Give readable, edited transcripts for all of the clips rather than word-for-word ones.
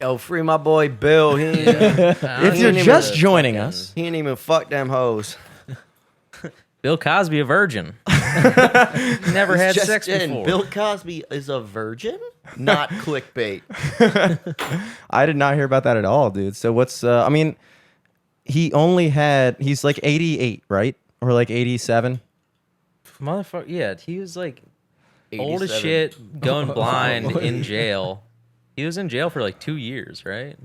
Yo, free my boy Bill. If you're just joining us, He ain't even fuck them hoes. Bill Cosby, a virgin. Never had Just sex in. before. Bill Cosby is a virgin? Not clickbait. I did not hear about that at all, dude. So what's, I mean, he's like 88, right? Or like 87? Motherfucker, yeah, he was like old as 87. shit, going blind in jail. He was in jail for like 2 years, right?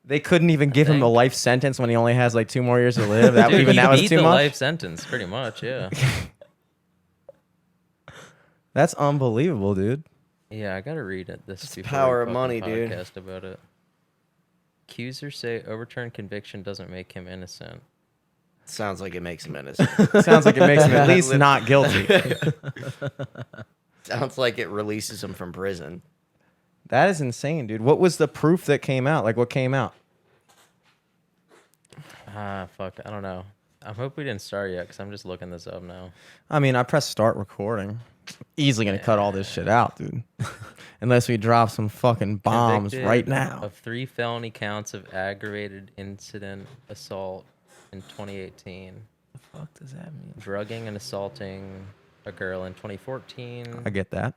They couldn't even give him a think. life sentence when he only has like 2 more years to live. That Dude, even he that was beat too the much. life sentence, pretty much, yeah. That's unbelievable, dude. Yeah, I gotta read it. This before power we of money, fucking dude. podcast about it. Accusers say overturned conviction doesn't make him innocent. Sounds like it makes him innocent. Sounds like it makes him at least not guilty. Sounds like it releases him from prison. That is insane, dude. What was the proof that came out? Like, what came out? Fuck, I don't know. I hope we didn't start yet, because I'm just looking this up now. I mean, I pressed start recording. Easily gonna cut all this shit out, dude. Unless we drop some fucking bombs Convicted right now. of 3 felony counts of aggravated incident assault in 2018. The fuck does that mean? Drugging and assaulting a girl in 2014. I get that.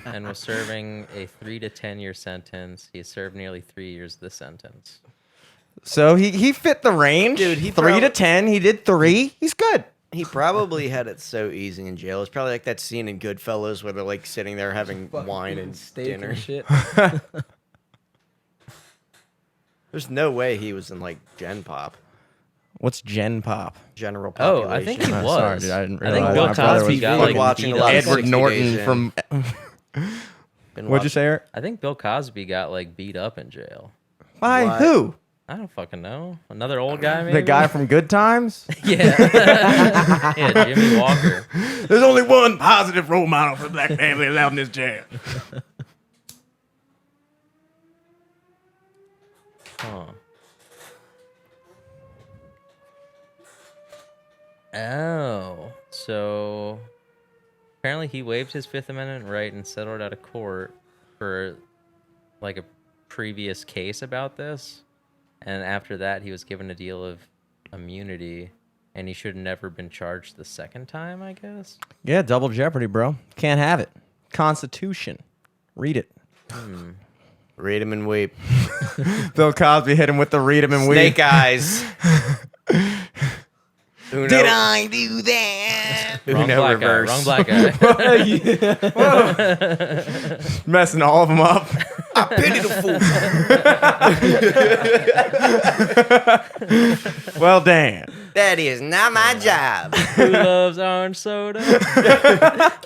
And was serving a 3 to 10 year sentence. He served nearly 3 years of the sentence. So he fit the range. Dude, he 3 to 10. He did 3. He's good. He probably had it so easy in jail. It's probably like that scene in Goodfellas where they're like sitting there having wine and steak dinner. and shit. There's no way he was in like Gen Pop, What's Gen Pop? general Oh, population. I think he Oh, was. sorry, dude, I didn't I think realize Bill my brother Cosby was got like like watching beat a lot up. of Edward 60 Norton Days in. from. Been What'd you say, Eric? I think Bill Cosby got like beat up in jail. By What? who? I don't fucking know. Another old guy, maybe? The guy from Good Times? Yeah. Yeah, Jimmy Walker. There's only one positive role model for black family allowed in this jail. Huh. Oh. So apparently he waived his Fifth Amendment right and settled out of court for like a previous case about this. And after that, he was given a deal of immunity, and he should have never been charged the second time, I guess. Yeah, double jeopardy, bro. Can't have it. Constitution. Read it. Read him and weep. Bill Cosby hit him with the read him and weep. Snake eyes. Uno, Did I do that? Wrong Uno black reverse. guy. Wrong black guy. Messing all of them up. I pity the fool. Well, damn. That is not my job. Who loves orange soda?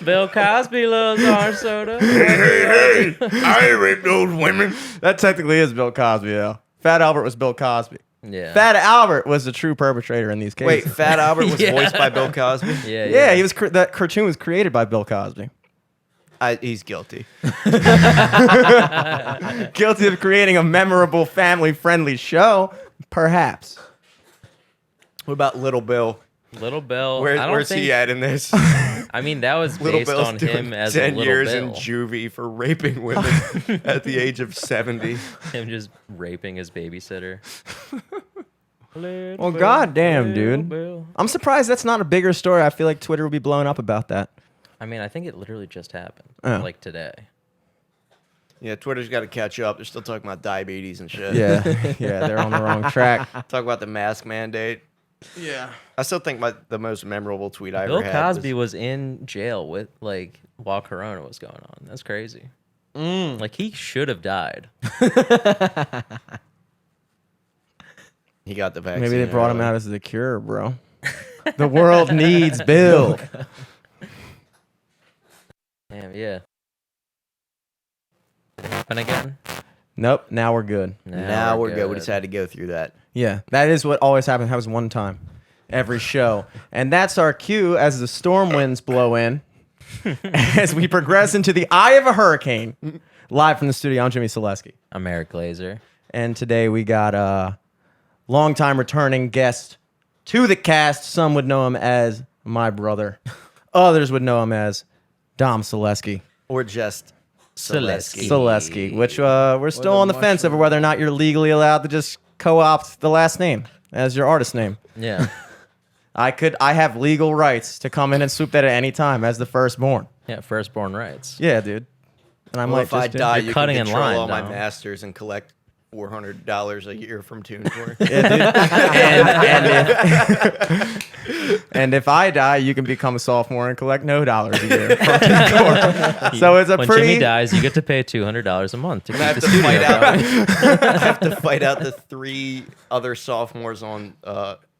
Bill Cosby loves orange soda. Hey, I ain't raped those women. That technically is Bill Cosby, though. Fat Albert was Bill Cosby. Yeah. Fat Albert was the true perpetrator in these Wait, cases. Fat Albert was Yeah. voiced by Bill Cosby? Yeah, Yeah, he was. That cartoon was created by Bill Cosby. He's guilty. Guilty of creating a memorable, family-friendly show, perhaps. What about Little Bill? Little Bill. I don't Where's think, he at in this? I mean, that was Little based Bill's on doing him as 10 a little years Bill. in juvie for raping women at the age of 70. Him just raping his babysitter. Well, goddamn, dude. Bill. I'm surprised that's not a bigger story. I feel like Twitter would be blowing up about that. I mean, I think it literally just happened, Oh. like today. Yeah, Twitter's got to catch up. They're still talking about diabetes and shit. Yeah, yeah, they're on the wrong track. Talk about the mask mandate. Yeah. I still think the most memorable tweet I Bill ever had Cosby was in jail with while Corona was going on. That's crazy. Like he should have died. he got the vaccine. Maybe they brought him early. out as the cure, bro. The world needs Bill. Damn, yeah. Did it happen again? Nope, now we're good. Now we're good. We just had to go through that. Yeah, that is what always happens. Happens one time every show. And that's our cue as the storm winds blow in. As we progress into the eye of a hurricane. Live from the studio, I'm Jimmy Solesky. I'm Eric Glazer. And today we got a longtime returning guest to the cast. Some would know him as my brother. Others would know him as Dom Solesky. Or just Solesky, which we're still the on the fence over mushroom. whether or not you're legally allowed to just co-opt the last name as your artist name. Yeah. I have legal rights to come in and swoop that at any time as the firstborn. Yeah, firstborn rights. Yeah, dude. And I Well, might if I just die, You're you cutting can in control line, all my Dom. masters and collect $400 a year from TuneCore. and if I die, you can become a sophomore and collect no dollars a year. From TuneCore. So it's a When pretty. Jimmy dies, you get to pay $200 a month to And I keep have the to fight studio out. going. I have to fight out the 3 other sophomores on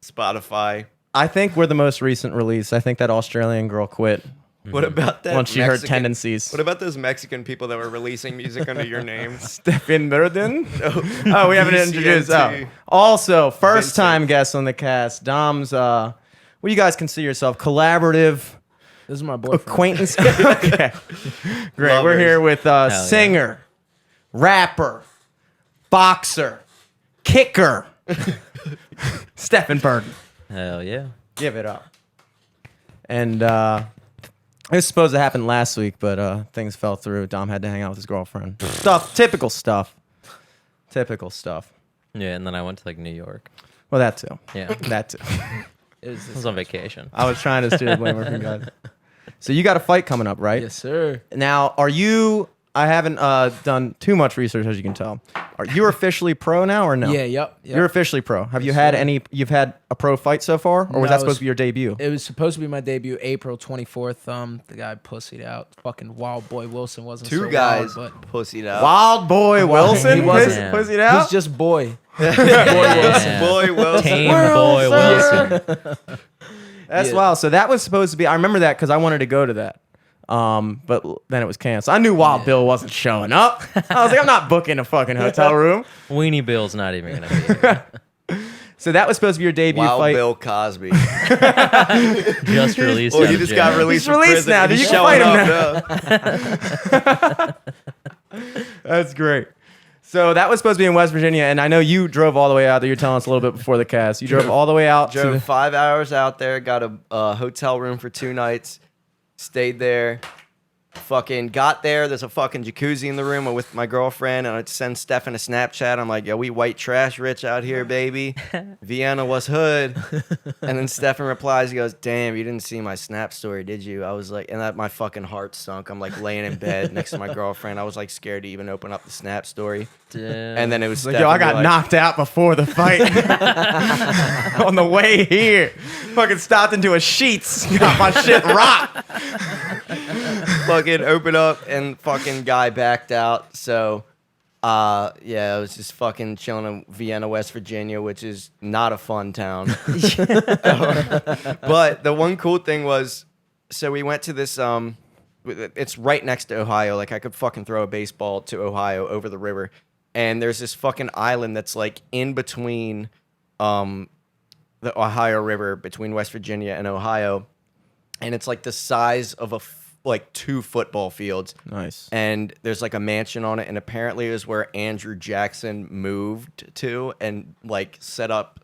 Spotify. I think we're the most recent release. I think that Australian girl quit What about that? once she heard Mexican- tendencies. What about those Mexican people that were releasing music under your name? Stephan Merden? Oh, Oh, we haven't introduced. Oh. VCNT. Also, first Vincent. time guest on the cast. Dom's, what do you guys consider yourself? Collaborative This is my boyfriend. acquaintance? Okay. Great. We're Lovers. here with yeah. singer, rapper, boxer, kicker, Stephan Merden. Hell yeah. Give it up. And it was supposed to happen last week, but things fell through. Dom had to hang out with his girlfriend. Typical stuff. Typical stuff. Yeah, and then I went to like New York. Well, that too. Yeah. That too. It was I was on vacation. I was trying to steer the blame over from you guys. So you got a fight coming up, right? Yes, sir. Now, are you? I haven't done too much research, as you can tell. Are you officially pro now, or no? Yeah, yep. You're officially pro. Have you had sir. any? You've had a pro fight so far, or was No, that it supposed was- to be your debut? It was supposed to be my debut, April 24th. The guy pussied out. Fucking Wild Boy Wilson wasn't so 2 guys wild, but pussied out. Wild Boy Wilson, he wasn't- Yeah. pussied out. he's just boy. Yeah. Boy Wilson. Tame boy Wilson. That's Yeah. wild. So that was supposed to be. I remember that because I wanted to go to that. But then it was canceled. I knew Wild Bill wasn't showing up. I was like, I'm not booking a fucking hotel room. Weenie Bill's not even going to be here. So that was supposed to be your debut Wild fight. Bill Cosby. Just released Well, out he of just jail. got released. He's from released prison. now, dude. He's You can showing fight him up now. That's great. So that was supposed to be in West Virginia, and I know you drove all the way out there. You're telling us a little bit before the cast. You drove all the way out to Drove the, 5 hours out there. Got a hotel room for 2 nights. Stayed there. Fucking got there. There's a fucking jacuzzi in the room with my girlfriend, and I send Stephan a Snapchat. I'm like, yo, we white trash rich out here, baby. Vienna was hood. And then Stephan replies, he goes, damn, you didn't see my Snap story, did you? I was like, and that my fucking heart sunk. I'm like laying in bed next to my girlfriend. I was like scared to even open up the Snap story. And then it was like, Stephan yo, I be got like, knocked out before the fight. On the way here. Fucking stopped into a Sheets. Got my shit rocked. fucking open up and fucking guy backed out. So yeah, I was just fucking chilling in Vienna, West Virginia, which is not a fun town. But the one cool thing was, so we went to this it's right next to Ohio. Like I could fucking throw a baseball to Ohio over the river. And there's this fucking island that's like in between the Ohio River, between West Virginia and Ohio. And it's like the size of like 2 football fields. Nice. And there's like a mansion on it, and apparently it was where Andrew Jackson moved to and like set up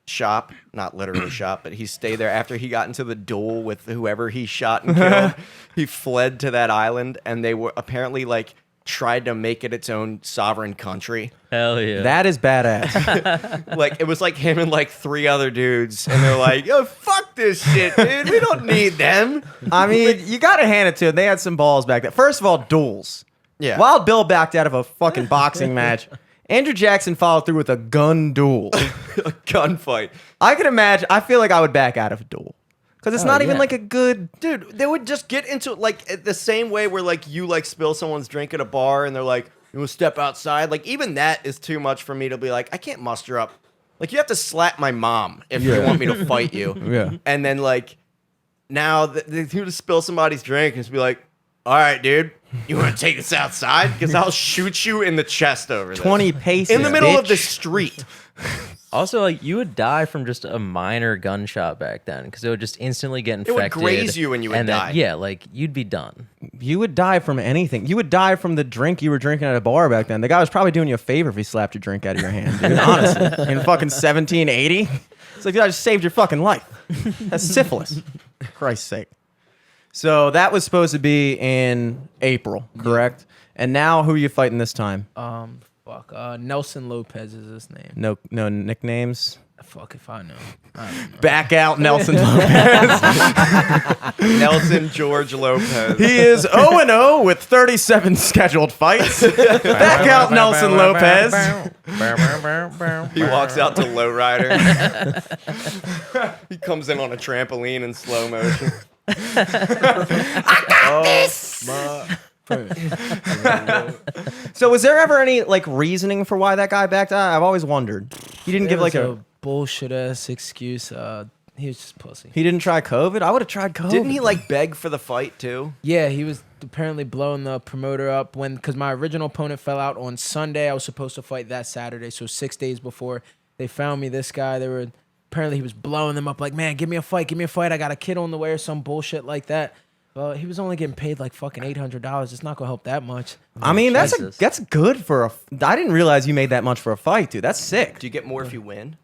shop, not literally shop, but he stayed there after he got into the duel with whoever he shot and killed. He fled to that island, and they were apparently like tried to make it its own sovereign country. Hell yeah. That is badass. Like it was like him and like 3 other dudes, and they're like, "Yo, fuck this shit, dude. We don't need them." I mean, you got to hand it to them. They had some balls back then. First of all, duels. Yeah. Wild Bill backed out of a fucking boxing match. Andrew Jackson followed through with a gun duel. A gunfight. I can imagine. I feel like I would back out of a duel. Because it's not even yeah. like a good. Dude, they would just get into it like the same way where like you like spill someone's drink at a bar and they're like, you want to step outside? Like even that is too much for me to be like, I can't muster up. Like you have to slap my mom if you want me to fight you. Yeah. And then like now they just spill somebody's drink and just be like, all right, dude, you want to take this outside? Because I'll shoot you in the chest over this. 20 paces. In the middle of the bitch. street. Also, like you would die from just a minor gunshot back then because it would just instantly get infected. would graze you and you would die. Yeah, like you'd be done. You would die from anything. You would die from the drink you were drinking at a bar back then. The guy was probably doing you a favor if he slapped your drink out of your hand, dude. Honestly. In fucking 1780. It's like, dude, I just saved your fucking life. That's syphilis. For Christ's sake. So that was supposed to be in April, correct? And now who are you fighting this time? Nelson Lopez is his name. No nicknames. Fuck if I know. I don't know. Back out Nelson Lopez. Nelson George Lopez. He is 0-0 with 37 scheduled fights. Back out Nelson Lopez. He walks out to lowrider. He comes in on a trampoline in slow motion. I got this. So was there ever any like reasoning for why that guy backed out? I've always wondered. He didn't give like a bullshit ass excuse. He was just pussy. He didn't try COVID? I would have tried COVID. Didn't he like beg for the fight too? Yeah, he was apparently blowing the promoter up because my original opponent fell out on Sunday. I was supposed to fight that Saturday, so 6 days before they found me. This guy, apparently he was blowing them up like, man, give me a fight. I got a kid on the way or some bullshit like that. Well, he was only getting paid like fucking $800. It's not gonna help that much. I mean, that's good for a. I didn't realize you made that much for a fight, dude. That's sick. Do you get more if you win?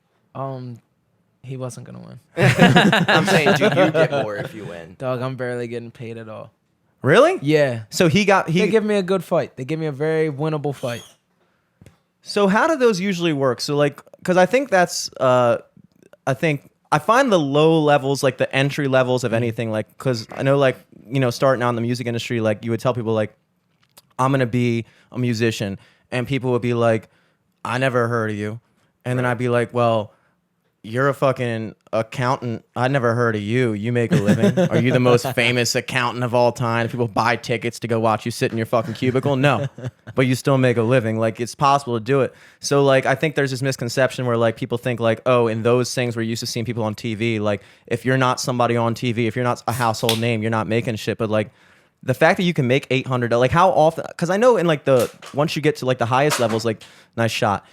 He wasn't gonna win. I'm saying, do you get more if you win? Dog, I'm barely getting paid at all. Really? Yeah. So they give me a good fight. They give me a very winnable fight. So how do those usually work? So like, because I think that's I find the low levels, like the entry levels of anything, like, because I know, like, you know, starting out in the music industry, like, you would tell people, like, I'm going to be a musician. And people would be like, I never heard of you. And then I'd be like, well, you're a fucking accountant. I never heard of you. You make a living. Are you the most famous accountant of all time? People buy tickets to go watch you sit in your fucking cubicle? No. But you still make a living. Like, it's possible to do it. So, like, I think there's this misconception where, like, people think, like, oh, in those things we're used to seeing people on TV, like, if you're not somebody on TV, if you're not a household name, you're not making shit. But, like, the fact that you can make $800, like, how often, because I know in, like, once you get to, like, the highest levels, like, nice shot,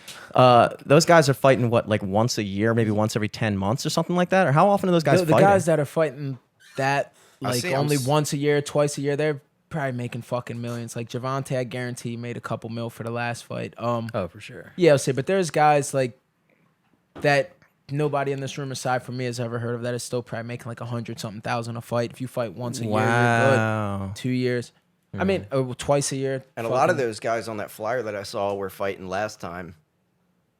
those guys are fighting, what, like, once a year, maybe once every 10 months or something like that? Or how often are those guys fighting? The guys that are fighting that, like, only once a year, twice a year, they're probably making fucking millions. Like, Javante, I guarantee, made a couple mil for the last fight. Oh, for sure. Yeah, I'll say, but there's guys, like, that nobody in this room aside from me has ever heard of that is still probably making like 100-something thousand a fight. If you fight once a year, you're good. 2 years. I mean, twice a year. And a lot of those guys on that flyer that I saw were fighting last time.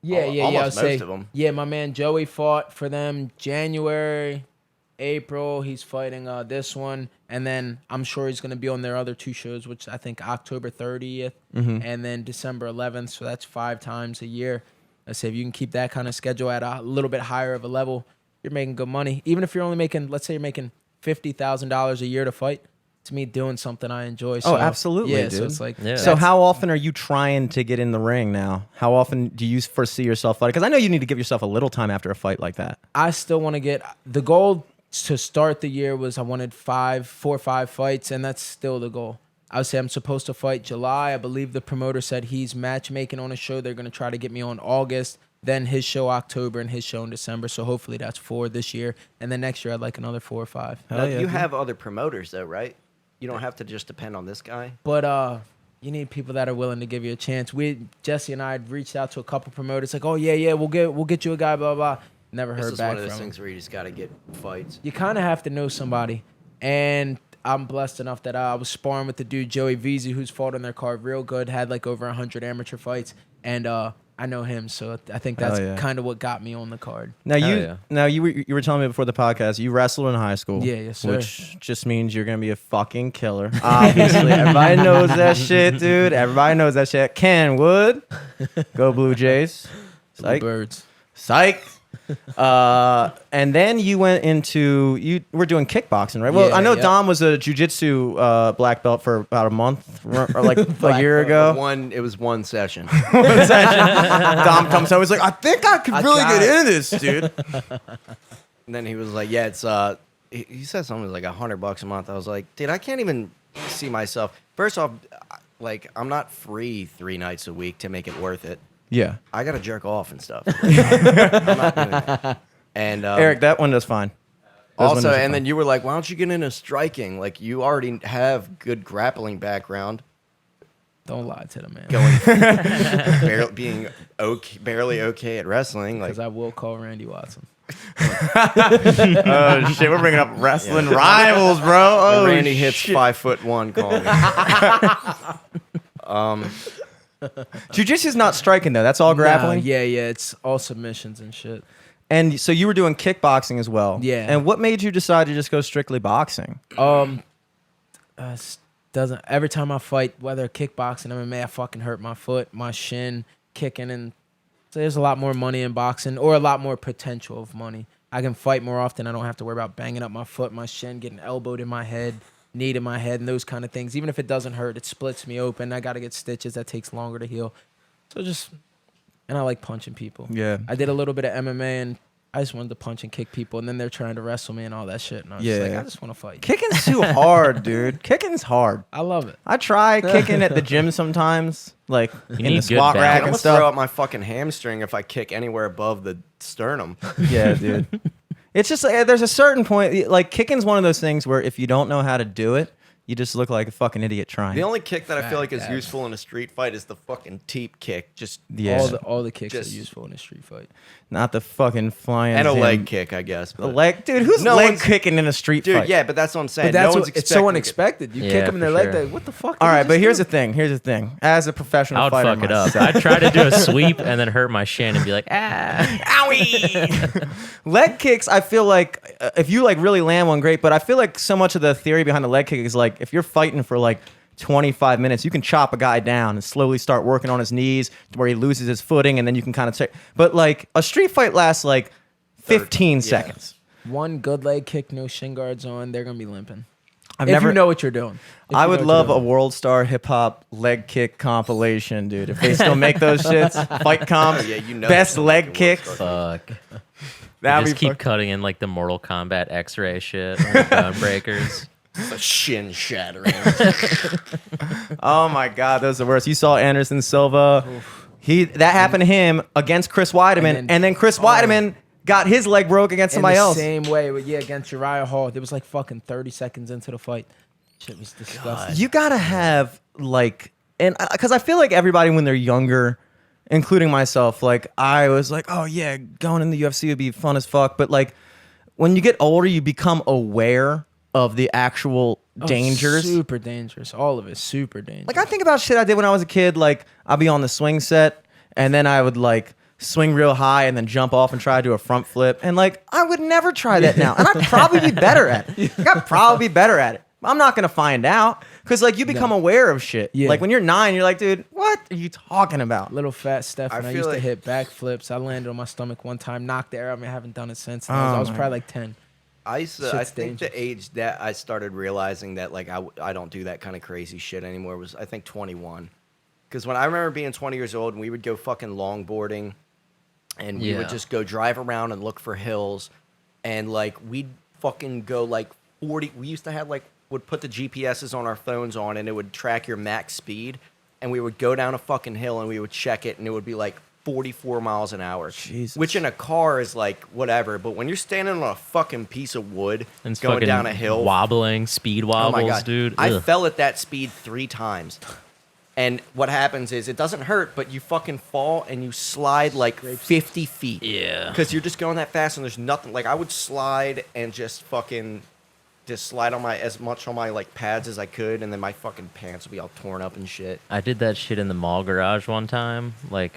Yeah. Almost most of them. Yeah, my man Joey fought for them January, April. He's fighting this one. And then I'm sure he's going to be on their other two shows, which I think October 30th and then December 11th. So that's 5 times a year. I say if you can keep that kind of schedule at a little bit higher of a level, you're making good money. Even if you're only making, let's say you're making $50,000 a year to fight, to me, doing something I enjoy. So, absolutely, yeah, dude. so it's like, So how often are you trying to get in the ring now? How often do you foresee yourself fighting? Because I know you need to give yourself a little time after a fight like that. I still want to get, the goal to start the year was I wanted 4 or 5 fights, and that's still the goal. I would say I'm supposed to fight July. I believe the promoter said he's matchmaking on a show. They're going to try to get me on August, then his show October, and his show in December. So hopefully that's 4 this year. And then next year I'd like another 4 or 5. Now, you have other promoters though, right? You don't have to just depend on this guy. But you need people that are willing to give you a chance. Jesse and I had reached out to a couple promoters like, oh yeah, we'll get you a guy, blah blah. Never heard back from him. This is one of those things where you just got to get fights. You kind of have to know somebody. And I'm blessed enough that I was sparring with the dude Joey Veazey, who's fought on their card real good, had like over 100 amateur fights, and I know him, so I think that's kind of what got me on the card. Now you were telling me before the podcast you wrestled in high school. Yeah, yes, sir. Which just means you're gonna be a fucking killer. Obviously, everybody knows that shit, dude. Everybody knows that shit. Ken Wood, go Blue Jays. Blue Birds. Psych. And then you went into you were doing kickboxing, right? Well, Yeah, I know yep. Dom was a jiu-jitsu black belt for about a month or like a year ago. It was one session. Dom comes home, he's like, I think I could really get into this, dude. And then he was like, yeah, it's he said something was like $100 a month. I was like, dude, I can't even see myself. First off, like, I'm not free 3 nights a week to make it worth it. Yeah. I gotta jerk off and stuff. I'm not doing that. And Eric, that window's fine. Also, and then you were like, why don't you get into striking? Like, you already have good grappling background. Don't lie to the man. being barely okay at wrestling. Like, Because I will call Randy Watson. Oh shit, we're bringing up wrestling rivals, bro. Oh, Randy hits shit. 5'1", call me. Jiu-jitsu's not striking though. That's all grappling. Nah, yeah, it's all submissions and shit. And so you were doing kickboxing as well. Yeah. And what made you decide to just go strictly boxing? Doesn't every time I fight, whether kickboxing, MMA, I fucking hurt my foot, my shin, kicking, and so there's a lot more money in boxing, or a lot more potential of money. I can fight more often. I don't have to worry about banging up my foot, my shin, getting elbowed in my head, knee in my head, and those kind of things. Even if it doesn't hurt, it splits me open. I got to get stitches. That takes longer to heal. So and I like punching people. Yeah. I did a little bit of MMA, and I just wanted to punch and kick people, and then they're trying to wrestle me and all that shit. And I was just like, I just want to fight. Kicking's too hard, dude. Kicking's hard. I love it. I try kicking at the gym sometimes, like in need the good squat balance. rack I'm and gonna throw stuff. out my fucking hamstring if I kick anywhere above the sternum. Yeah, dude. It's just like there's a certain point. Like kicking's one of those things where if you don't know how to do it, you just look like a fucking idiot trying. The only kick that I feel like is Fact. useful in a street fight is the fucking teep kick. Just Yeah. All the kicks Just- are useful in a street fight. Not the fucking flying. and a in. leg kick, I guess. The But, leg, dude. Who's No leg one's- kicking in a street dude, fight? yeah, but that's what I'm saying. But that's no one's it's so expecting it. unexpected. You Yeah, kick them in their for leg. sure. Like, what the fuck? All did you right, but just here's do? the thing. Here's the thing. As a professional I would fighter fuck it up. myself- I'd try to do a sweep and then hurt my shin and be like, Owie! Leg kicks, I feel like if you like really land one, great. But I feel like so much of the theory behind the leg kick is like if you're fighting for like 25 minutes, you can chop a guy down and slowly start working on his knees to where he loses his footing, and then you can kind of take. But like a street fight lasts like 15 yeah. seconds. One good leg kick, no shin guards on, they're gonna be limping. I've If never. you know what you're doing. If I you would know what love you're a doing. World Star Hip Hop leg kick compilation, dude. If they still make those shits, fight comps, Yeah, you know best that's not leg like a kicks. World Star. fuck. That'd Just be keep fuck- cutting in like the Mortal Kombat X-ray shit, like bone breakers. The shin shattering. Oh my God, those are the worst. You saw Anderson Silva. That happened to him against Chris Weidman, and then Chris Weidman got his leg broke against in somebody the else. same way, but yeah, against Uriah Hall. It was like fucking 30 seconds into the fight. Shit was disgusting. You gotta have like, and because I feel like everybody when they're younger, including myself, like I was like, oh yeah, going in the UFC would be fun as fuck. But like when you get older, you become aware of the actual dangers. Super dangerous. All of it. Super dangerous. Like I think about shit I did when I was a kid. Like I'd be on the swing set, and then I would like swing real high and then jump off and try to do a front flip. And like I would never try that now, and I'd probably be better at it. Like, I'd probably be better at it. I'm not gonna find out because like you become aware of shit. Yeah. Like when you're 9, you're like, dude, what are you talking about? Little fat Stephan. I I feel used to like- hit backflips. I landed on my stomach one time, knocked the air out of me. I haven't done it since. And Oh I was my probably like 10. I Shit's think dangerous. the age that I started realizing that like I don't do that kind of crazy shit anymore was I think 21. Because when I remember being 20 years old and we would go fucking longboarding and we would Yeah. just go drive around and look for hills and like we'd fucking go like 40. We used to have like would put the GPSs on our phones on and it would track your max speed and we would go down a fucking hill and we would check it and it would be like 44 miles an hour. Jesus. Which in a car is like whatever, but when you're standing on a fucking piece of wood And it's going fucking down a hill, wobbling, speed oh wobbles, my god, dude. I Ugh. fell at that speed 3 times. And what happens is it doesn't hurt, but you fucking fall and you slide like 50 feet. Yeah. Because you're just going that fast and there's nothing. Like I would slide and just fucking just slide on as much on my like pads as I could, and then my fucking pants would be all torn up and shit. I did that shit in the mall garage one time. Like,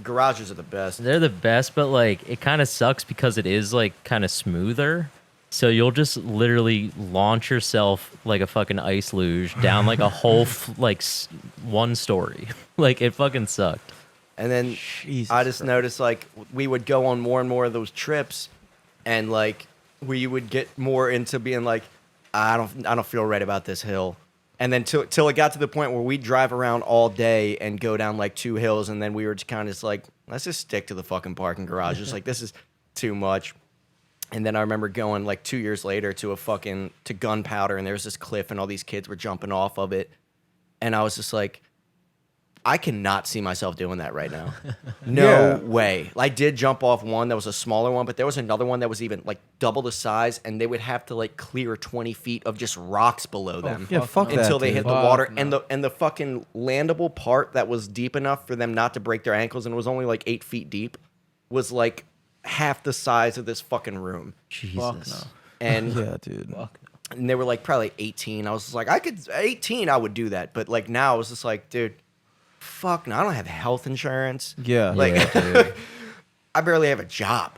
Garages are the best. they're the best, but like, it kind of sucks because it is like kind of smoother. So you'll just literally launch yourself like a fucking ice luge down like a whole one story. Like it fucking sucked. And then Jesus I just Christ. noticed like we would go on more and more of those trips, and like we would get more into being like, I don't feel right about this hill. And then till it got to the point where we'd drive around all day and go down like 2 hills, and then we were just kind of just like, let's just stick to the fucking parking garage. Just like this is too much. And then I remember going like 2 years later to Gunpowder, and there was this cliff, and all these kids were jumping off of it, and I was just like, I cannot see myself doing that right now. No way. I did jump off one that was a smaller one, but there was another one that was even like double the size, and they would have to like clear 20 feet of just rocks below them fuck that, until they dude. hit the Fuck water. no. And the fucking landable part that was deep enough for them not to break their ankles, and it was only like 8 feet deep, was like half the size of this fucking room. Jesus. Fuck no. And Yeah, dude. Fuck no. and they were like probably 18. I was just like, 18, I would do that. But like now, I was just like, dude, fuck no, I don't have health insurance. Yeah. Like, dude. I barely have a job.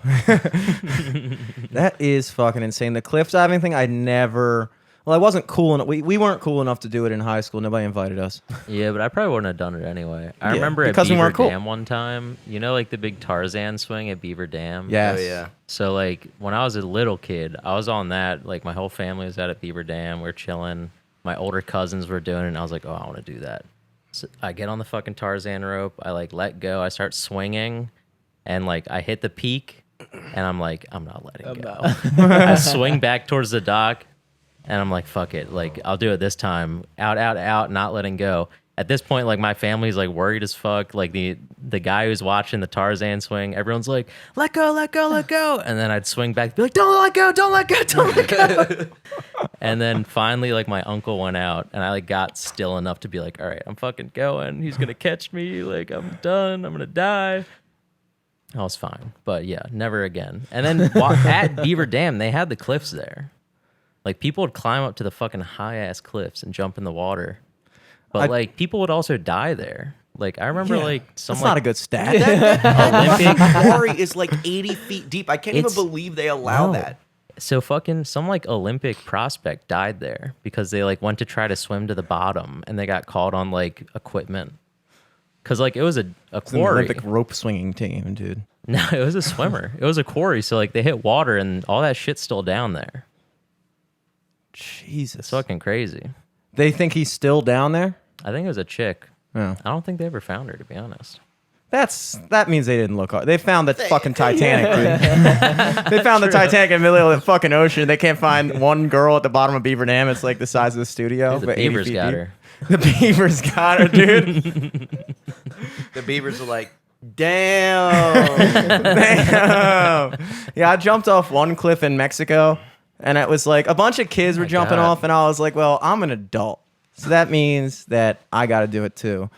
That is fucking insane. The cliff diving thing, I never. Well, I wasn't cool enough. We weren't cool enough to do it in high school. Nobody invited us. Yeah, but I probably wouldn't have done it anyway. I Yeah, remember at because we Beaver weren't cool. Dam one time, you know, like the big Tarzan swing at Beaver Dam? Yes. Oh, yeah. So, like, when I was a little kid, I was on that. Like, my whole family was out at Beaver Dam. We are chilling. My older cousins were doing it, and I was like, oh, I want to do that. So I get on the fucking Tarzan rope. I, like, let go. I start swinging, and, like, I hit the peak, and I'm like, I'm not letting go. I swing back towards the dock, and I'm like, fuck it. Like, I'll do it this time. Out, out, out, not letting go. At this point, like, my family's, like, worried as fuck. Like, the guy who's watching the Tarzan swing, everyone's like, let go, let go, let go. And then I'd swing back, be like, don't let go, don't let go, don't let go. And then finally, like, my uncle went out, and I, like, got still enough to be like, all right, I'm fucking going. He's going to catch me. Like, I'm done. I'm going to die. I was fine. But, yeah, never again. And then at Beaver Dam, they had the cliffs there. Like, people would climb up to the fucking high-ass cliffs and jump in the water. But, like, people would also die there. Like, I remember, like, some, That's like, not a good stat. Olympic... Quarry is like 80 feet deep. I can't even It's- believe they allow No. that. So fucking some, like, Olympic prospect died there because they, like, went to try to swim to the bottom and they got caught on, like, equipment. Because, like, it was a It's an quarry. Olympic rope swinging team, dude. No, it was a swimmer. It was a quarry. So, like, they hit water and all that shit's still down there. Jesus. It's fucking crazy. They think he's still down there? I think it was a chick. Oh. I don't think they ever found her, to be honest. That means they didn't look hard. They found the fucking Titanic, dude. They found the Titanic in the middle of the fucking ocean. They can't find one girl at the bottom of Beaver Dam. It's like the size of the studio. Dude, the but 80 beavers feet got deep. her. The beavers got her, dude. The beavers are like, damn. Damn. Yeah, I jumped off one cliff in Mexico, and it was like a bunch of kids were my jumping God. off, and I was like, well, I'm an adult. So that means that I got to do it too.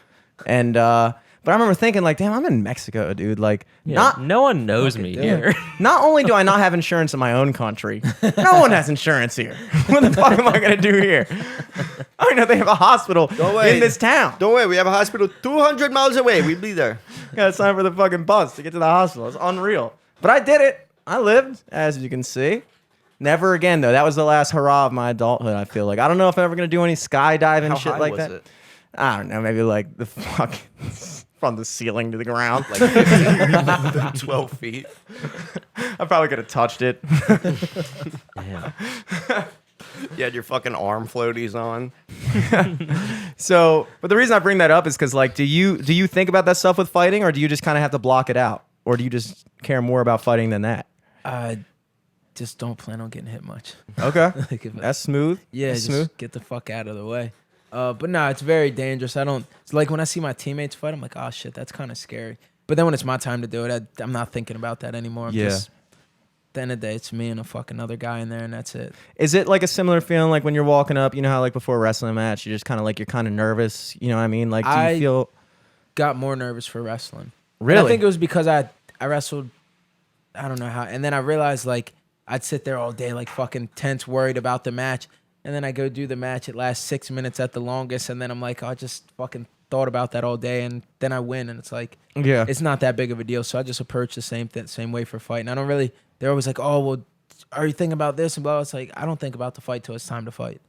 And, but I remember thinking, like, damn, I'm in Mexico, dude. Like, Yeah, no one knows me here. not only do I not have insurance in my own country, no one has insurance here. What the fuck am I going to do here? I know they have a hospital worry. in this town. Don't worry, we have a hospital 200 miles away. We'll be there. Got to sign for the fucking bus to get to the hospital. It's unreal. But I did it. I lived, as you can see. Never again, though. That was the last hurrah of my adulthood, I feel like. I don't know if I'm ever going to do any skydiving How shit high like was that. it? I don't know. Maybe like the fuck from the ceiling to the ground. Like 15, 12 feet. I probably could have touched it. Yeah. You had your fucking arm floaties on. So, but the reason I bring that up is because, like, do you think about that stuff with fighting, or do you just kind of have to block it out, or do you just care more about fighting than that? Just don't plan on getting hit much. Okay, Like if I- that's smooth. Yeah, That's just smooth. get the fuck out of the way. But no, it's very dangerous. It's like when I see my teammates fight, I'm like, oh shit, that's kind of scary. But then when it's my time to do it, I'm not thinking about that anymore. Yeah. Just, at the end of the day, it's me and a fucking other guy in there, and that's it. Is it like a similar feeling like when you're walking up? You know how like before a wrestling match, you're just kind of like you're kind of nervous. You know what I mean? Like, do you I- feel Got more nervous for wrestling. And really? I think it was because I wrestled, I don't know how, and then I realized like I'd sit there all day like fucking tense, worried about the match, and then I go do the match. It lasts 6 minutes at the longest, and then I'm like, oh, I just fucking thought about that all day, and then I win, and it's like, yeah. it's not that big of a deal. So I just approach the same way for fighting. I don't really. They're always like, oh well, are you thinking about this and blah? It's like I don't think about the fight till it's time to fight.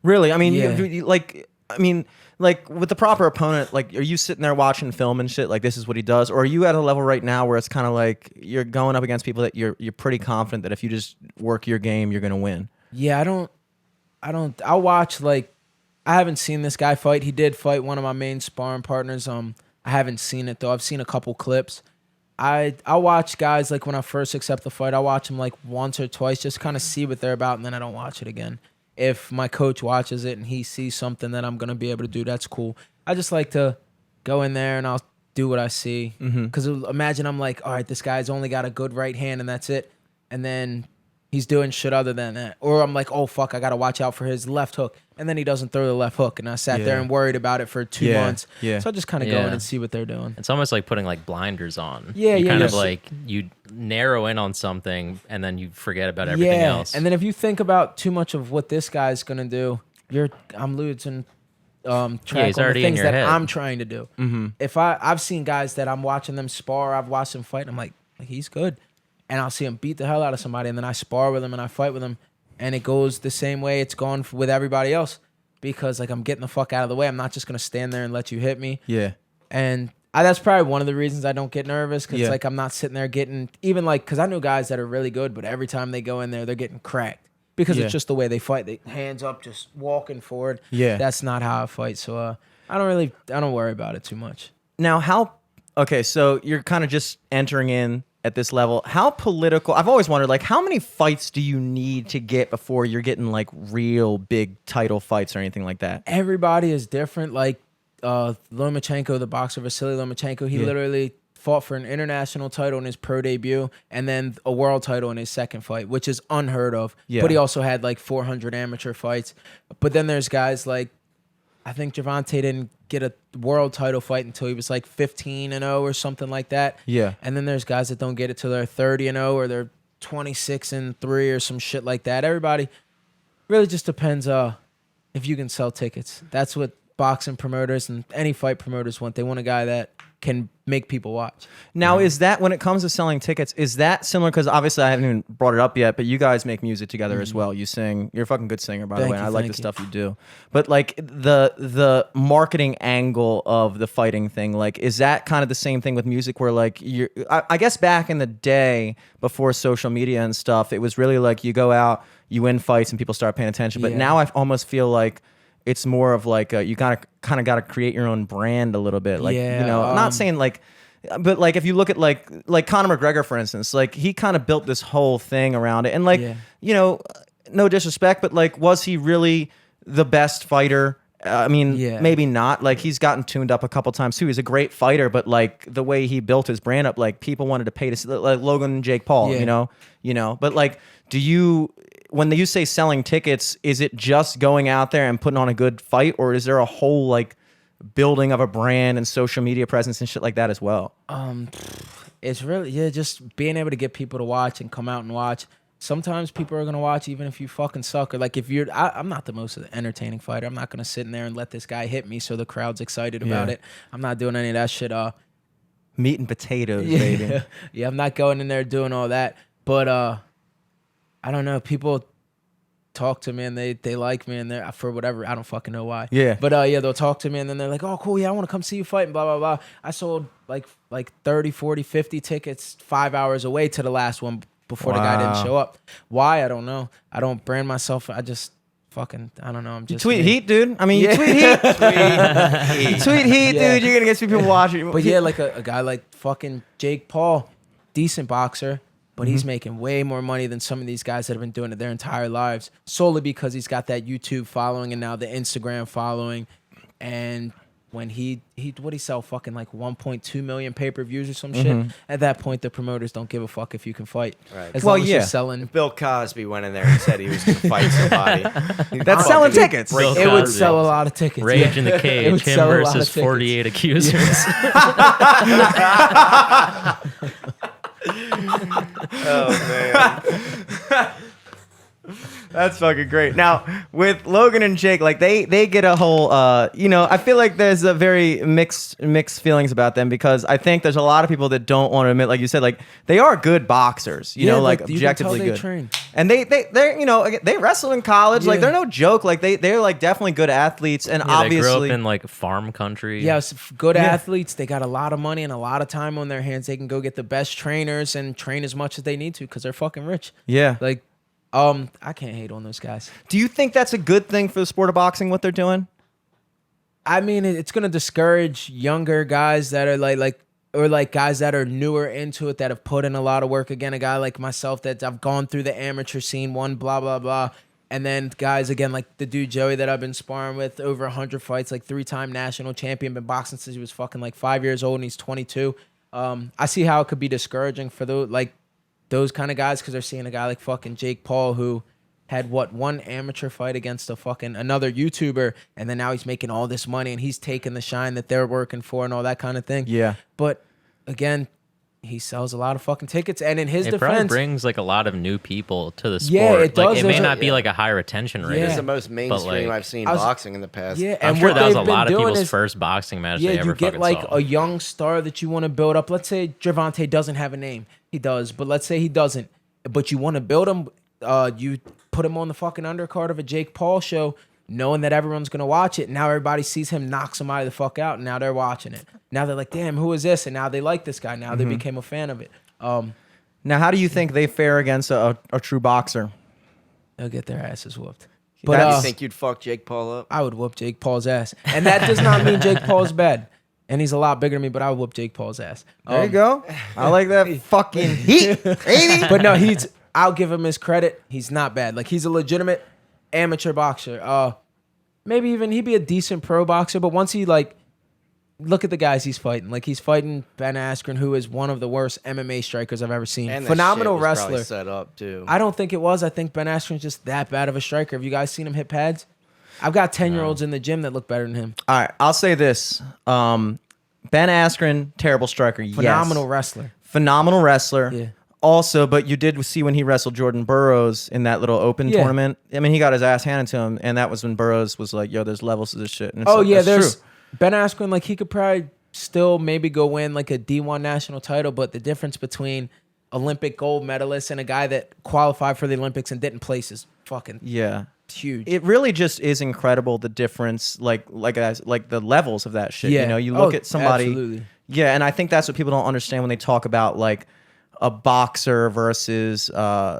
Really? I mean, Yeah. like with the proper opponent, like, are you sitting there watching film and shit? Like, this is what he does, or are you at a level right now where it's kind of like you're going up against people that you're pretty confident that if you just work your game, you're gonna win? Yeah, I don't. I'll watch like I haven't seen this guy fight. He did fight one of my main sparring partners. I haven't seen it though. I've seen a couple clips. I'll watch guys like when I first accept the fight. I'll watch them like once or twice, just kind of see what they're about, and then I don't watch it again. If my coach watches it and he sees something that I'm gonna be able to do, that's cool. I just like to go in there and I'll do what I see. Because imagine I'm like, all right, this guy's only got a good right hand and that's it. And then he's doing shit other than that. Or I'm like, oh, fuck, I got to watch out for his left hook. And then he doesn't throw the left hook. And I sat there and worried about it for 2 months. Yeah. So I just kind of go in and see what they're doing. It's almost like putting like blinders on. Yeah, you yeah, kind yeah. of like you narrow in on something and then you forget about everything else. And then if you think about too much of what this guy's gonna do, I'm losing track on the already in things your that head. I'm trying to do. If I've seen guys that I'm watching them spar, I've watched them fight, and I'm like he's good, and I'll see him beat the hell out of somebody, and then I spar with him and I fight with him, and it goes the same way it's gone with everybody else, because like I'm getting the fuck out of the way. I'm not just gonna stand there and let you hit me. Yeah. And that's probably one of the reasons I don't get nervous, because like I'm not sitting there getting, even like, because I know guys that are really good, but every time they go in there, they're getting cracked because it's just the way they fight. They hands up, just walking forward. Yeah. That's not how I fight. So I don't worry about it too much. Now, okay, so you're kind of just entering in at this level. How political? I've always wondered, like, how many fights do you need to get before you're getting like real big title fights or anything like that? Everybody is different. Like Lomachenko, the boxer Vasily Lomachenko, he literally fought for an international title in his pro debut and then a world title in his second fight, which is unheard of. Yeah. But he also had like 400 amateur fights. But then there's guys like, I think Gervonta didn't get a world title fight until he was like 15-0 or something like that. Yeah. And then there's guys that don't get it till they're 30-0 or they're 26-3 or some shit like that. Everybody really just depends if you can sell tickets. That's what boxing promoters and any fight promoters want. They want a guy that can make people watch. Now, is that, when it comes to selling tickets, is that similar? Because obviously I haven't even brought it up yet, but you guys make music together as well. You sing. You're a fucking good singer, by the way. And I like the stuff you do. But like the marketing angle of the fighting thing, like, is that kind of the same thing with music where like I guess back in the day before social media and stuff, it was really like you go out, you win fights and people start paying attention. But now I almost feel like it's more of like you kind of got to create your own brand a little bit. Like, you know, I'm not saying like, but like if you look at like Conor McGregor, for instance, like he kind of built this whole thing around it. And like, you know, no disrespect, but like, was he really the best fighter? I mean, maybe not. Like he's gotten tuned up a couple times too. He's a great fighter, but like the way he built his brand up, like people wanted to pay to see, like Logan and Jake Paul, you know, but like, when you say selling tickets, is it just going out there and putting on a good fight, or is there a whole like building of a brand and social media presence and shit like that as well? It's really just being able to get people to watch and come out and watch. Sometimes people are gonna watch even if you fucking suck. Or like if I'm not the most entertaining fighter. I'm not gonna sit in there and let this guy hit me so the crowd's excited about it. I'm not doing any of that shit. Meat and potatoes, baby. Yeah, I'm not going in there doing all that. But I don't know. People talk to me and they like me and they're for whatever. I don't fucking know why. Yeah. But they'll talk to me and then they're like, oh, cool. Yeah, I want to come see you fight and blah, blah, blah. I sold like 30, 40, 50 tickets 5 hours away to the last one before the guy didn't show up. Why? I don't know. I don't brand myself. I just fucking, I don't know. I'm just. You tweet heat, dude. I mean, you tweet heat. Tweet heat, dude. You're going to get some people watching. But yeah, like a guy like fucking Jake Paul, decent boxer. But he's making way more money than some of these guys that have been doing it their entire lives, solely because he's got that YouTube following and now the Instagram following. And when he sell fucking like 1.2 million pay-per-views or some shit, at that point the promoters don't give a fuck if you can fight. Right. As long as you're selling. If Bill Cosby went in there and said he was going to fight somebody, that's selling tickets. It would sell a lot of tickets. Rage in the Cage, him versus 48 accusers. Oh man. That's fucking great. Now, with Logan and Jake, like they get a whole I feel like there's a very mixed feelings about them, because I think there's a lot of people that don't want to admit, like you said, like they are good boxers, you know, like objectively good. Train. And they're you know, they wrestle in college, like they're no joke, like they're like definitely good athletes, and obviously they grew up in like farm country. Yeah, good athletes. They got a lot of money and a lot of time on their hands. They can go get the best trainers and train as much as they need to because they're fucking rich. Yeah. Like, I can't hate on those guys. Do you think that's a good thing for the sport of boxing, what they're doing? I mean, it's gonna discourage younger guys that are like guys that are newer into it, that have put in a lot of work. Again, a guy like myself that I've gone through the amateur scene, blah blah blah, And then guys, again, like the dude Joey that I've been sparring with, over 100 fights, like 3-time national champion, been boxing since he was fucking like 5 years old and he's 22. I see how it could be discouraging for those kind of guys because they're seeing a guy like fucking Jake Paul who had one amateur fight against another YouTuber, and then now he's making all this money and he's taking the shine that they're working for and all that kind of thing. Yeah. But again, he sells a lot of fucking tickets, and in his It probably defense, brings like a lot of new people to the sport. Yeah, it does. Like, it may There's not be like a high retention rate. Yeah. It's the most mainstream like, I've seen I was- boxing in the past. yeah, I'm and sure what that was a they've been lot of doing people's is- first boxing match Yeah, they ever you get fucking like saw. a young star that you want to build up. Let's say Gervonta doesn't have a name. He does, but let's say he doesn't. But you want to build him. You put him on the fucking undercard of a Jake Paul show, knowing that everyone's gonna watch it. Now everybody sees him knock somebody the fuck out, and now they're watching it. Now they're like, damn, who is this? And now they like this guy. Now they became a fan of it. Now, how do you think they fare against a true boxer? They'll get their asses whooped. But But you think you'd fuck Jake Paul up? I would whoop Jake Paul's ass, and that does not mean Jake Paul's bad. And he's a lot bigger than me, but I would whoop Jake Paul's ass. There you go. I like that fucking heat, baby. But no, I'll give him his credit. He's not bad. Like, he's a legitimate amateur boxer. Maybe even he'd be a decent pro boxer, but once he look at the guys he's fighting. Like, he's fighting Ben Askren, who is one of the worst MMA strikers I've ever seen. And the Phenomenal shit was probably wrestler. set up too. I don't think it was. I think Ben Askren's just that bad of a striker. Have you guys seen him hit pads? I've got 10-year-olds in the gym that look better than him. All right, I'll say this. Ben Askren, terrible striker. Yes. Phenomenal wrestler. Phenomenal wrestler. Yeah. Also, but you did see when he wrestled Jordan Burroughs in that little open Yeah. tournament. I mean, he got his ass handed to him, and that was when Burroughs was like, "Yo, there's levels to this shit." And it's Oh, like, yeah, that's there's true. Ben Askren. Like, he could probably still maybe go win like a D1 national title, but the difference between Olympic gold medalist and a guy that qualified for the Olympics and didn't place is fucking Yeah. huge. It really just is incredible the difference, like the levels of that shit. Yeah. You know, you look Oh, at somebody. absolutely. Yeah, and I think that's what people don't understand when they talk about like a boxer versus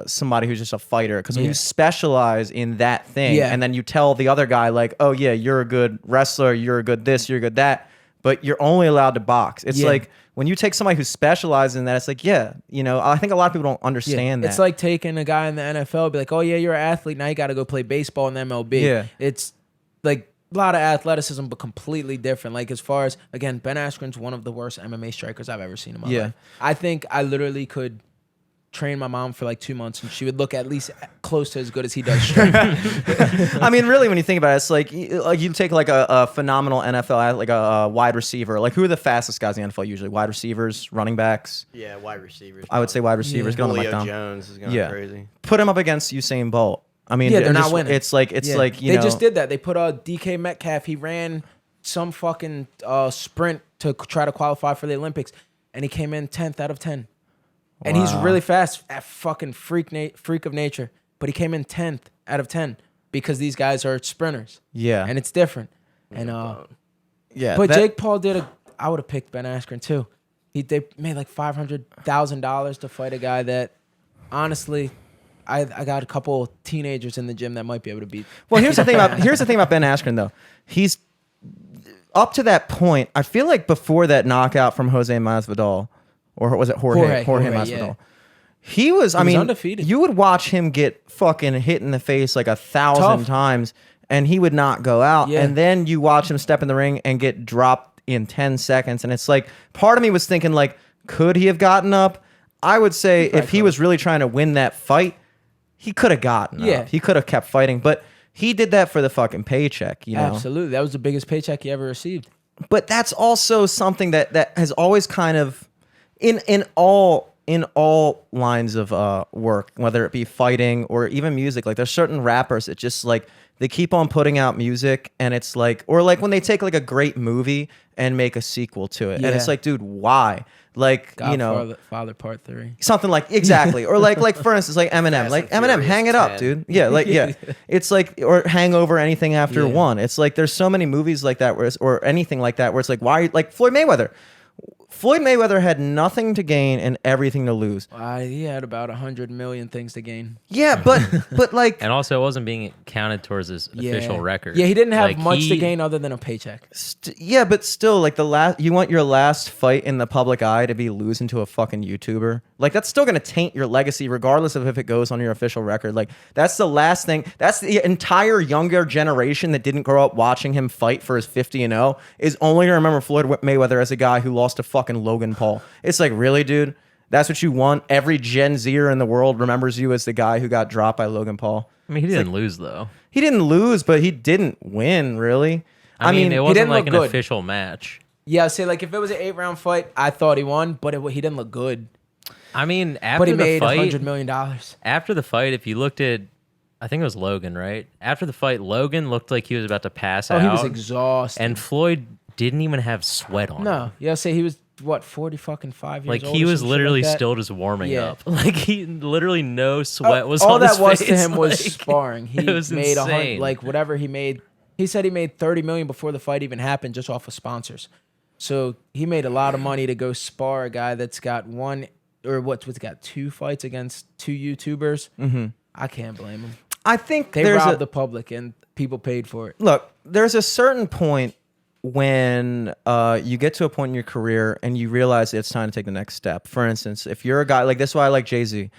somebody who's just a fighter. Because when Yeah. you specialize in that thing, Yeah. and then you tell the other guy like, "Oh yeah, you're a good wrestler, you're a good this, you're a good that," but you're only allowed to box. It's Yeah. like when you take somebody who specializes in that, it's like, yeah, you know, I think a lot of people don't understand that. It's like taking a guy in the NFL, be like, oh yeah, you're an athlete. Now you got to go play baseball in the MLB. Yeah. It's like a lot of athleticism, but completely different. Like, as far as, again, Ben Askren's one of the worst MMA strikers I've ever seen in my Yeah. life. I think I literally could train my mom for like 2 months and she would look at least close to as good as he does strike. I mean, really, when you think about it, it's like you take like a phenomenal NFL, like a wide receiver. Like, who are the fastest guys in the NFL usually? Wide receivers, running backs. Yeah, wide receivers. I would say wide receivers. Yeah. Get on the mic, Julio Dom. Jones is going Yeah. crazy. Put him up against Usain Bolt. I mean, Yeah, they're not just- winning. It's like Yeah. you they know. just did that. They put DK Metcalf. He ran some fucking sprint to try to qualify for the Olympics, and he came in 10th out of 10. And he's Wow. really fast, a fucking freak of nature. But he came in 10th out of 10 because these guys are sprinters, Yeah, and it's different. And yeah. but that- Jake Paul I would have picked Ben Askren too. They made like $500,000 to fight a guy that, honestly, I got a couple teenagers in the gym that might be able to beat. Well, here's the thing about Ben Askren though. He's up to that point. I feel like before that knockout from Jose Masvidal, or was it Jorge Masvidal? yeah. He was. I was mean, undefeated. you would watch him get fucking hit in the face like 1,000 Tough. times, and he would not go out. Yeah. And then you watch him step in the ring and get dropped in 10 seconds, and it's like part of me was thinking like, could he have gotten up? I would say if he was really trying to win that fight, he could have gotten Yeah. up. He could have kept fighting, but he did that for the fucking paycheck, you know. Absolutely, that was the biggest paycheck he ever received. But that's also something that has always kind of in all lines of work, whether it be fighting or even music. Like, there's certain rappers that just like they keep on putting out music, and it's like, or like when they take like a great movie and make a sequel to it, and it's Yeah. like, dude, why? Like, you know, Godfather Part 3. something like exactly, or like for instance, like Eminem, Fast like and Eminem, Furious hang it up, 10. dude. Yeah, like yeah, it's like, or Hangover, anything after Yeah. one. It's like there's so many movies like that where or anything like that where it's like, why are you like Floyd Mayweather? Floyd Mayweather had nothing to gain and everything to lose. He had about 100 million things to gain. Yeah, but like, And also, it wasn't being counted towards his official record. Yeah, he didn't have Like, much to gain other than a paycheck. yeah, but still, like you want your last fight in the public eye to be losing to a fucking YouTuber. Like that's still gonna taint your legacy, regardless of if it goes on your official record. Like that's the last thing. That's the entire younger generation that didn't grow up watching him fight for his 50-0 is only gonna remember Floyd Mayweather as a guy who lost to fucking Logan Paul. It's like, really, dude? That's what you want? Every Gen Zer in the world remembers you as the guy who got dropped by Logan Paul. I mean, he didn't lose though. He didn't lose, but he didn't win, really. I mean, it wasn't didn't like look an good. official match. Yeah, say like if it was an 8-round fight, I thought he won, but he didn't look good. I mean, after But he the made fight, $100 million. after the fight, if you looked at, I think it was Logan, right? After the fight, Logan looked like he was about to pass out. He was exhausted. And Floyd didn't even have sweat on him. no, yeah, say he was what 45 years Like old. he or was some shit literally like that. still just warming Yeah. up. Like he literally no sweat was all on that his was face. to him was Like, sparring. He it was made insane. like whatever he made. He said he made 30 million before the fight even happened, just off of sponsors. So he made a lot of money to go spar a guy that's got what's got 2 fights against 2 YouTubers. Mm-hmm. I can't blame him. I think They there's robbed the public and people paid for it. look, there's a certain point when you get to a point in your career and you realize it's time to take the next step. For instance, if you're a guy like this, is why I like Jay-Z.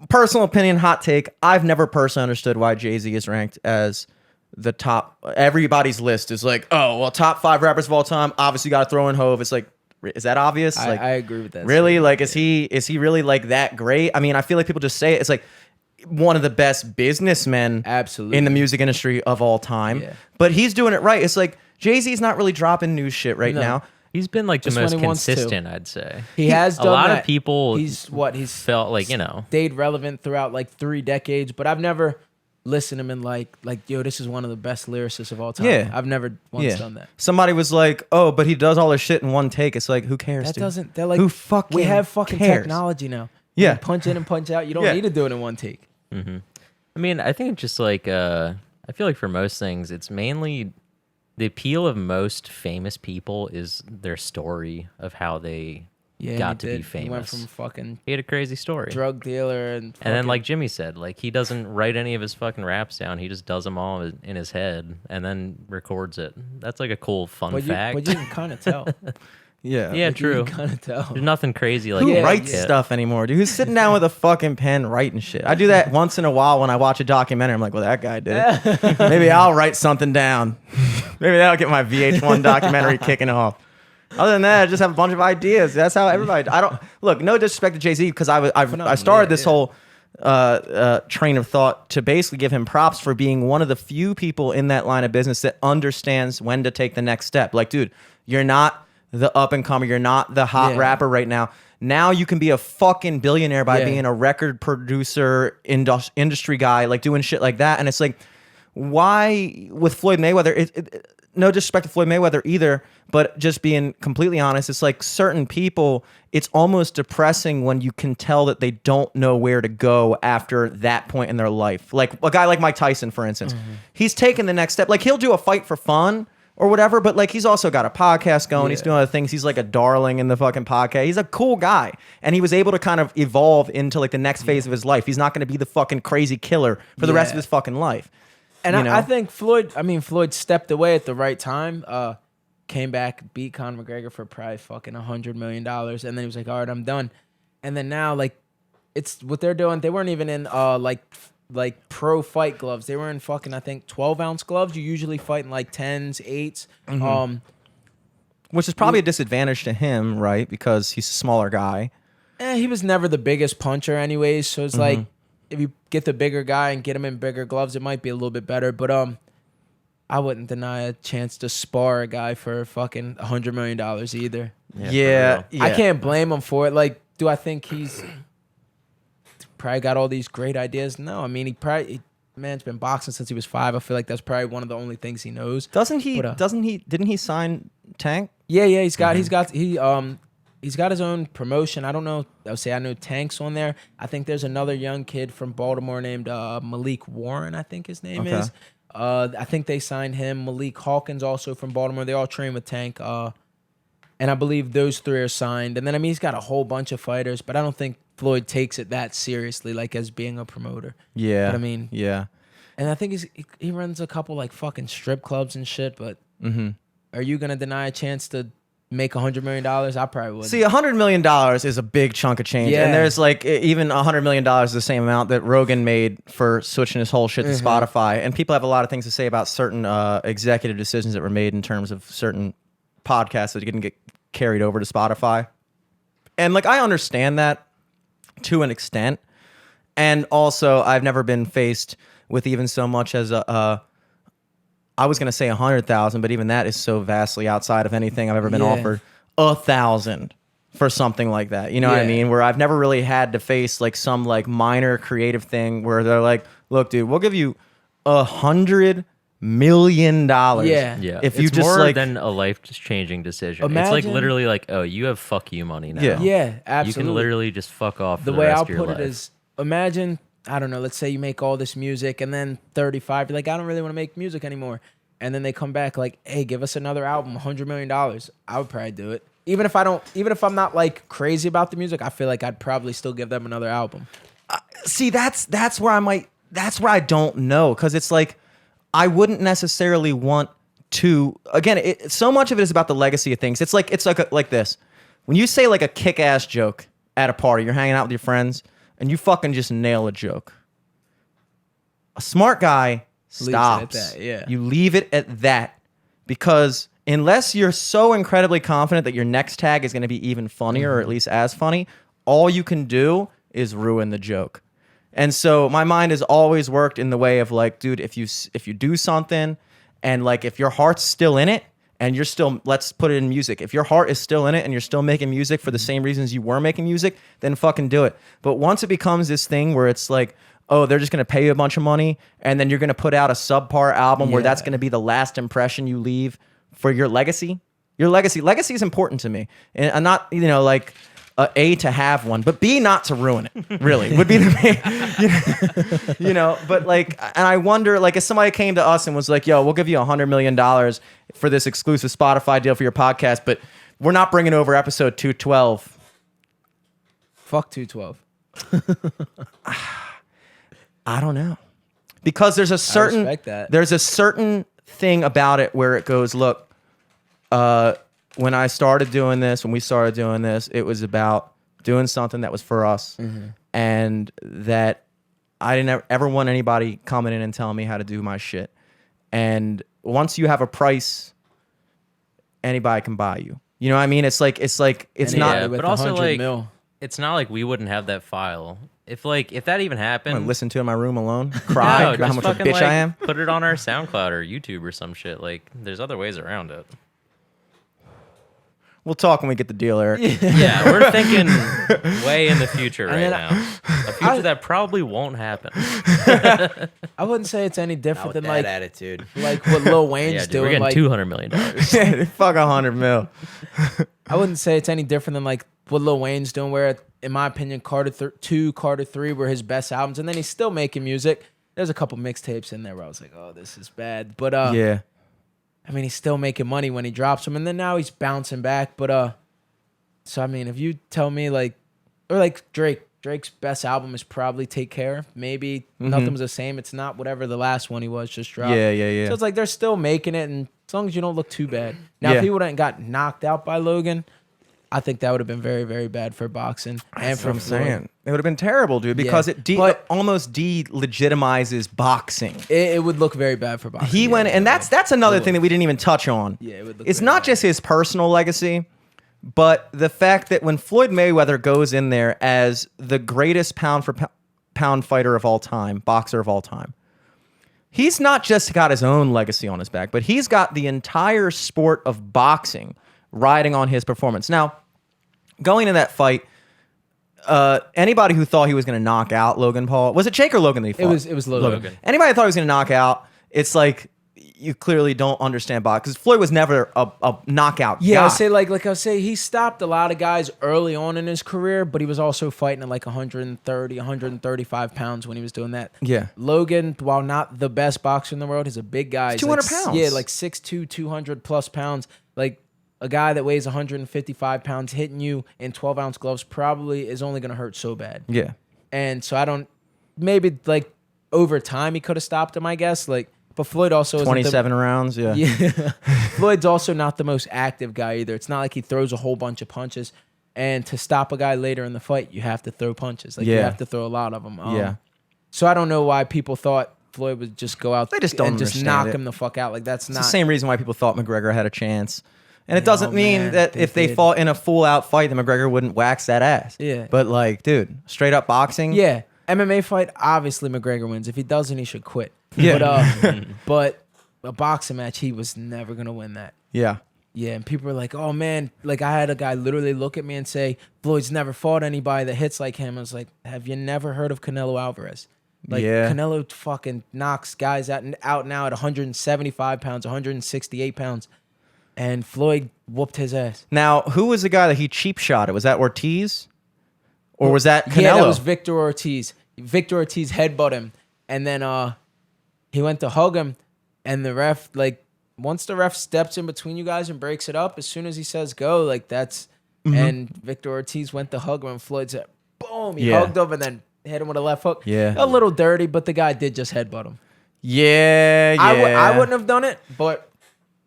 Personal opinion, hot take. I've never personally understood why Jay-Z is ranked as the top. Everybody's list is like, oh, well, top 5 rappers of all time. Obviously, got to throw in Hove. It's like, is that obvious? Like, I agree with that. really? statement. Like, is he really like that great? I mean, I feel like people just say it. It's like one of the best businessmen Absolutely. in the music industry of all time. Yeah. But he's doing it right. It's like Jay-Z's not really dropping new shit right No. now. he's been like the Just when most he wants to. consistent, I'd say. He has A done lot that. of people He's felt like, you know, stayed relevant throughout like 3 decades, but I've never listened to him and like yo, this is one of the best lyricists of all time. Yeah. I've never once done that. Somebody was like, "Oh, but he does all this shit in one take." It's like, who cares? That dude? doesn't. They're like, Who fucking we have fucking cares? technology now. Yeah. You can punch in and punch out. You don't Yeah. need to do it in one take. I mean, I think it's just like I feel like for most things, it's mainly the appeal of most famous people is their story of how they Yeah, got he to be did. famous. He went from fucking He had a crazy story. drug dealer and And then, fucking- like Jimmy said, like he doesn't write any of his fucking raps down. He just does them all in his head and then records it. That's like a cool fun fact. but you can kind of tell. Yeah. Yeah, You true. can kind of tell. There's nothing crazy like Who Yeah, writes yeah. stuff anymore, dude? Who's sitting down with a fucking pen writing shit? I do that once in a while when I watch a documentary. I'm like, well, that guy did it. Maybe I'll write something down. Maybe that'll get my VH1 documentary kicking off. Other than that, I just have a bunch of ideas. That's how everybody. I don't look. No disrespect to Jay-Z because I started this whole train of thought to basically give him props for being one of the few people in that line of business that understands when to take the next step. Like, dude, you're not the up and comer. You're not the hot Yeah. rapper right now. Now you can be a fucking billionaire by Yeah. being a record producer, industry guy, like doing shit like that. And it's like, why with Floyd Mayweather? No disrespect to Floyd Mayweather either, but just being completely honest, it's like certain people, it's almost depressing when you can tell that they don't know where to go after that point in their life. Like a guy like Mike Tyson, for instance, he's taken the next step. Like he'll do a fight for fun or whatever, but like he's also got a podcast going. He's doing other things. He's like a darling in the fucking podcast. He's a cool guy, and he was able to kind of evolve into like the next phase of his life. He's not going to be the fucking crazy killer for the rest of his fucking life. And you know? I think Floyd stepped away at the right time. Came back, beat Conor McGregor for probably fucking $100 million, and then he was like, all right, I'm done. And then now, like, it's what they're doing. They weren't even in like pro fight gloves. They were in fucking, I think, 12-ounce gloves. You usually fight in like 10s, 8s. Which is probably a disadvantage to him, right? Because he's a smaller guy. He was never the biggest puncher anyways, so it's like if you get the bigger guy and get him in bigger gloves, it might be a little bit better. But I wouldn't deny a chance to spar a guy for fucking $100 million either. Yeah, I can't blame him for it. Like, do I think he's probably got all these great ideas? No, I mean man's been boxing since he was 5. I feel like that's probably one of the only things he knows. Doesn't he? But, Didn't he sign Tank? Yeah, he's got he's got his own promotion. I don't know. I know Tank's on there. I think there's another young kid from Baltimore named Malik Warren, I think his name is. I think they signed him. Malik Hawkins also from Baltimore. They all train with Tank. And and I believe those 3 are signed. And then I mean he's got a whole bunch of fighters, but I don't think Floyd takes it that seriously, like as being a promoter. Yeah. But I mean, yeah. and I think he runs a couple like fucking strip clubs and shit. But are you gonna deny a chance to make $100 million? I probably wouldn't. See, $100 million is a big chunk of change. Yeah. And there's like even $100 million is the same amount that Rogan made for switching his whole shit to Spotify. And people have a lot of things to say about certain executive decisions that were made in terms of certain podcasts that didn't get carried over to Spotify. And like, I understand that to an extent. And also, I've never been faced with even so much as I was going to say 100,000, but even that is so vastly outside of anything I've ever been offered. 1,000 for something like that. You know what I mean? Where I've never really had to face like some like minor creative thing where they're like, look, dude, we'll give you $100 million. Yeah. Yeah, If you it's just more like, than a life-changing decision. It's like Imagine- literally like, oh, you have fuck you money now. Yeah. Yeah, absolutely. You can literally just fuck off. For The the way rest I'll of your put life. it is, imagine, I don't know, let's say you make all this music and then 35, you're like, I don't really want to make music anymore. And then they come back like, hey, give us another album, $100 million. I would probably do it. Even if I'm not like crazy about the music, I feel like I'd probably still give them another album. see, that's where I don't know. Cause it's like, I wouldn't necessarily want to, again, so much of it is about the legacy of things. It's like this. When you say like a kick-ass joke at a party, you're hanging out with your friends and you fucking just nail a joke. A smart guy stops. at that, yeah. You leave it at that because unless you're so incredibly confident that your next tag is going to be even funnier or at least as funny, all you can do is ruin the joke. And so my mind has always worked in the way of like, dude, if you do something and like if your heart's still in it and you're still, let's put it in music. If your heart is still in it and you're still making music for the same reasons you were making music, then fucking do it. But once it becomes this thing where it's like, oh, they're just going to pay you a bunch of money and then you're going to put out a subpar album where that's going to be the last impression you leave for your legacy. Your legacy is important to me. And I'm not, like A, to have one, but B, not to ruin it, really, would be the main, but like, and I wonder, like, if somebody came to us and was like, yo, we'll give you $100 million for this exclusive Spotify deal for your podcast, but we're not bringing over episode 212. Fuck 212. I don't know. Because there's a respect that. certain thing about it where it goes, look, when we started doing this, it was about doing something that was for us and that I didn't ever want anybody coming in and telling me how to do my shit. And once you have a price, anybody can buy you. You know what I mean? It's not, Yeah, with but also 100 like mil. it's not like we wouldn't have that file. If that even I'm happened, gonna listen to it in my room alone, cry about how just much a fucking, bitch like, I am. Put it on our SoundCloud or YouTube or some shit. Like, there's other ways around it. We'll talk when we get the deal, Eric. Yeah, we're thinking way in the future right then now. A future that probably won't happen. I wouldn't say it's any Not different with than that like attitude. what Lil Wayne's Yeah, dude, we're doing. getting Like, $200 million. Fuck 100 mil. I wouldn't say it's any different than like what Lil Wayne's doing, where in my opinion, Carter 2, Carter 3 were his best albums, and then he's still making music. There's a couple mixtapes in there where I was like, oh, this is bad. But Yeah. I mean, he's still making money when he drops them, and then now he's bouncing back. But so I mean, if you tell me like Drake's best album is probably Take Care. Maybe Nothing's the Same. It's not whatever the last one he was just dropped. Yeah. So it's like they're still making it, and as long as you don't look too bad. Now, Yeah. if he wouldn't got knocked out by Logan, I think that would have been very, very bad for boxing and That's for what I'm Floyd. saying. It would have been terrible, dude, because Yeah. it almost delegitimizes boxing. It would look very bad for boxing. He went, and that's another thing that we didn't even touch on. Yeah, it would look It's very not bad. just his personal legacy, but the fact that when Floyd Mayweather goes in there as the greatest pound for pound fighter of all time, boxer of all time, he's not just got his own legacy on his back, but he's got the entire sport of boxing riding on his performance. Now, going in that fight, anybody who thought he was going to knock out Logan Paul, was it Jake or Logan that he fought? It was Logan. Anybody that thought he was going to knock out, it's like you clearly don't understand boxing, because Floyd was never a knockout Yeah, guy. I say like I say, he stopped a lot of guys early on in his career, but he was also fighting at like 130, 135 pounds when he was doing that. Yeah. Logan, while not the best boxer in the world, is a big guy. He's 200 like, pounds. Yeah, like 6'2", 200 plus pounds. Like a guy that weighs 155 pounds hitting you in 12-ounce gloves probably is only going to hurt so bad. Yeah. And so I don't, maybe like over time he could have stopped him, I guess. Like, but Floyd also isn't 27 rounds. Yeah. Yeah. Floyd's also not the most active guy either. It's not like he throws a whole bunch of punches. And to stop a guy later in the fight, you have to throw punches. Like, you have to throw a lot of them. Yeah. So I don't know why people thought Floyd would just go out They just don't and just understand knock it. him the fuck out. Like, that's It's not the same reason why people thought McGregor had a chance. And it doesn't Oh, mean man, that they if they did. fought in a full out fight, then McGregor wouldn't wax that ass. Yeah. But like, dude, straight up boxing. Yeah. MMA fight, obviously McGregor wins. If he doesn't, he should quit. Yeah. But a boxing match, he was never going to win that. Yeah. Yeah, and people were like, oh, man. Like, I had a guy literally look at me and say, Floyd's never fought anybody that hits like him. I was like, have you never heard of Canelo Alvarez? Like, Yeah. Canelo fucking knocks guys out now at 175 pounds, 168 pounds. And Floyd whooped his ass. Now, who was the guy that he cheap shot it? Was that Ortiz? Or was that Canelo? Yeah, that was Victor Ortiz. Victor Ortiz headbutt him. And then he went to hug him. And the ref, like, once the ref steps in between you guys and breaks it up, as soon as he says go, like, that's... And Victor Ortiz went to hug him, and Floyd said, boom, he hugged him and then hit him with a left hook. Yeah. A little dirty, but the guy did just headbutt him. Yeah, yeah. I wouldn't have done it, but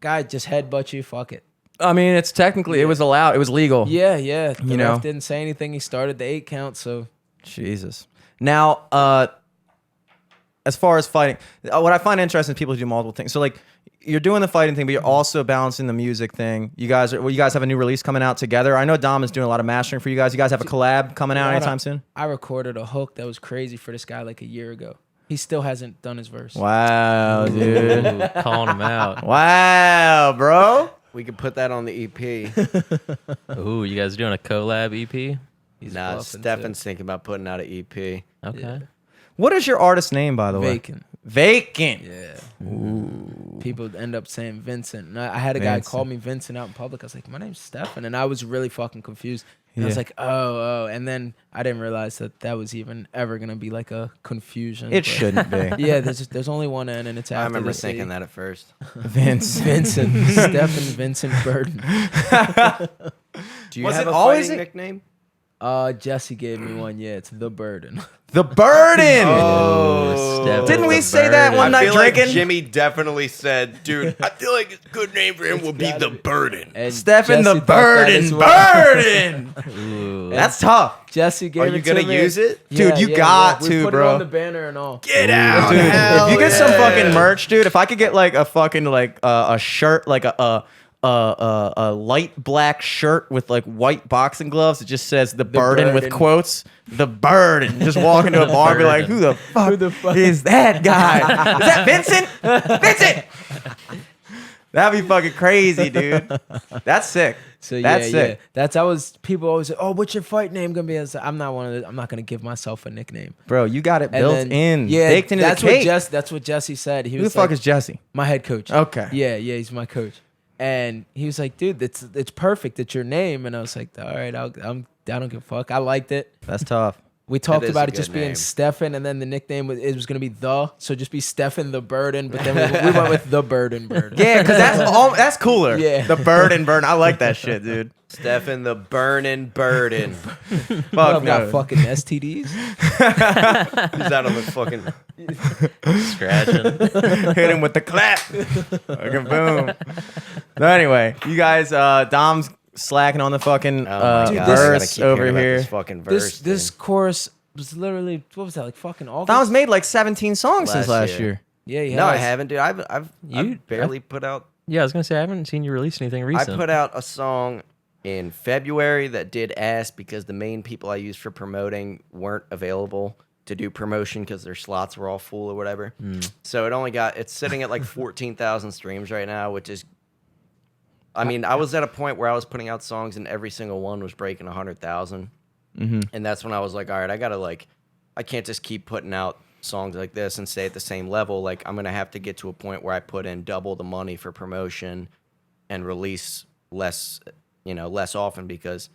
guy just headbutt you, fuck it. I mean, it's technically, it was allowed. It was legal. Yeah, yeah. The You ref know. didn't say anything. He started the 8 count, so... Jesus. Now, as far as fighting, what I find interesting is people who do multiple things. So, like, you're doing the fighting thing, but you're also balancing the music thing. You guys have a new release coming out together. I know Dom is doing a lot of mastering for you guys. You guys have a collab coming out anytime soon? I recorded a hook that was crazy for this guy like a year ago. He still hasn't done his verse. Wow, dude. Ooh, calling him out. Wow, bro. We could put that on the EP. Ooh, you guys doing a collab EP? He's Nah, bluffing, Stefan's thinking about putting out an EP. Okay. Yeah. What is your artist name, by the way? Vacant. Vacant. Yeah. People end up saying Vincent. And I had a guy Vincent. call me Vincent out in public. I was like, my name's Stephan. And I was really fucking confused. And I was Yeah. like, oh. And then I didn't realize that was even ever going to be like a confusion. It but- shouldn't be. Yeah, there's only one N and it's after I remember the thinking A. that at first. Vince. Vincent. Stephan Vincent Burden. Do you Was have it a always fighting a- nickname? Jesse gave me one. Yeah, it's The Burden. The Burden. Oh. Stephan Didn't we the say that Burden. one I night feel like drinking? Jimmy definitely said, dude, I feel like a good name for him would be The Burden. And Stephan Jesse the thought that Burden. as well. Burden. Ooh. That's tough. Jesse gave Are it you to gonna me. use it? Dude, you got We to, put bro. it on the banner and all. Get out. Dude, hell if you get some yeah. fucking merch, dude, if I could get like a fucking like a shirt, like a light black shirt with like white boxing gloves, it just says the burden with Burden. quotes. The Burden. Just walk into a bar and be like, who the fuck is that guy? Is that Vincent? Vincent! That'd be fucking crazy, dude. That's sick. So That's yeah, sick. people always say, "Oh, what's your fight name gonna be?" I was like, I'm not gonna give myself a nickname. Bro, you got it And built then- in. Yeah, Baked into that's the cake. that's what Jesse said. He Who the was fuck like, is Jesse? my head coach. Okay. Yeah, he's my coach. And he was like, dude, it's perfect. It's your name. And I was like, all right, I don't give a fuck. I liked it. That's tough. We talked is about a it just good being name. Stephan, and then the nickname was going to be so just be Stephan the Burden. But then we went with the Burden. Yeah, because that's cooler. Yeah. The Burden. I like that shit, dude. Stephan the Burning Burden. Fuck I've got no. fucking STDs. He's out on the fucking. Scratching. Hit him with the clap. Fucking boom. So anyway, you guys, Dom's slacking on the fucking Oh my God, I gotta verse keep over hearing about here. This fucking verse. This dude. chorus was literally, what was that, like fucking August? Dom's made like 17 songs since Last last year. year. Yeah, he No, I has. haven't, dude. I've barely put out. Yeah, I was gonna say I haven't seen you release anything recent. I put out a song in February that did ass because the main people I used for promoting weren't available to do promotion because their slots were all full or whatever. So it's sitting at like 14,000 streams right now, which is, I mean, I was at a point where I was putting out songs and every single one was breaking 100,000. And that's when I was like, all right, I can't just keep putting out songs like this and stay at the same level. Like, I'm going to have to get to a point where I put in double the money for promotion and release less often because,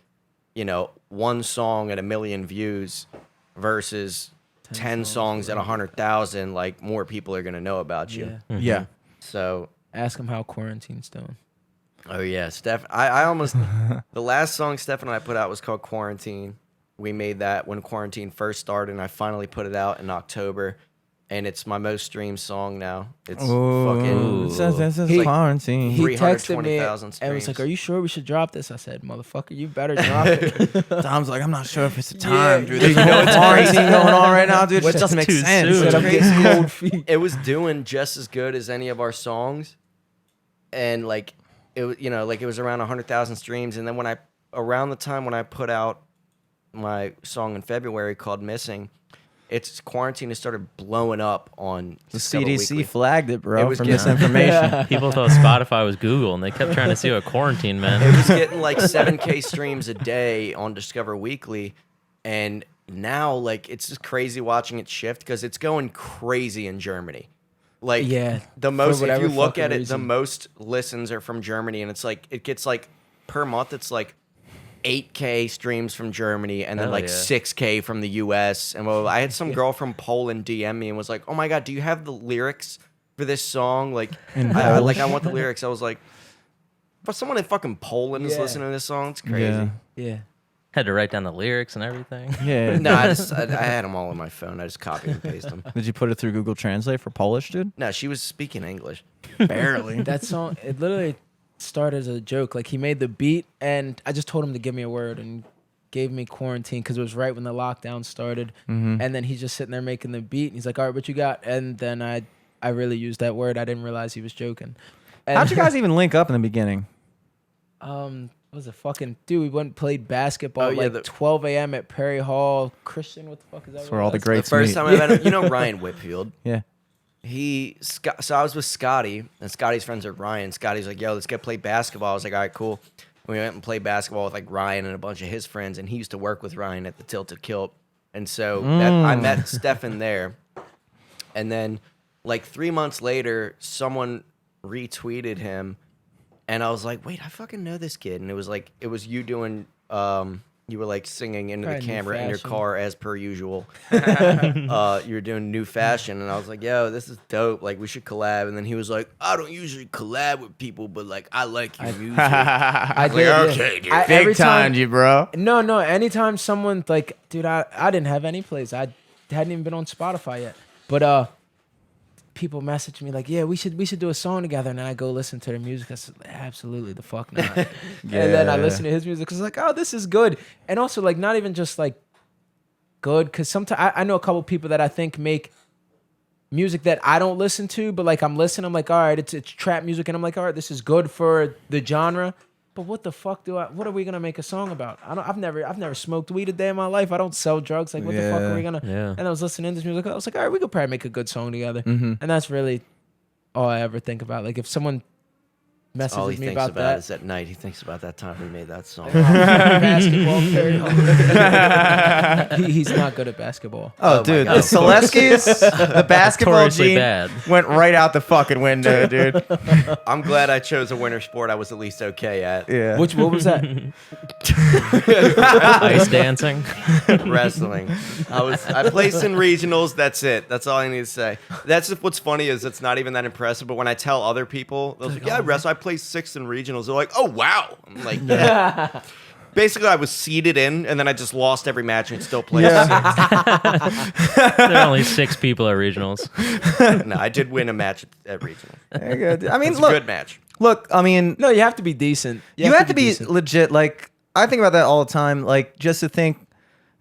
one song at 1 million views versus 10 songs at 100,000, like, more people are going to know about you. Yeah. Yeah. So, Ask him how quarantine's doing. Oh yeah, Steph. I almost the last song Steph and I put out was called Quarantine. We made that when quarantine first started, and I finally put it out in October, and it's my most streamed song now. It's fucking This is He- quarantine. He texted me 320,000 and was like, streams. "Are you sure we should drop this?" I said, "Motherfucker, you better drop it." Tom's like, I'm not sure if it's the Yeah. time, dude. There's no quarantine going on right now, dude. It What's doesn't make too sense. soon? Said, "I'm getting cold feet." It was doing just as good as any of our songs, and like it was, like it was around 100,000 streams. And then around the time when I put out my song in February called "Missing," it's quarantine has started blowing up on The Discover CDC Weekly. flagged it, bro, It was for getting- misinformation. People thought Spotify was Google, and they kept trying to see what quarantine It meant. was getting like 7K streams a day on Discover Weekly, and now like it's just crazy watching it shift because it's going crazy in Germany. Like Yeah, the most if whatever you look fucking at it, the reason. most listens are from Germany, and it's like it gets like per month it's like 8K streams from Germany and then Hell like yeah. 6K from the US. And well, I had some girl from Poland DM me and was like, "Oh my god, do you have the lyrics for this song?" Like I want the lyrics. I was like, but someone in fucking Poland is Yeah. listening to this song. It's crazy. Yeah. Had to write down the lyrics and everything. Yeah. No, I had them all on my phone. I just copy and paste them. Did you put it through Google Translate for Polish, dude? No, she was speaking English. Barely. That song, it literally started as a joke. Like he made the beat, and I just told him to give me a word, and gave me quarantine because it was right when the lockdown started. And then he's just sitting there making the beat, and he's like, "All right, what you got?" And then I really used that word. I didn't realize he was joking. And, How'd you guys even link up in the beginning? what was a fucking dude? We went and played basketball Oh, at yeah, like the- 12 a.m. at Perry Hall. Christian, what the fuck is that? That's where all the The greats first meet. time I met him, you know Ryan Whitfield. Yeah. So I was with Scotty, and Scotty's friends are Ryan. Scotty's like, "Yo, let's go play basketball." I was like, "All right, cool." We went and played basketball with like Ryan and a bunch of his friends, and he used to work with Ryan at the Tilted Kilt. And so I met Stephan there. And then like 3 months later, someone retweeted him, and I was like, "Wait, I fucking know this kid." And it was you doing you were like singing into Probably the New camera in your Fashion. car as per usual. You were doing New Fashion, and I was like, "Yo, this is dope. Like, we should collab." And then he was like, "I don't usually collab with people, but like, I like your music." I Like, did. yeah. okay, dude. Every Big time, you bro. No. Anytime someone like, dude, I didn't have any plays. I hadn't even been on Spotify yet. But people message me like, "Yeah, we should do a song together." And then I go listen to their music. I said, "Absolutely the fuck not." And then I Yeah. listen to his music. Cause like, oh, this is good. And also like, not even just like good. Cause sometimes I know a couple people that I think make music that I don't listen to, but like I'm listening. I'm like, all right, it's trap music, and I'm like, all right, this is good for the genre. But what the fuck what are we gonna make a song about? I've never smoked weed a day in my life. I don't sell drugs. Like what the fuck are we gonna? Yeah. And I was listening to this music. I was like, all right, we could probably make a good song together. And that's really all I ever think about. Like if someone All he messages me thinks about about that. is at night. He thinks about that time we made that song. Basketball. He's not good at basketball. Oh, my dude, God, the of course. Soleskys, the basketball Notoriously gene bad. went right out the fucking window, dude. I'm glad I chose a winter sport I was at least okay at. Yeah. What was that? Ice dancing. Wrestling. I placed in regionals. That's it. That's all I need to say. That's what's funny is it's not even that impressive. But when I tell other people, they're like, "Yeah, I wrestle. I placed 6th in regionals." They're like, "Oh wow!" I'm like, "Yeah." Basically, I was seeded in, and then I just lost every match and still placed. There are only 6 people at regionals. No, I did win a match at regional. Very good. I mean, It's a look, good match. I mean, No, you have to be decent. you have to be decent. legit. Like, I think about that all the time. Like, just to think,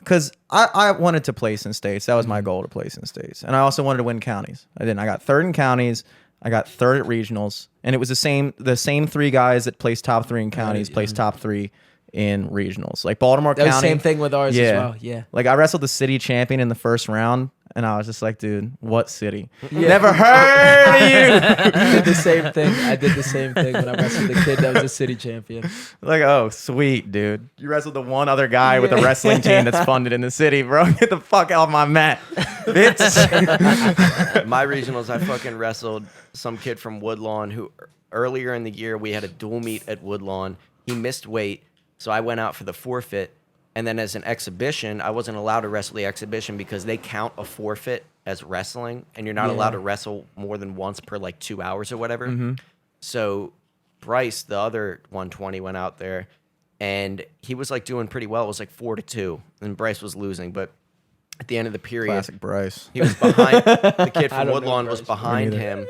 because I wanted to place in states. That was my goal, to place in states. And I also wanted to win counties. I didn't. I got 3rd in counties. I got 3rd at regionals. And it was the same 3 guys that placed top 3 in counties placed top 3 in regionals. Like Baltimore That was County. the same thing with ours as well. Yeah. Like, I wrestled the city champion in the first round. And I was just like, dude, what city? Never heard of you. I did the same thing. I did the same thing when I wrestled the kid that was a city champion. Like, oh, sweet, dude. You wrestled the one other guy with a wrestling team that's funded in the city, bro. Get the fuck off my mat, bitch. My regionals, I fucking wrestled some kid from Woodlawn who earlier in the year we had a dual meet at Woodlawn. He missed weight, so I went out for the forfeit. And then as an exhibition, I wasn't allowed to wrestle the exhibition because they count a forfeit as wrestling, and you're not allowed to wrestle more than once per like 2 hours or whatever. So Bryce, the other 120, went out there, and he was like doing pretty well. It was like 4-2, and Bryce was losing. But at the end of the period, Classic Bryce. he was behind. The kid I from don't know Woodlawn was Bryce. behind him.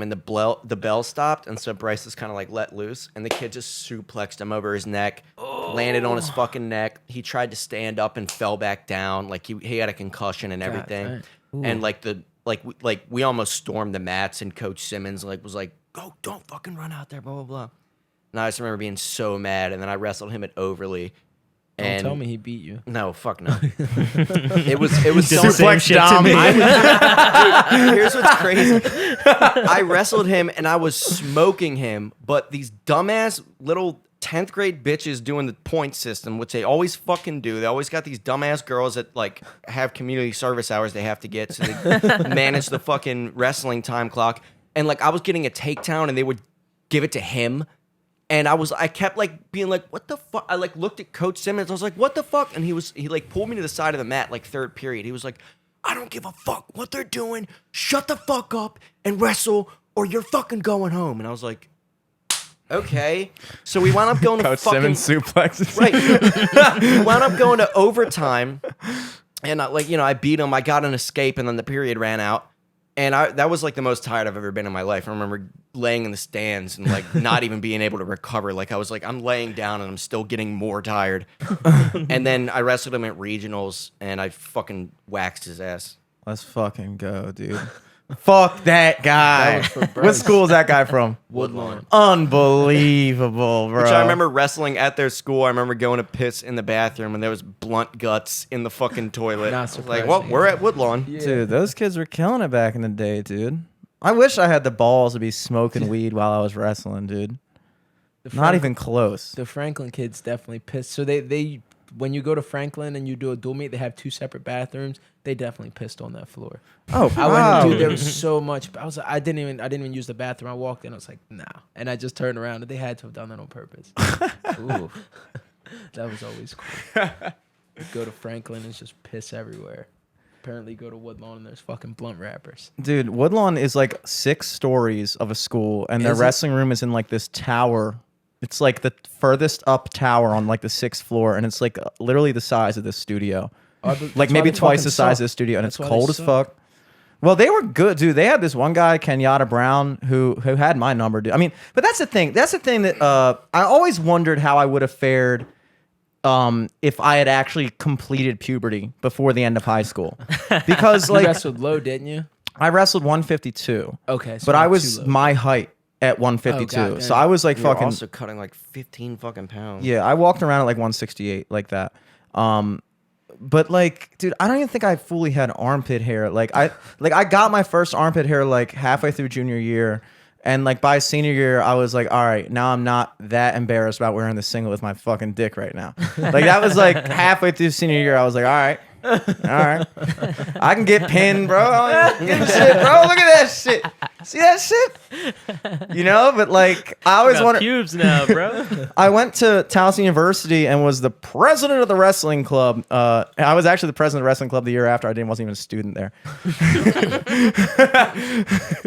And the bell stopped, and so Bryce was kind of like let loose, and the kid just suplexed him over his neck, landed on his fucking neck. He tried to stand up and fell back down, like he had a concussion and everything, and like we almost stormed the mats, and Coach Simmons like was like, "Go, don't fucking run out there," blah blah blah. And I just remember being so mad, and then I wrestled him at Overly. Don't And tell me he beat you. no, fuck no. It was Suplex Dom. Here's what's crazy. I wrestled him and I was smoking him, but these dumbass little 10th grade bitches doing the point system, which they always fucking do. They always got these dumbass girls that like have community service hours they have to get, so they manage the fucking wrestling time clock. And like I was getting a takedown and they would give it to him. And I kept like being like, what the fuck? I like looked at Coach Simmons. I was like, what the fuck? And he like pulled me to the side of the mat, like third period. He was like, I don't give a fuck what they're doing. Shut the fuck up and wrestle or you're fucking going home. And I was like, okay. So we wound up going to Coach fucking Simmons suplexes. right. We wound up going to overtime. And I beat him. I got an escape and then the period ran out. And that was like the most tired I've ever been in my life. I remember laying in the stands and like not even being able to recover. Like I was like, I'm laying down and I'm still getting more tired. And then I wrestled him at regionals and I fucking waxed his ass. Let's fucking go, dude. Fuck that guy. That was for Bryce. What school is that guy from? Woodlawn. Unbelievable, bro. Which I remember wrestling at their school. I remember going to piss in the bathroom and there was blunt guts in the fucking toilet. Not I was like, surprising. well, we're at Woodlawn. Dude, those kids were killing it back in the day, dude. I wish I had the balls to be smoking weed while I was wrestling, dude. Not even close. The Franklin kids definitely pissed. So they when you go to Franklin and you do a dual meet, they have 2 separate bathrooms. They definitely pissed on that floor. Oh, I wow. went, dude, there was so much. I didn't even use the bathroom. I walked in, I was like, nah. And I just turned around and they had to have done that on purpose. Ooh. That was always cool. Go to Franklin and just piss everywhere. Apparently go to Woodlawn and there's fucking blunt wrappers. Dude, Woodlawn is like 6 stories of a school, and their Is it? wrestling room is in like this tower. It's like the furthest up tower on like the 6th floor, and it's like literally the size of this studio. Like maybe twice the size of the studio, and That's it's why cold they as suck. fuck. Well, they were good, dude. They had this one guy, Kenyatta Brown, who had my number, dude. I mean, but that's the thing. That's the thing that I always wondered how I would have fared if I had actually completed puberty before the end of high school. Because You like wrestled low, didn't you? I wrestled 152. Okay. So But I not was too low. my height at 152. Oh, God so damn. I was like You were fucking also cutting like 15 fucking pounds. yeah, I walked around at like 168 like that. But like, dude, I don't even think I fully had armpit hair. I got my first armpit hair like halfway through junior year. And like by senior year, I was like, all right, now I'm not that embarrassed about wearing the singlet with my fucking dick right now. Like that was like halfway through senior year, I was like, all right. All right, I can get pinned, bro. Give me shit, bro. Look at that shit. See that shit? You know, but like I always Got wanted. pubes now, bro. I went to Towson University and was the president of the wrestling club. I was actually the president of the wrestling club the year after. I wasn't even a student there.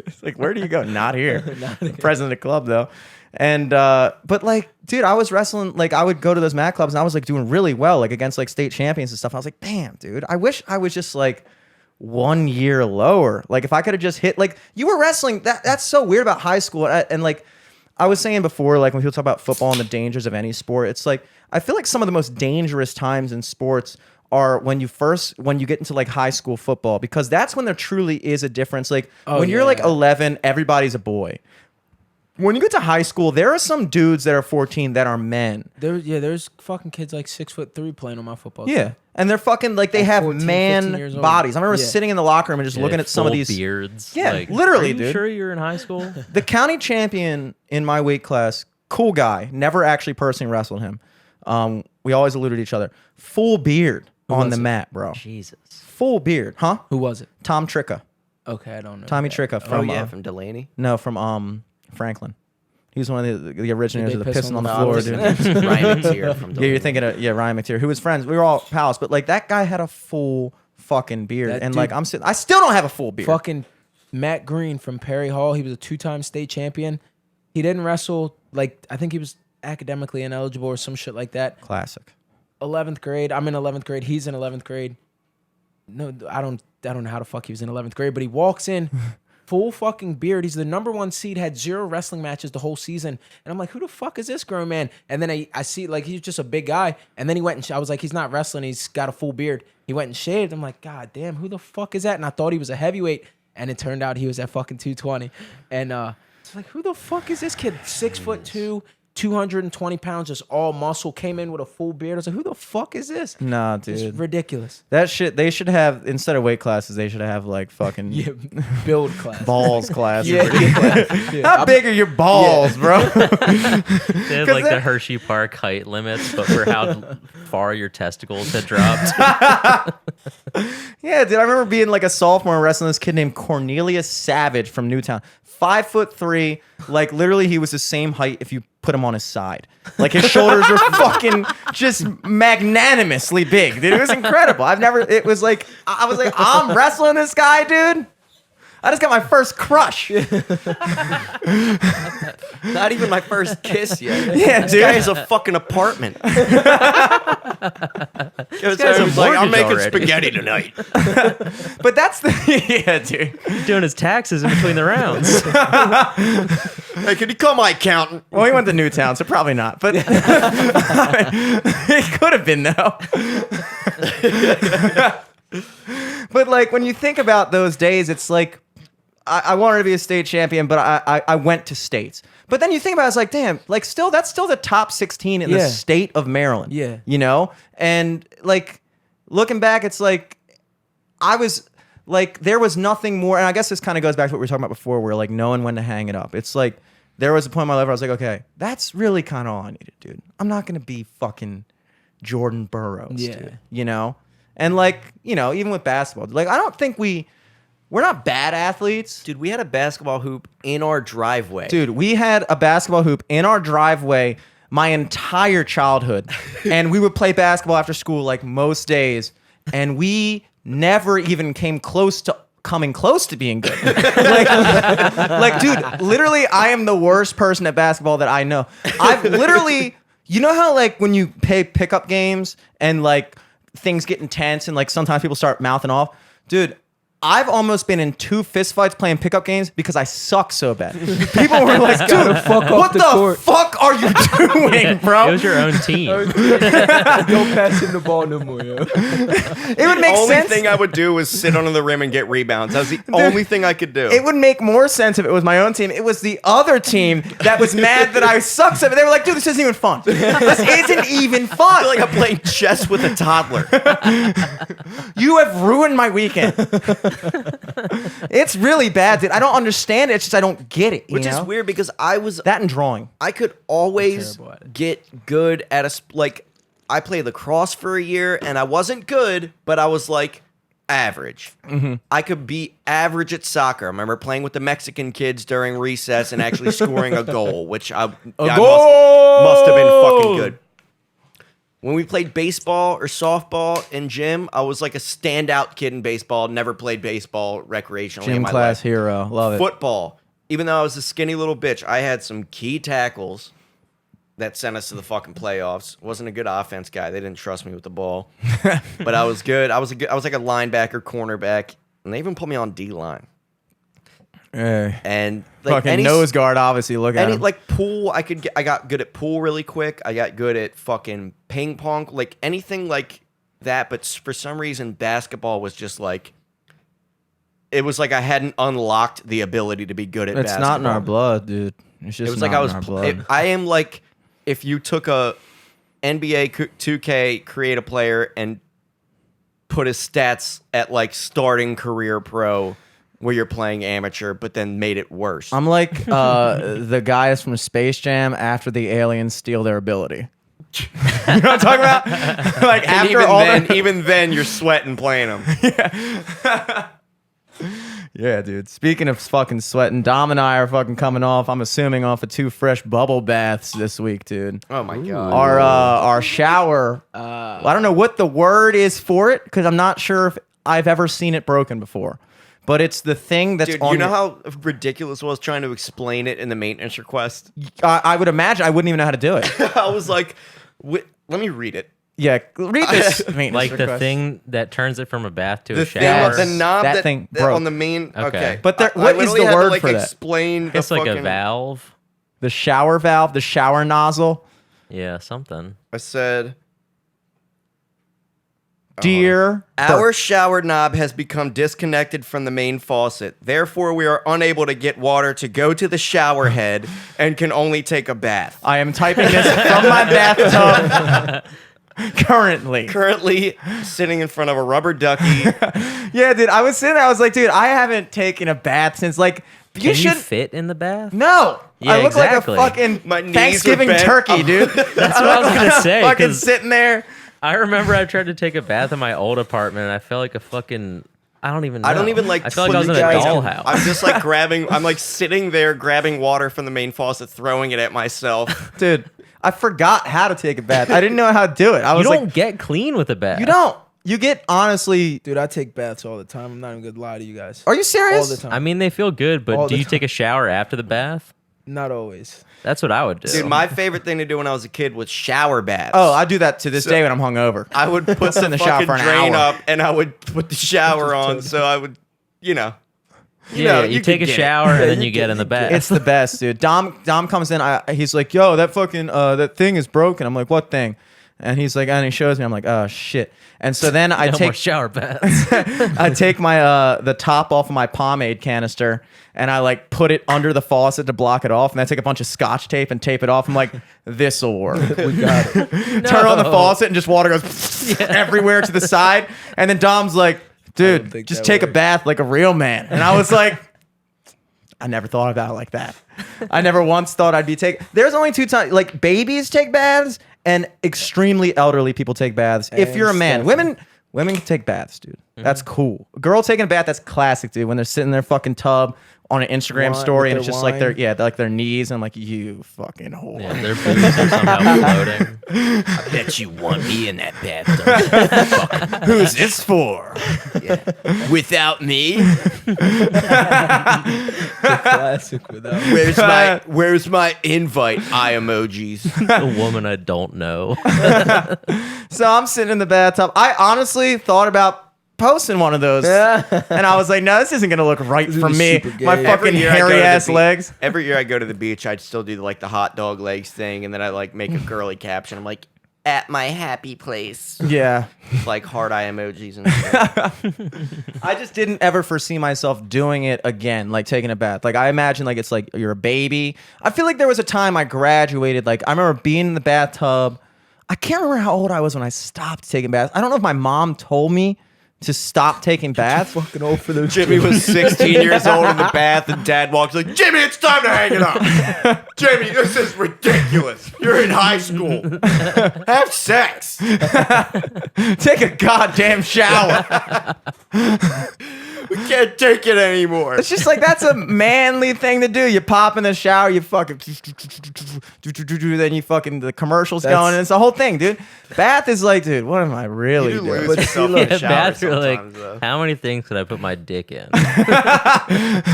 It's like, where do you go? Not here. President of the club though. And but like, dude, I was wrestling. Like, I would go to those mat clubs and I was like doing really well, like against like state champions and stuff. I was like, damn, dude, I wish I was just like 1 year lower. Like, if I could have just hit, like, you were wrestling. That's so weird about high school. And like, I was saying before, like when people talk about football and the dangers of any sport, it's like I feel like some of the most dangerous times in sports are when you get into like high school football, because that's when there truly is a difference. Like when you're like 11, everybody's a boy. When you get to high school, there are some dudes that are 14 that are men. There's fucking kids like 6'3" playing on my football team. Yeah. And they're fucking like, they Like have 14, 15 man years old. bodies. I remember Yeah. sitting in the locker room and just looking at some of Full these beards. Yeah, Like, literally, are you dude. Sure, you're in high school. The county champion in my weight class, cool guy, never actually personally wrestled him. We always alluded to each other. Full beard on the mat, bro. Jesus. Full beard, huh? Who was it? Tom Tricka. Okay, I don't know. Tommy that. Tricka Oh from yeah, from Delaney. no, from Franklin. He was one of the originators Did of they the piss pissing on on the the floor, flowers? dude. Ryan McTeer from Yeah, Delaney. you're thinking of Ryan McTeer, who was friends. We were all pals, but like that guy had a full fucking beard, That and dude- like I'm sitting, I still don't have a full beard. Fucking Matt Green from Perry Hall. He was a 2-time state champion. He didn't wrestle. Like, I think he was academically ineligible or some shit like that. Classic. 11th grade. I'm in 11th grade. He's in 11th grade. No, I don't know how the fuck he was in 11th grade, but he walks in, full fucking beard. He's the #1 seed, had 0 wrestling matches the whole season. And I'm like, who the fuck is this grown man? And then I see, like, he's just a big guy. And then he went and I was like, he's not wrestling. He's got a full beard. He went and shaved. I'm like, God damn, who the fuck is that? And I thought he was a heavyweight. And it turned out he was at fucking 220. And it's like, who the fuck is this kid? 6'2", 220 pounds, just all muscle, came in with a full beard. I was like, who the fuck is this? Nah, It's dude. ridiculous. That shit, they should have, instead of weight classes, they should have like fucking Yeah, build class. balls classes. Yeah. How big are your balls, bro? They had like the that- Hershey Park height limits, but for how far your testicles had dropped. Yeah, dude. I remember being like a sophomore and wrestling this kid named Cornelius Savage from Newtown. 5'3", like literally he was the same height if you put him on his side. Like his shoulders were fucking just magnanimously big, dude. It was incredible. It was like, I was like, I'm wrestling this guy, dude. I just got my first crush. Not even my first kiss yet. Yeah, This dude. guy has a fucking apartment. guy's a He's like, I'm mortgage making already." spaghetti tonight. But that's the, yeah, dude. He's doing his taxes in between the rounds. Hey, can you call my accountant? Well, he went to Newtown, so probably not. But it could have been, though. But like when you think about those days, it's like I wanted to be a state champion, but I went to states. But then you think about it, it's like, damn, like that's still the top 16 in the Yeah. state of Maryland. Yeah. You know? And like looking back, it's like I was like, there was nothing more. And I guess this kind of goes back to what we were talking about before, where like knowing when to hang it up. It's like there was a point in my life where I was like, okay, that's really kind of all I needed, dude. I'm not going to be fucking Jordan Burroughs, Yeah. dude. You know? And like, you know, even with basketball, like I don't think we're not bad athletes. Dude, we had a basketball hoop in our driveway. Dude, we had a basketball hoop in our driveway my entire childhood. And we would play basketball after school like most days. And we never even came close to coming close to being good. like, dude, literally, I am the worst person at basketball that I know. I've literally, you know how like when you play pickup games and like things get intense and like sometimes people start mouthing off? Dude, I've almost been in 2 fistfights playing pickup games because I suck so bad. People were like, dude, what the fuck are you doing, bro? It was your own team. Don't pass him the ball no more, yo. It would make The only sense. thing I would do was sit under the rim and get rebounds. That was the only thing I could do. It would make more sense if it was my own team. It was the other team that was mad that I suck so bad. They were like, dude, this isn't even fun. This isn't even fun. I feel like I'm playing chess with a toddler. You have ruined my weekend. It's really bad, dude. I don't understand it. It's just I don't get it. Which is weird because I That and drawing. I could always terrible at it. get good at like I played lacrosse for a year and I wasn't good, but I was like average. I could be average at soccer. I remember playing with the Mexican kids during recess and actually scoring a goal, which I must have been fucking good. When we played baseball or softball in gym, I was like a standout kid in baseball. Never played baseball recreationally in Gym my class life. hero. Love it. Football, even though I was a skinny little bitch, I had some key tackles that sent us to the fucking playoffs. Wasn't a good offense guy. They didn't trust me with the ball, but I was good. I was like a linebacker, cornerback, and they even put me on D line. And like Fucking nose guard, obviously. Look at him. like pool, I got good at pool really quick. I got good at fucking ping pong, like anything like that. But for some reason, basketball was just like, it was like I hadn't unlocked the ability to be good at It's basketball. not in our blood, dude. It's just It was not like I was. in our blood. I am like, if you took a NBA 2K, create a player, and put his stats at like starting career pro, where you're playing amateur, but then made it worse. I'm like the guys from Space Jam after the aliens steal their ability. You know what I'm talking about? Like And after even all then, the... even then, you're sweating playing them. Yeah, dude. Speaking of fucking sweating, Dom and I are fucking coming off, I'm assuming, off of 2 fresh bubble baths this week, dude. Oh my god. Our shower, I don't know what the word is for it, because I'm not sure if I've ever seen it broken before. but it's the thing that's Dude, on. you know how ridiculous it was trying to explain it in the maintenance request? I would imagine I wouldn't even know how to do it. I was like, let me read it. Yeah, read this. maintenance Like the request. thing that turns it from a bath to The a thing, shower. the knob That that thing that broke. on the main. Okay. Okay, But there- I what is literally the had to, word like, for that? explain the It's like a fucking- valve. The shower valve, the shower nozzle. Yeah, something. I said, Dear our shower knob has become disconnected from the main faucet. Therefore, we are unable to get water to go to the shower head and can only take a bath. I am typing this from my bathtub currently. Currently sitting in front of a rubber ducky. Yeah, dude, I was sitting there. I was like, dude, I haven't taken a bath since like Can you should. fit in the bath? No, Yeah, I look exactly. like a fucking My knees are Thanksgiving bent. turkey, dude. That's what I was gonna say. Fucking 'Cause sitting there. I remember I tried to take a bath in my old apartment, and I felt like a fucking. I don't even know. I don't even like. I felt like I was in a guys- dollhouse. I'm just like grabbing. I'm like sitting there grabbing water from the main faucet, throwing it at myself. Dude, I forgot how to take a bath. I didn't know how to do it. I you was don't like, get clean with a bath. you don't. You get honestly. Dude, I take baths all the time. I'm not even gonna lie to you guys. Are you serious? All the time. I mean, they feel good, but All do the you take a shower after the bath? Not always. That's what I would do. Dude, my favorite thing to do when I was a kid was shower baths. Oh, I do that to this day when I'm hungover. I would put Sit in the the shower fucking for an drain hour. up, and I would put the shower on, so I would, you know. yeah, you could take a get it. shower and then you get in the bath. It's the best, dude. Dom comes in. He's like, "Yo, that fucking that thing is broken." I'm like, "What thing?" And he's like, and he shows me. I'm like, "Oh shit!" And so then I no more take shower baths. I take my the top off of my pomade canister and I like put it under the faucet to block it off, and I take a bunch of scotch tape and tape it off. I'm like, this'll work. We got it. Turn on the faucet and just water goes everywhere to the side. And then Dom's like, dude, think just that take a works. bath like a real man. And I was like, I never thought about it like that. I never once thought I'd be taking. There's only two times, like babies take baths and extremely elderly people take baths. If And you're a man, Stephan. women can take baths, dude. That's cool. A girl taking a bath, that's classic, dude. When they're sitting in their fucking tub on an Instagram Wine- story with and it's their just like wine. like their knees, and I'm like, you fucking whore. Yeah, their boobs are somehow floating. I bet you want me in that bathtub. Who's this for? Without me? Classic without. Where's my invite? Eye emojis. A woman I don't know. So I'm sitting in the bathtub. I honestly thought about posting one of those, and I was like, no, this isn't gonna look right This for is me. super gay. My fucking year I go to hairy the ass beach- legs. Every year I go to the beach, I'd still do like the hot dog legs thing, and then I like make a girly caption. I'm like, at my happy place. Yeah. Like heart eye emojis and shit. I just didn't ever foresee myself doing it again, like taking a bath. Like I imagine like it's like you're a baby. I feel like there was a time I graduated. Like I remember being in the bathtub. I can't remember how old I was when I stopped taking baths. I don't know if my mom told me to stop taking baths. Fucking old for those. Jimmy was 16 years old in the bath, and Dad walks like, Jimmy, it's time to hang it up. Jimmy, this is ridiculous. You're in high school. Have sex. Take a goddamn shower. We can't take it anymore. It's just like that's a manly thing to do. You pop in the shower, you fucking then you fucking the commercials That's- going, and it's the whole thing, dude. Bath is like, dude, what am I really You doing? lose But yourself see, in the Yeah, shower baths are like, sometimes, though. how many things could I put my dick in?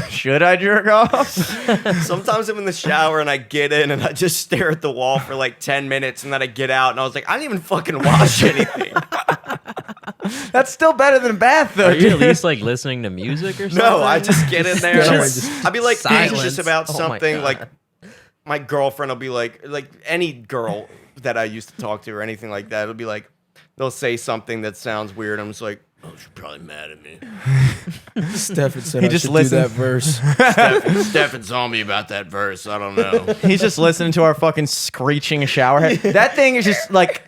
Should I jerk off? Sometimes I'm in the shower and I get in and I just stare at the wall for like 10 minutes, and then I get out and I was like, I didn't even fucking wash anything. That's still better than a bath, though. Are you at dude. least like listening to music or something? No, I just get in there. And Just I'll be like, silence. anxious about Oh my something. God. Like, my girlfriend will be like any girl that I used to talk to or anything like that. It'll be like, they'll say something that sounds weird. I'm just like, oh, she's probably mad at me. Stephan said He I just should listened. do that verse. Stephan's on me about that verse. I don't know. He's just listening to our fucking screeching shower head. That thing is just like.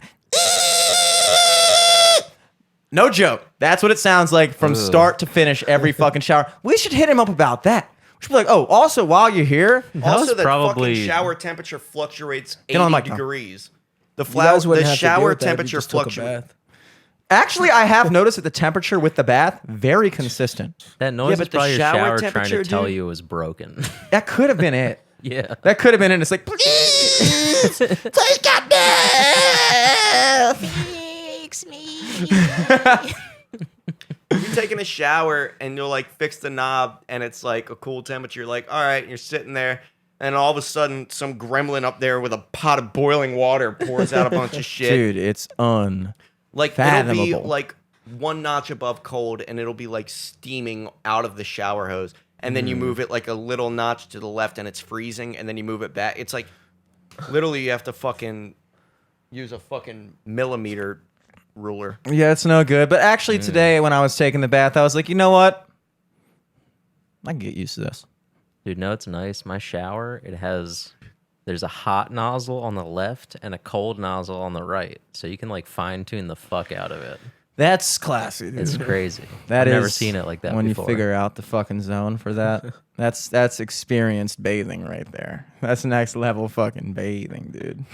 No joke. That's what it sounds like from start to finish every fucking shower. We should hit him up about that. We should be like, oh, also while you're here, Also, was that probably- fucking shower temperature fluctuates Get on 80 the mic, Tom. degrees. The You guys wouldn't the have to deal shower with that if you temperature just took a fluctuates. bath. actually, I have noticed that the temperature with the bath very consistent. That noise Yeah, is but the probably your shower shower trying temperature, to tell dude- you it was broken. That could have been it. Yeah. That could have been it. It's like, Take a bath. Fix me. You're taking a shower and you'll like fix the knob and it's like a cool temperature. You're like, all right, and you're sitting there, and all of a sudden some gremlin up there with a pot of boiling water pours out a bunch of shit. Dude, it's Like it'll be fathomable. like one notch above cold, and it'll be like steaming out of the shower hose. And then you move it like a little notch to the left, and it's freezing. And then you move it back. It's like literally you have to fucking use a fucking millimeter ruler. Yeah, it's no good. But actually, today when I was taking the bath, I was like, you know what? I can get used to this. Dude, no, it's nice. My shower, there's a hot nozzle on the left and a cold nozzle on the right. So you can like fine tune the fuck out of it. That's classy, dude. It's crazy. That I've never is seen it like that when before. you figure out the fucking zone for that. That's experienced bathing right there. That's next level fucking bathing, dude.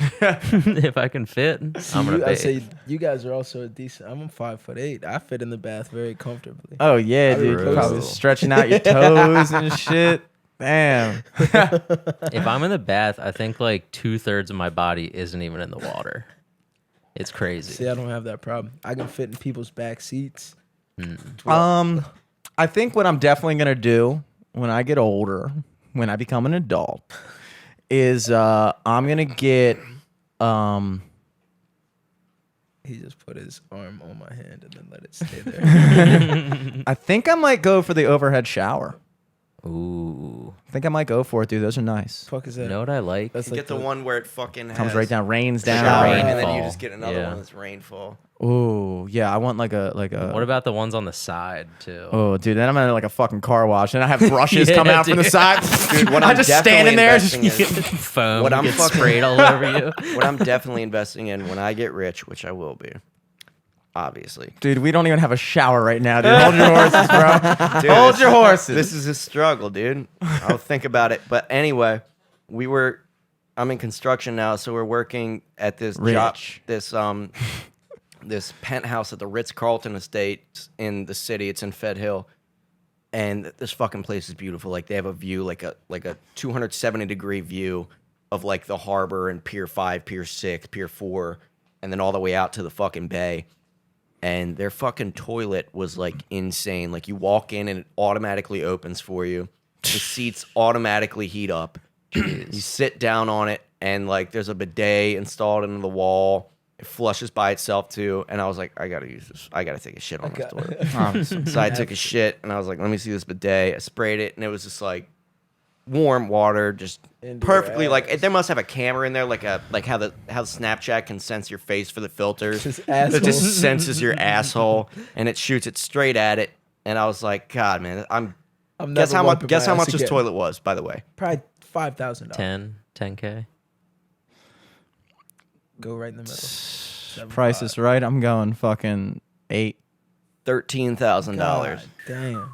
If I can fit, I'm gonna I bathe. say you guys are also decent. I'm 5'8". I fit in the bath very comfortably. Oh yeah, I dude. propose Probably it. stretching out your toes and shit. Damn. If I'm in the bath, I think like 2/3 of my body isn't even in the water. It's crazy. See, I don't have that problem. I can fit in people's back seats. I think what I'm definitely gonna do when I get older, when I become an adult, is I'm gonna get He just put his arm on my hand and then let it stay there. I think I might go for the overhead shower. Ooh. I think I might go for it, dude. Those are nice. Fuck is that? You know what I like? That's You get the one where it fucking Comes has right down, rains down. shower, Rainfall. and then you just get another Yeah. one that's rainfall. Ooh, yeah. I want like a What about the ones on the side too? Oh, dude, then I'm gonna like a fucking car wash, and I have brushes Yeah, come out from the dude. side. Dude, what I'm I'm just definitely standing there, just investing in- Foam What I'm gets fucking- sprayed all over you. What I'm definitely investing in when I get rich, which I will be, obviously. dude. We don't even have a shower right now, dude. Hold your horses, bro. Dude, Hold your horses. This is a struggle, dude. I'll think about it. But anyway, I'm in construction now, so we're working at this job, Rich. this penthouse at the Ritz-Carlton estate in the city. It's in Fed Hill. And this fucking place is beautiful. Like they have a view, like a 270-degree view of like the harbor and Pier 5, Pier 6, Pier 4, and then all the way out to the fucking bay. And their fucking toilet was like insane. Like you walk in and it automatically opens for you. The seats automatically heat up. You sit down on it and like there's a bidet installed into the wall. It flushes by itself too. And I was like, I gotta use this. I gotta take a shit on this toilet. So I took a shit and I was like, let me see this bidet. I sprayed it and it was just like warm water, just Into perfectly your like ass. they must have a camera in there, like how Snapchat can sense your face for the filters. Just It asshole. just senses your asshole and it shoots it straight at it. And I was like, God, man, I'm guess never how much wiping guess my how ass much this again. toilet was, by the way. Probably $5,000. 10K. Go right in the middle. 7.5. Price is right. I'm going fucking 8. $13,000. God damn.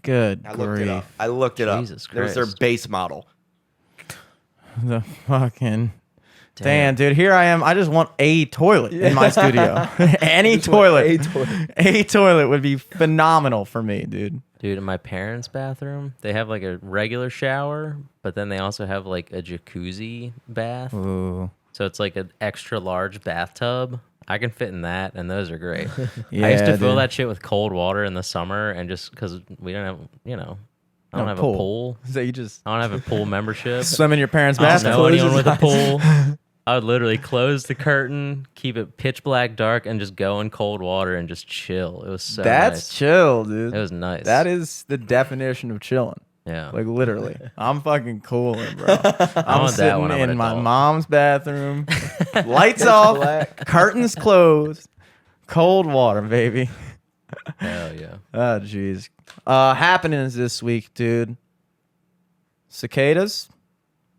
Good I looked it up. grief. I looked it up. Jesus There's their Christ. base model. The fucking. Damn, dude. Here I am. I just want a toilet in my studio. Any Just want toilet. a toilet. A toilet would be phenomenal for me, dude. Dude, in my parents' bathroom, they have like a regular shower, but then they also have like a jacuzzi bath. Ooh. So it's like an extra large bathtub. I can fit in that, and those are great. Yeah, I used to fill dude. that shit with cold water in the summer, and just because we don't have, I don't No, have pool. a pool. So you just I don't have a pool membership. swim in your parents' I don't bathroom. know anyone with a pool. I would literally close the curtain, keep it pitch black dark, and just go in cold water and just chill. It was so That's nice. chill, dude. It was nice. That is the definition of chilling. Yeah. Like literally, I'm fucking cooling, bro. I'm want that sitting when I'm an in my adult. mom's bathroom, lights off, black. curtains closed, cold water, baby. Hell yeah. Oh jeez. Happenings this week, dude. Cicadas,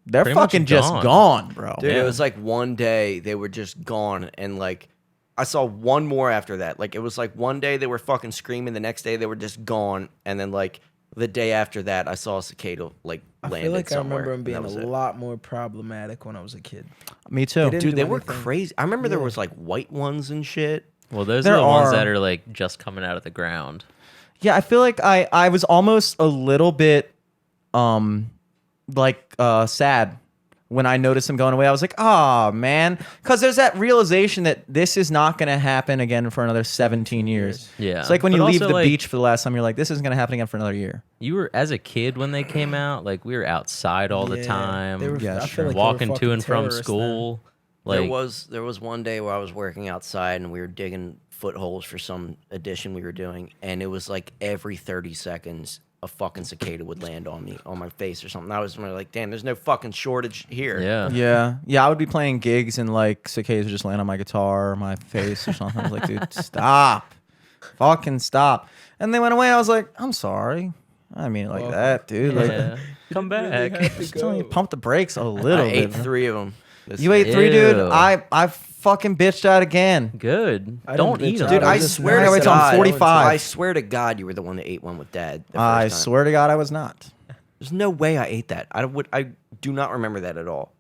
they're Pretty much fucking just gone. gone, bro. Dude, Yeah. it was like one day they were just gone, and like I saw one more after that. Like it was like one day they were fucking screaming, the next day they were just gone, and then like the day after that I saw a cicada like I landed feel like I somewhere. remember him and being that a was it. lot more problematic when I was a kid. Me too. didn't Dude, do they were anything. crazy. I remember there Yeah. was like white ones and shit. Well, those There are the ones are- that are like just coming out of the ground. Yeah, I feel like I was almost a little bit sad when I noticed them going away, I was like, oh, man. Because there's that realization that this is not going to happen again for another 17 years. Yeah. It's like when But you leave also, the like, beach for the last time, you're like, this isn't going to happen again for another year. You were, as a kid when they came out, like, we were outside all the Yeah, time. they were- Yeah, I sure. feel like they were walking to fucking and from terrorists then. school. Like, there was one day where I was working outside and we were digging footholes for some addition we were doing, and it was like every 30 seconds a fucking cicada would land on me, on my face or something. I was like, damn, there's no fucking shortage here. yeah. Yeah, I would be playing gigs and like cicadas would just land on my guitar or my face or something. I was like, dude, stop. Fucking stop. And they went away. I was like, I'm sorry. I mean it like that, dude. Like, Yeah. Come back. just telling you, pump the brakes a little I bit. ate 3 of them. You ate 3, dude? Ew. I fucking bitched out again. Good. I Don't didn't eat bitch them. out. Dude, I I was just swear I to wait till I'm God, 45. I swear to God, you were the one that ate one with Dad. The I first time. swear to God, I was not. There's no way I ate that. I do not remember that at all.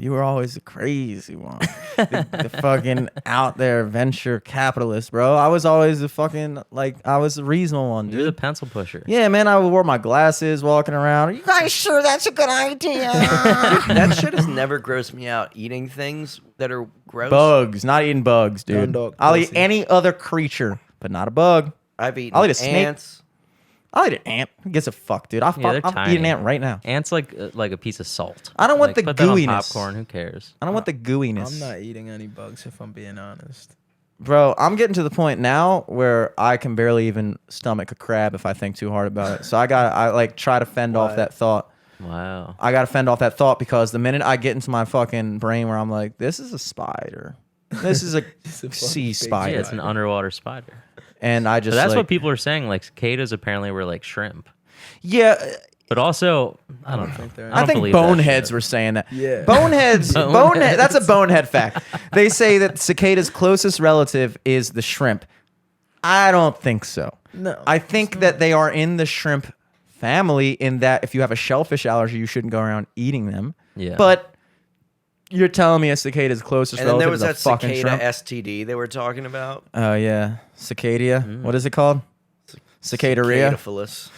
You were always the crazy one. the fucking out there venture capitalist, bro. I was always the fucking, like, I was the reasonable one, You're the dude. pencil pusher. Yeah, man, I wore my glasses walking around. Are you guys sure that's a good idea? That shit has never grossed me out. Eating things that are gross. Bugs, not eating bugs, dude. Dog I'll eat pussy. any other creature, but not a bug. I've eaten I'll eat a snake. ants. I'll eat an ant. Who gives a fuck, dude? I'll they're eat an tiny. ant right now. Ants like a piece of salt. I don't want Like, the put that on gooiness. popcorn. Who cares? I don't want the gooiness. I'm not eating any bugs if I'm being honest. Bro, I'm getting to the point now where I can barely even stomach a crab if I think too hard about it. So I like try to fend off that thought. Wow. I got to fend off that thought because the minute I get into my fucking brain where I'm like, this is a spider. This is a fucking sea big spider. Yeah, it's an underwater spider. And I just But that's like, what people are saying. Like cicadas apparently were like shrimp. yeah, But also, I don't know. think they're- I don't I think believe that boneheads shit. were saying that. Yeah. Boneheads. Boneheads. Bonehead. That's a bonehead fact. They say that cicada's closest relative is the shrimp. I don't think so. No, I think that they are in the shrimp family in that if you have a shellfish allergy, you shouldn't go around eating them. Yeah. But you're telling me a cicada's closest And then there relative was is a that fucking cicada shrimp? STD they were talking about. Oh, yeah. Cicadia. What is it called? Cicadaria. Cicadaphilus.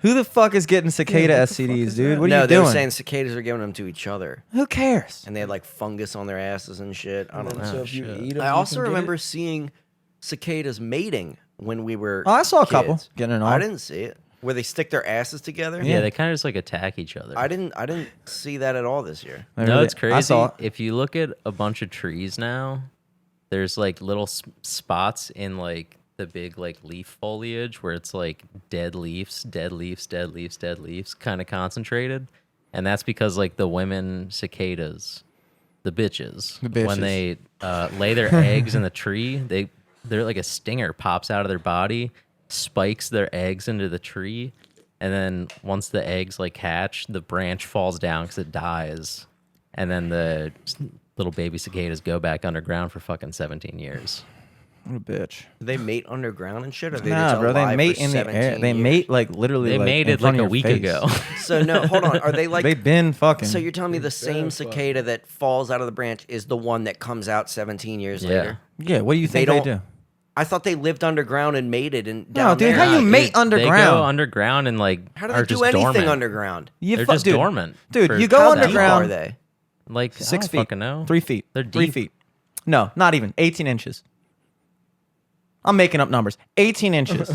Who the fuck is getting cicada STDs, dude? What are No, you they were doing? saying cicadas are giving them to each other, Who cares? and they had like fungus on their asses and shit. I don't know. So if you eat 'em, I you also can get remember it? seeing cicadas mating when we were. Oh, I saw a couple kids. getting it I on. didn't see it. Where they stick their asses together. Yeah, they kind of just like attack each other. I didn't see that at all this year. They No, really- it's crazy. I saw it. If you look at a bunch of trees now, there's like little spots in like the big like leaf foliage where it's like dead leaves, dead leaves, dead leaves, dead leaves, kind of concentrated. And that's because like the women cicadas, the bitches, The bitches. when they lay their eggs in the tree, they're like a stinger pops out of their body, spikes their eggs into the tree, and then once the eggs like hatch, the branch falls down because it dies, and then the little baby cicadas go back underground for fucking 17 years. What a bitch. Do they mate underground and shit? Or are they Nah, just bro, they alive mate for in the air. 17 They years? mate like literally. They like, made in it front like of a your week face. ago. So no, hold on. Are they like? They've been fucking. So you're telling me the same cicada that falls out of the branch is the one that comes out 17 years Yeah. later? Yeah, what do you think they, don't- do? I thought they lived underground and mated and No, down dude, there. how you Nah, mate dude, They underground? go underground and like How do are they do just anything dormant. underground? They're just dude, dormant. Dude, for- you go How deep underground. are they? like 6 I don't feet. fucking know. 3 feet. They're 3 deep. feet. No, not even. 18 inches. I'm making up numbers. 18 inches.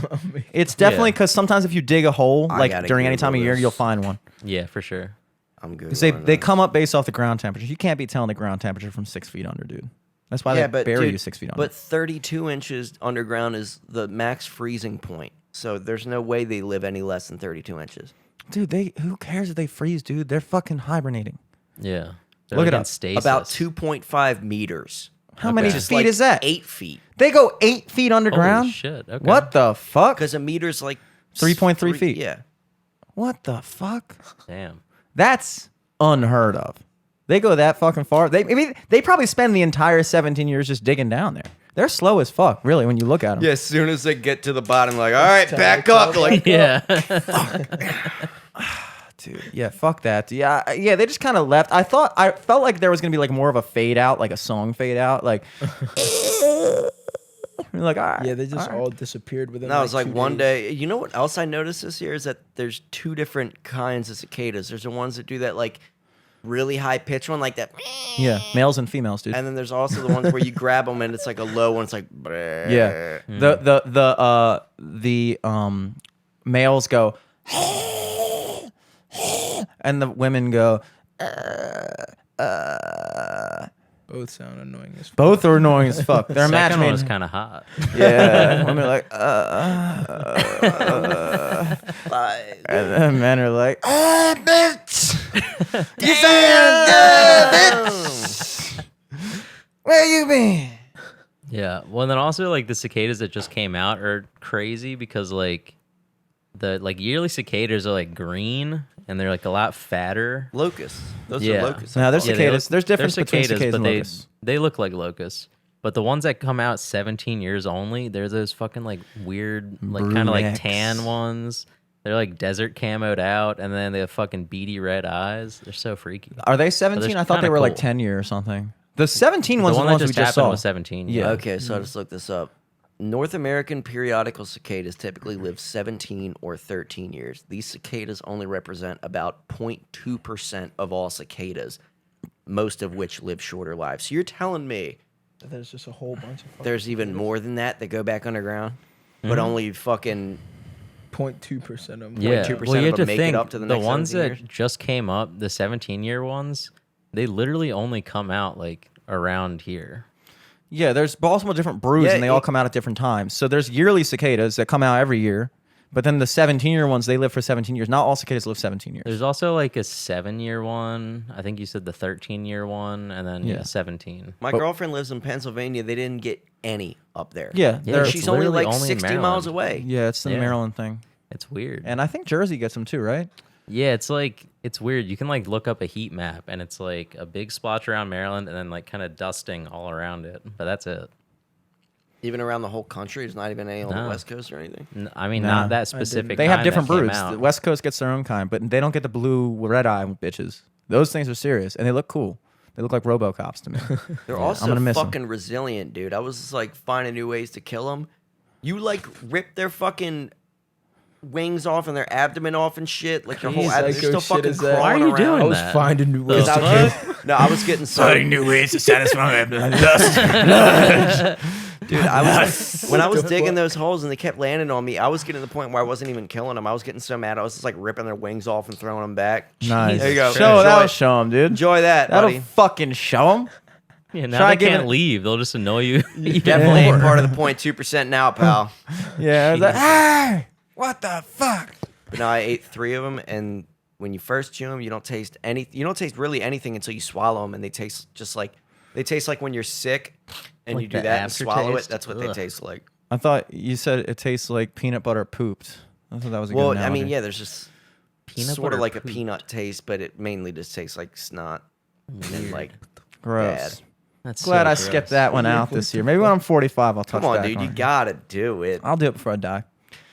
It's definitely Yeah. because sometimes if you dig a hole, I like gotta during any time of Google year, this. you'll find one. Yeah, for sure. I'm good. Because they come up based off the ground temperature. You can't be telling the ground temperature from 6 feet under, dude. That's why yeah, they but bury dude, you 6 feet under. But 32 inches underground is the max freezing point. So there's no way they live any less than 32 inches. Dude, who cares if they freeze, dude? They're fucking hibernating. Yeah. They're Look like it in up. Stasis. About 2.5 meters. How many Okay. Which feet like is that? 8 feet. They go 8 feet underground? Holy shit. Okay. What the fuck? Because a meter's like 3.3 feet. Yeah. What the fuck? Damn. That's unheard of. They go that fucking far. They probably spend the entire 17 years just digging down there. They're slow as fuck, really, when you look at them. Yeah, as soon as they get to the bottom, like, all right, back up. Like, Yeah. Dude, yeah, fuck that. Yeah, they just kind of left. I felt like there was gonna be like more of a fade out, like a song fade out, like. Like, all right, Yeah, they just all right. all disappeared within. no, it was like 2 one days. day. You know what else I noticed this year is that there's 2 different kinds of cicadas. There's the ones that do that like really high pitched one like that. Yeah, males and females, dude. And then there's also the ones where you grab them and it's like a low one. It's like Yeah. The males go and the women go Both sound annoying as fuck. both are annoying as fuck. They're a match Second one made. was kind of hot. Yeah. Women are like and then men are like bitch. You sound good, bitch. Where you been? Yeah. Well, and then also like the cicadas that just came out are crazy because like the like yearly cicadas are like green and they're like a lot fatter. locusts. Those Yeah. are locusts. No, there's Yeah, they cicadas. look- There's difference they're between cicadas but and they, locusts. they look like locusts. But the ones that come out 17 years only, they're those fucking like weird, like kind of like Brunettes. tan ones. They're like desert camoed out, and then they have fucking beady red eyes. They're so freaky. Are they 17? they're I thought they kinda were like cool. 10 year or something. The 17 The ones are one the that ones we just just happened saw. was 17. Yeah. Okay, so I just looked this up. North American periodical cicadas typically live 17 or 13 years. These cicadas only represent about 0.2% of all cicadas, most of which live shorter lives. So you're telling me There's just a whole bunch of fucking there's even more than that go back underground, but only fucking 0.2% of them. Yeah, 0.2% well, you have of them to make think it up to the the next ones 17 that years? just came up, the 17-year ones, they literally only come out like around here. Yeah, there's multiple different brews, Yeah, and they all it- come out at different times. So there's yearly cicadas that come out every year, but then the 17-year ones, they live for 17 years. Not all cicadas live 17 years. There's also like a 7-year one. I think you said the 13-year one, and then Yeah. 17. My girlfriend lives in Pennsylvania. They didn't get any up there. Yeah, Yeah, they're- She's only literally like only in 60 miles Maryland. away. yeah, it's the Yeah. Maryland thing. It's weird. And I think Jersey gets them too, right? Yeah, it's like it's weird. You can like look up a heat map, and it's like a big splotch around Maryland, and then like kind of dusting all around it. But that's it. Even around the whole country, there's not even any on the No. West Coast or anything. I mean, Nah. not that specific. They have kind different that came brews. out. The West Coast gets their own kind, but they don't get the blue red eye bitches. Those things are serious, and they look cool. They look like RoboCops to me. They're I'm also gonna miss 'em. fucking resilient, dude. I was just like finding new ways to kill them. You like rip their fucking wings off and their abdomen off and shit. Like their whole Jeez, abdomen. psycho They're still shit fucking is that? crawling Why are you around. doing I was that? finding new ways. The to fuck? No, I was getting so. new ways to satisfy lust. Dude, I was when I was digging those holes and they kept landing on me. I was getting to the point where I wasn't even killing them. I was getting so mad. I was just like ripping their wings off and throwing them back. Nice. There you go. Show Enjoy- that'll show them, dude. Enjoy that, That'll buddy. fucking show them. Yeah, now Try they giving can't it- leave. They'll just annoy you. even Definitely ain't more. part of the 0.2% now, pal. Yeah. It's like, hey, what the fuck? But no, I ate 3 of them, and when you first chew them, you don't taste any. You don't taste really anything until you swallow them, and they taste just like when you're sick, and Like you do the that and swallow it. aftertaste? That's what they Ugh. taste like. I thought you said it tastes like peanut butter pooped. I thought that was a Well, good I mean, analogy. yeah, there's just Peanut sort of butter like a poop. peanut taste, but it mainly just tastes like snot. And then like, Gross. bad. That's Glad so I gross. skipped that one out this year. Maybe when I'm 45, I'll touch come on, back dude, you it. gotta do it. I'll do it before I die.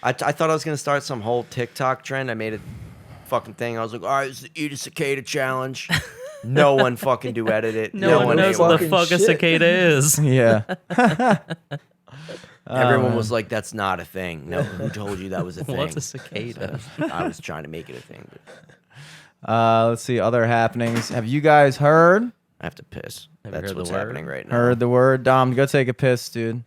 I thought I was gonna start some whole TikTok trend. I made a fucking thing. I was like, all right, it's the eat a cicada challenge. No one fucking duetted it. No one knows ate what one. the Fucking fuck a shit. cicada is. Yeah. Everyone man. was like, "That's not a thing." No, who told you that was a thing? What's a cicada? I was trying to make it a thing. But Let's see other happenings. Have you guys heard I have to piss. Have you That's heard what's the word? happening right now. heard the word? Dom, go take a piss, dude.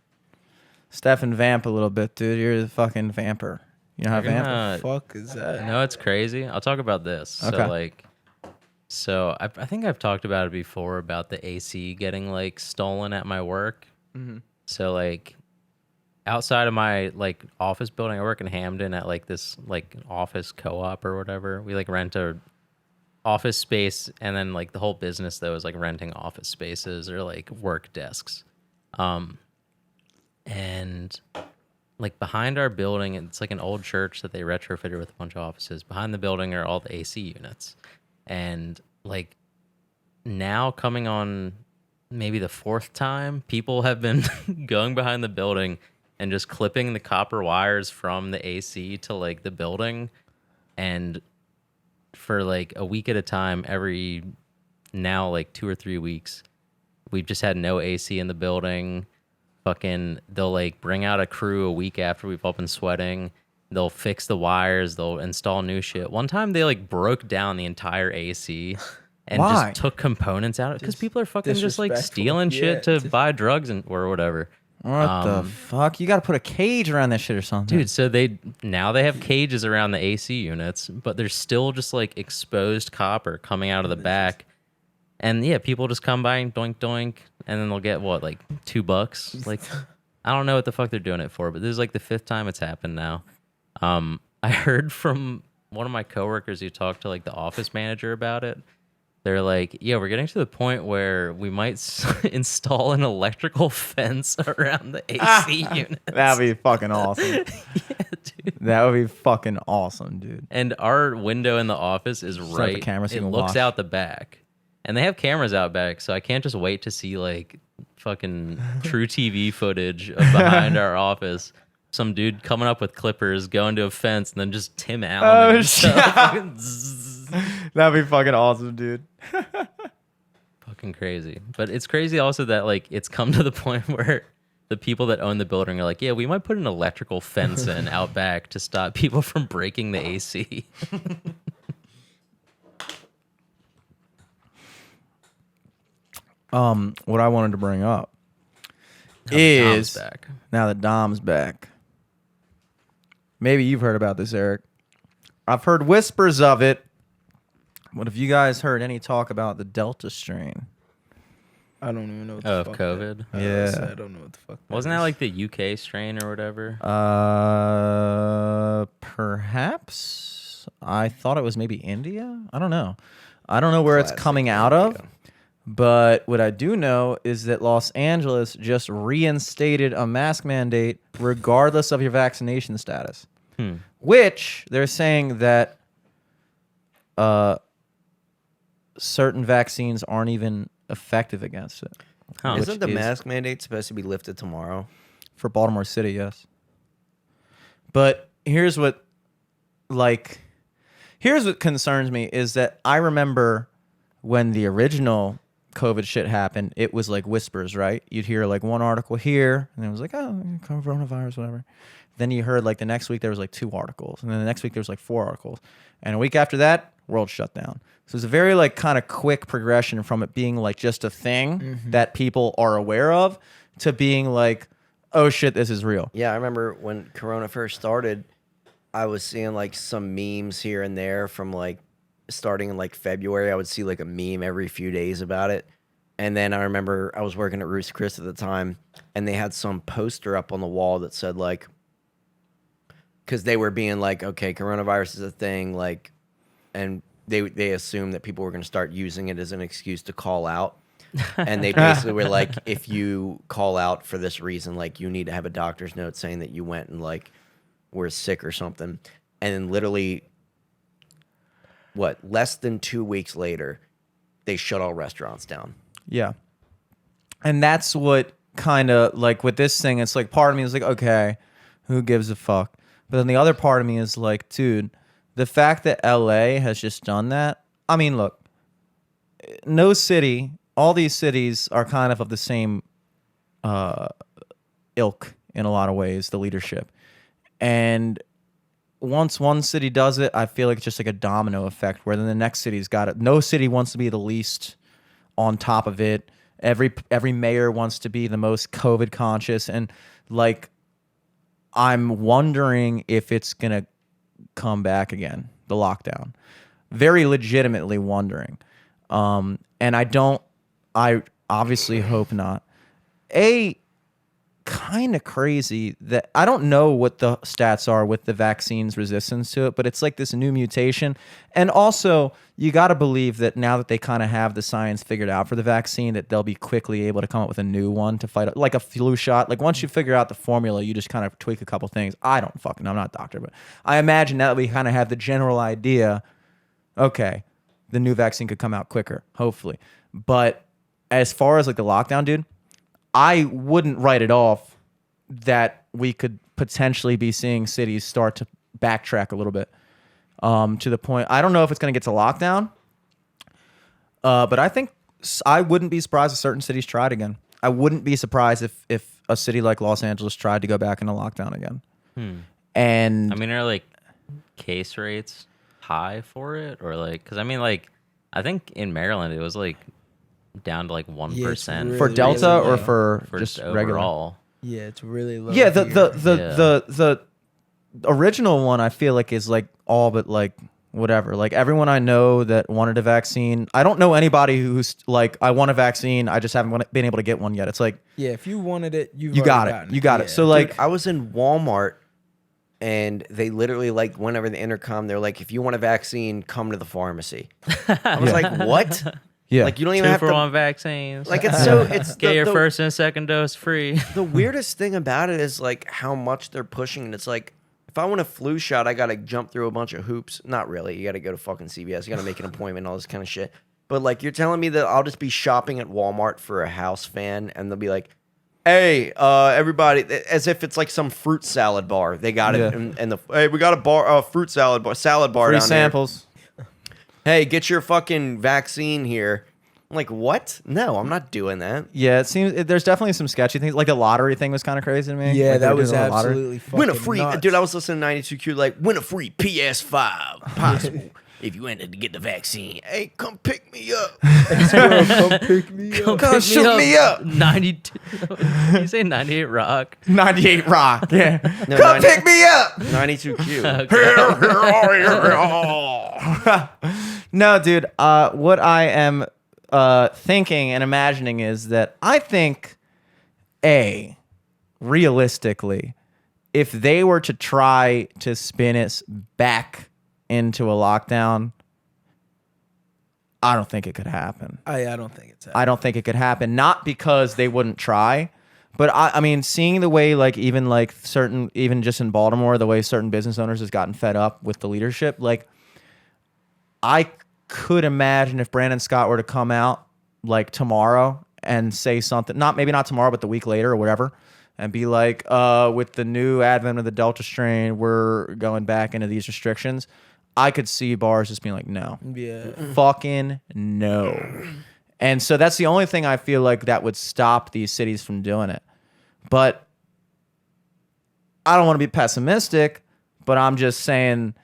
Stephan, vamp a little bit, dude. You're the fucking vamper. You know how to vamp? Uh, fuck is that? No, it's crazy. I'll talk about this. Okay. I think I've talked about it before about the AC getting like stolen at my work. So like outside of my like office building, I work in Hamden at like this like office co-op or whatever. We like rent a office space, and then like the whole business though is like renting office spaces or like work desks. And like behind our building, it's like an old church that they retrofitted with a bunch of offices. Behind the building are all the AC units. And like now coming on maybe the 4th time, people have been going behind the building and just clipping the copper wires from the AC to like the building. And for like a week at a time, every now like 2 or 3 weeks, we've just had no AC in the building. Fucking, they'll like bring out a crew a week after we've all been sweating. They'll fix the wires. They'll install new shit. One time they like broke down the entire AC and Why? just took components out of it because people are fucking just like disrespectful. stealing shit to Yeah. buy drugs or whatever. What the fuck? You got to put a cage around that shit or something. Dude, so they have cages around the AC units, but there's still just like exposed copper coming out of the back. And yeah, people just come by and doink doink, and then they'll get what, like $2? Like, I don't know what the fuck they're doing it for, but this is like the 5th time it's happened now. I heard from one of my coworkers who talked to like the office manager about it. They're like, yeah, we're getting to the point where we might install an electrical fence around the AC unit. That'd be fucking awesome. Yeah, dude. That would be fucking awesome, dude. And our window in the office is the right. camera so It you can looks watch. out the back, and they have cameras out back, so I can't just wait to see like fucking true TV footage of behind our office. Some dude coming up with clippers, going to a fence, and then just Tim Allen. Oh, shit. That'd be fucking awesome, dude. Fucking crazy. But it's crazy also that like it's come to the point where the people that own the building are like, yeah, we might put an electrical fence in out back to stop people from breaking the AC. What I wanted to bring up Tom's is back. now that Dom's back. Maybe you've heard about this, Eric. I've heard whispers of it. What have you guys heard any talk about the Delta strain? I don't even know what the Oh, of fuck COVID? that- Yeah. I don't know what the fuck. Wasn't that is. like the UK strain or whatever? Perhaps. I thought it was maybe India. I don't know. I don't know where it's Classic coming out of. India. But what I do know is that Los Angeles just reinstated a mask mandate regardless of your vaccination status. Which they're saying that certain vaccines aren't even effective against it. Huh. Isn't the is- mask mandate supposed to be lifted tomorrow? For Baltimore City, yes. But here's what concerns me is that I remember when the original COVID shit happened, it was like whispers, right? You'd hear like one article here, and it was like, oh, coronavirus, whatever. Then you heard like the next week there was like 2 articles, and then the next week there was like 4 articles, and a week after that, world shut down. So it's a very like kind of quick progression from it being like just a thing that people are aware of to being like, oh shit, this is real. Yeah, I remember when Corona first started, I was seeing like some memes here and there from like starting in like February. I would see like a meme every few days about it. And then I remember I was working at Roost Chris at the time, and they had some poster up on the wall that said like, because they were being like, okay, coronavirus is a thing, like, and they assumed that people were going to start using it as an excuse to call out. And they basically were like, if you call out for this reason, like you need to have a doctor's note saying that you went and like were sick or something. And then literally, what, less than 2 weeks later, they shut all restaurants down. Yeah. And that's what kind of like with this thing, it's like part of me is like, okay, who gives a fuck? But then the other part of me is like, dude, the fact that LA has just done that. I mean, look, no city, all these cities are kind of the same ilk in a lot of ways, the leadership. And once one city does it, I feel like it's just like a domino effect where then the next city's got it. No city wants to be the least on top of it. Every mayor wants to be the most COVID conscious, and like I'm wondering if it's gonna come back again, the lockdown. Very legitimately wondering. And I obviously hope not. Kind of crazy that I don't know what the stats are with the vaccine's resistance to it, but it's like this new mutation. And also, you got to believe that now that they kind of have the science figured out for the vaccine, that they'll be quickly able to come up with a new one to fight, like a flu shot. Like once you figure out the formula, you just kind of tweak a couple things. I'm not a doctor, but I imagine now that we kind of have the general idea, okay, the new vaccine could come out quicker, hopefully. But as far as like the lockdown, dude, I wouldn't write it off that we could potentially be seeing cities start to backtrack a little bit to the point. I don't know if it's going to get to lockdown, but I think I wouldn't be surprised if certain cities tried again. I wouldn't be surprised if a city like Los Angeles tried to go back into lockdown again. And I mean, are like case rates high for it, or like, because I mean, like, I think in Maryland it was like down to like 1% really, For Delta really or low. for for just overall. regular? Yeah, it's really low. Yeah, here. the original one I feel like is like all but like whatever. Like everyone I know that wanted a vaccine, I don't know anybody who's like, I want a vaccine, I just haven't been able to get one yet. It's like Yeah, if you wanted it, you got it, you got it. So like, Dude, I was in Walmart and they literally like went over the intercom. They're like, if you want a vaccine, come to the pharmacy. I was like, what? yeah, Like you don't even 2 have for to. 1 vaccines. Like it's so it's Get your the, first and second dose free. The weirdest thing about it is like how much they're pushing, and it's like if I want a flu shot, I gotta jump through a bunch of hoops. Not really. You gotta go to fucking CVS. You gotta make an appointment, all this kind of shit. But like you're telling me that I'll just be shopping at Walmart for a house fan, and they'll be like, "Hey, everybody," as if it's like some fruit salad bar. They got it, Yeah. and the hey, we got a fruit salad bar free down samples. there. Hey, get your fucking vaccine here. I'm like, what? No, I'm not doing that. Yeah, it seems there's definitely some sketchy things. Like the lottery thing was kind of crazy to me. Yeah, Like, they that were was doing the lottery. absolutely fucking Win a free, nuts. dude. I was listening to 92Q, like, win a free PS5 possible if you ended to get the vaccine. Hey, come pick me up. Come pick me up. Come shoot me up. 92. You say 98 Rock? 98 Rock. Yeah, No, come 90 pick me up. 92Q. No, dude. What I am thinking and imagining is that I think, realistically, if they were to try to spin us back into a lockdown, I don't think it could happen. I don't think it's I don't think it could happen. Not because they wouldn't try, but I mean, seeing the way, like, even like certain, even just in Baltimore, the way certain business owners has gotten fed up with the leadership, like, I could imagine if Brandon Scott were to come out like tomorrow and say something, maybe not tomorrow, but the week later or whatever, and be like, with the new advent of the Delta strain, we're going back into these restrictions. I could see bars just being like, no, Yeah. fucking no. And so that's the only thing I feel like that would stop these cities from doing it. But I don't want to be pessimistic, but I'm just saying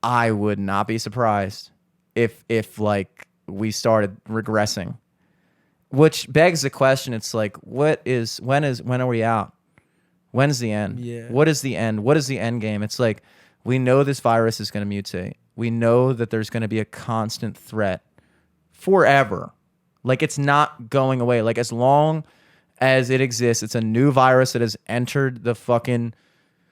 I would not be surprised if like we started regressing. Which begs the question, it's like, when are we out? When's the end? Yeah. What is the end? What is the end game? It's like, we know this virus is going to mutate. We know that there's going to be a constant threat forever. Like, it's not going away. Like, as long as it exists, it's a new virus that has entered the fucking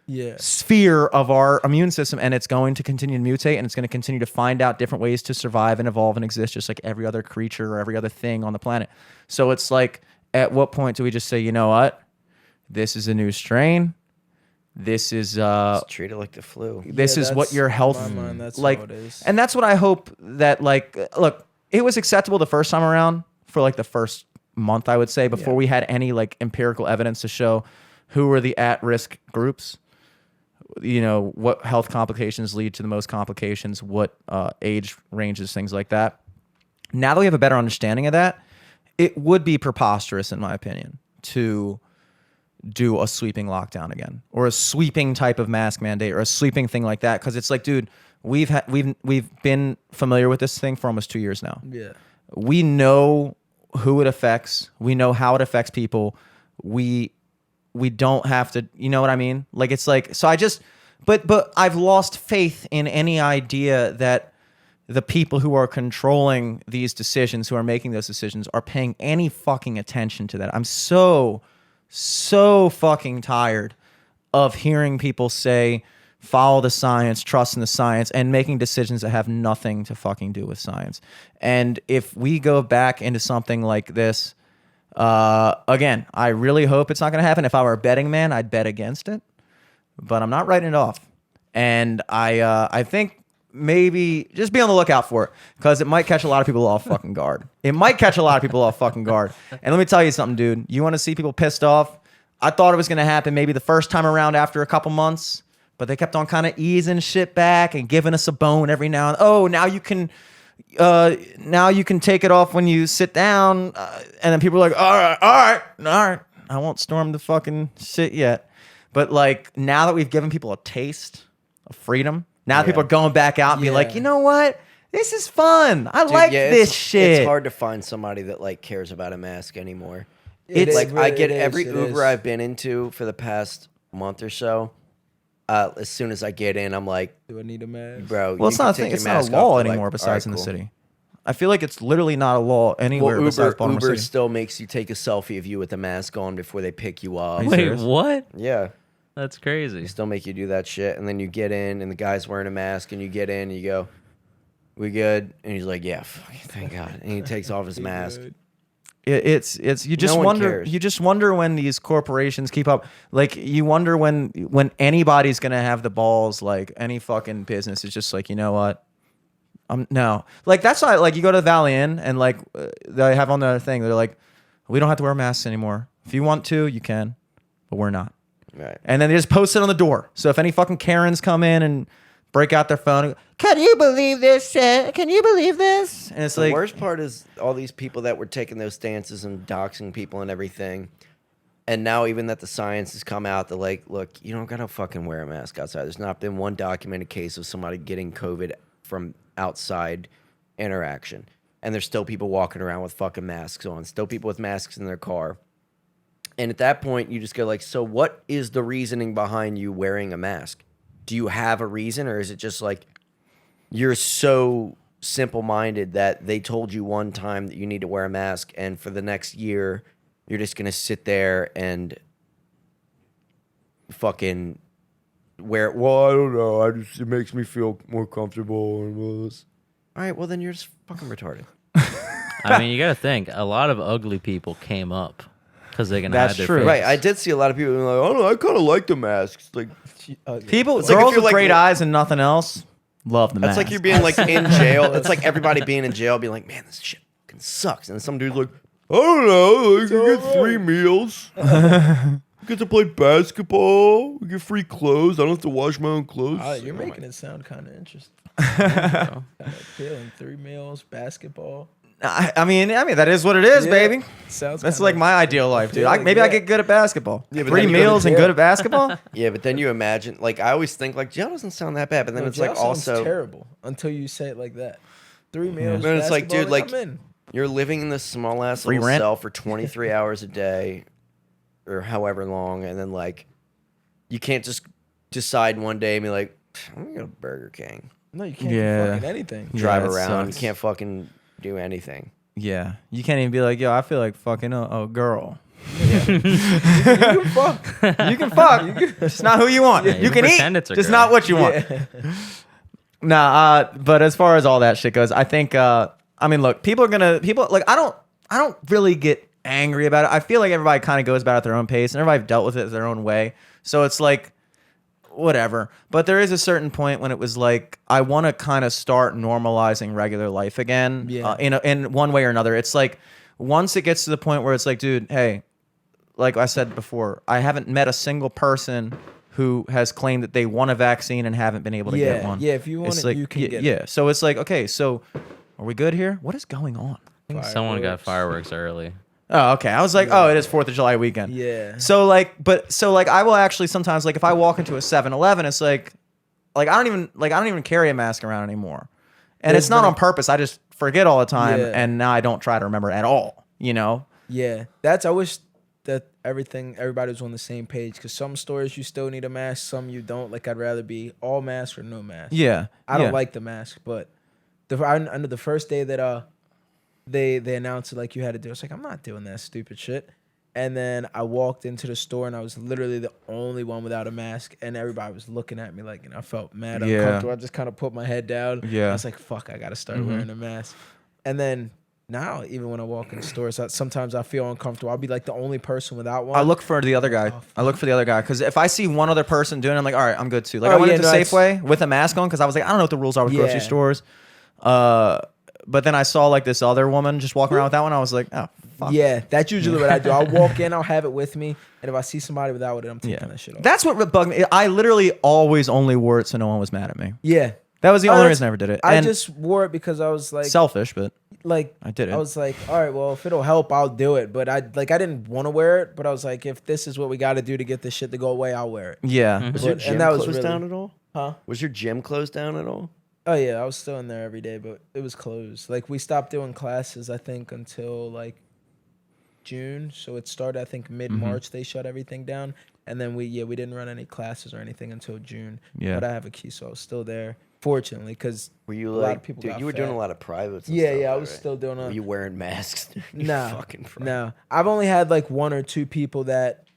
Yeah. sphere of our immune system, and it's going to continue to mutate, and it's going to continue to find out different ways to survive and evolve and exist, just like every other creature or every other thing on the planet. So it's like, at what point do we just say, you know what? This is a new strain. This is Just treat it like the flu. this Yeah, is what that's- your health in my mind, that's like, how it is. and that's what I hope that, like, look, it was acceptable the first time around for like the first month, I would say, before we had any like empirical evidence to show who were the at-risk groups, you know, what health complications lead to the most complications, what age ranges, things like that. Now that we have a better understanding of that, it would be preposterous, in my opinion, to do a sweeping lockdown again, or a sweeping type of mask mandate, or a sweeping thing like that. Because it's like, dude, we've been familiar with this thing for almost 2 years now. Yeah. We know who it affects. We know how it affects people. We don't have to, you know what I mean? Like, it's like, so I just, but I've lost faith in any idea that the people who are controlling these decisions, who are making those decisions, are paying any fucking attention to that. I'm so fucking tired of hearing people say, follow the science, trust in the science, and making decisions that have nothing to fucking do with science. And if we go back into something like this, again, I really hope it's not going to happen. If I were a betting man, I'd bet against it, but I'm not writing it off. And I think maybe just be on the lookout for it, because it might catch a lot of people off fucking guard. It might catch a lot of people off fucking guard. And let me tell you something, dude. You want to see people pissed off? I thought it was going to happen maybe the first time around after a couple months, but they kept on kind of easing shit back and giving us a bone every now and then. Oh, now you can take it off when you sit down. And then people are like, all right. I won't storm the fucking shit yet. But like, now that we've given people a taste of freedom, now that people are going back out and be like, Yeah. you know what? This is fun. I Dude, like yeah, this it's, shit. It's hard to find somebody that like cares about a mask anymore. It Like is, I get it is, every it Uber is. I've been into for the past month or so. As soon as I get in, I'm like, Do I need a mask? bro. Well, it's you can not a take thing. your It's not mask a law off. They're anymore like, besides "All in right, the cool." city. I feel like it's literally not a law anywhere Well, besides Baltimore Uber City. still makes you take a selfie of you with the mask on before they pick you up. you Wait, serious? what? Yeah, That's crazy. they still make you do that shit, and then you get in, and the guy's wearing a mask, and you get in, and you go, "We good?" And he's like, "Yeah, fucking thank God." And he takes off his mask. It's you just one wonder cares. you just wonder when these corporations keep up. Like you wonder when anybody's gonna have the balls. Like any fucking business is just like, you know what, no, like that's why like you go to the Valley Inn and like they have on their thing, they're like, we don't have to wear masks anymore. If you want to, you can, but we're not. Right. And then they just post it on the door. So if any fucking Karens come in and break out their phone, and go, can you believe this shit? Can you believe this? And it's The like, worst part is all these people that were taking those stances and doxing people and everything. And now even that the science has come out, they're like, look, you don't gotta fucking wear a mask outside. There's not been one documented case of somebody getting COVID from outside interaction. And there's still people walking around with fucking masks on. Still people with masks in their car. And at that point, you just go like, so what is the reasoning behind you wearing a mask? Do you have a reason, or is it just like you're so simple-minded that they told you one time that you need to wear a mask, and for the next year, you're just gonna sit there and fucking wear it? Well, I don't know. It makes me feel more comfortable. All right, well then you're just fucking retarded. I mean, you got to think. A lot of ugly people came up because they can That's hide their true. face. Right, I did see a lot of people being like, "Oh no, I kind of like the masks." Like people, It's like if girls you're with like- great eyes and nothing else, love the that's mask. like you're being like in jail. It's like everybody being in jail, being like, "Man, this shit fucking sucks." And some dude's like, "I don't know. Like, you get 3 meals. I get to play basketball. We get free clothes. I don't have to wash my own clothes." You're making it sound kind of interesting. Kind of appealing. 3 meals, basketball. I mean, that is what it is, Yeah, baby. Sounds. That's kinda like my ideal life, dude. feel like Maybe I that. get good at basketball. Yeah, but 3 then you go to meals and jail. good at basketball. Yeah, but then you imagine, like, I always think like jail doesn't sound that bad, but then No, it's jail like sounds also terrible until you say it like that. 3 meals. Then it's like, dude, basketball, like I'm in. you're living in this small ass Free little rent. cell for 23 hours a day, or however long, and then like you can't just decide one day and be like, "I'm gonna go to Burger King, No, you can't Yeah. do fucking anything. Yeah, drive that around. You sucks. can't fucking do anything." Yeah, you can't even be like, yo, I feel like fucking a girl. You can fuck. You can fuck. It's not who you want. Yeah, you you can can eat. pretend it's a Just girl. not what you want. Yeah. Nah, but as far as all that shit goes, I think I mean, look, people like I don't really get angry about it. I feel like everybody kind of goes about it at their own pace and everybody dealt with it their own way. So it's like whatever. But there is a certain point when it was like I want to kind of start normalizing regular life again. Yeah. In one way or another. It's like once it gets to the point where it's like, dude, hey, like I said before, I haven't met a single person who has claimed that they want a vaccine and haven't been able to get one. Yeah, if you want It's it, like, you can get it. yeah. So it's like, okay, so are we good here? What is going on? I think someone got fireworks early. Oh, okay. I was like, oh, it is 4th of July weekend. Yeah. So like, I will actually sometimes like if I walk into a 7-Eleven, it's like I don't even carry a mask around anymore, and There's it's not been a- on purpose. I just forget all the time, Yeah. and now I don't try to remember at all. You know? Yeah, I wish that everybody was on the same page, because some stores you still need a mask, some you don't. Like, I'd rather be all mask or no mask. Yeah. I don't yeah. like the mask, but I know the first day that they announced it, like you had to do, it's like, I'm not doing that stupid shit. And then I walked into the store and I was literally the only one without a mask, and everybody was looking at me like, I felt mad Yeah. uncomfortable. I just kind of put my head down. Yeah. I was like, fuck, I gotta start wearing a mask. And then now, even when I walk in stores, sometimes I feel uncomfortable. I'll be like the only person without one. I look for the other guy. Because if I see one other person doing it, I'm like, all right, I'm good too. Like I Oh, went yeah, into no, it's- Safeway with a mask on because I was like, I don't know what the rules are with grocery Yeah. stores. But then I saw like this other woman just walking around with that one. I was like, oh, fuck. Yeah, that's usually what I do. I'll walk in, I'll have it with me, and if I see somebody without it, I'm taking that shit off. That's what bugged me. I literally always only wore it so no one was mad at me. Yeah. That was the Oh, only that's- reason I ever did it. I And just wore it because I was like, selfish, but I did it. I was like, all right, well, if it'll help, I'll do it. But I didn't want to wear it, but I was like, if this is what we got to do to get this shit to go away, I'll wear it. yeah. Was your And gym that was closed really- down at all? Huh? Was your gym closed down at all? Oh yeah, I was still in there every day, but it was closed. Like we stopped doing classes, I think, until like June. So it started, I think, mid-March. They shut everything down, and then we didn't run any classes or anything until June. Yeah. But I have a key, so I was still there. Fortunately, because Were you a lot like, of people dude, got you were doing fat. a lot of privates and Yeah, stuff, yeah, I though, was right? still doing Were a you wearing masks? no, Fucking private. no. I've only had like 1 or 2 people that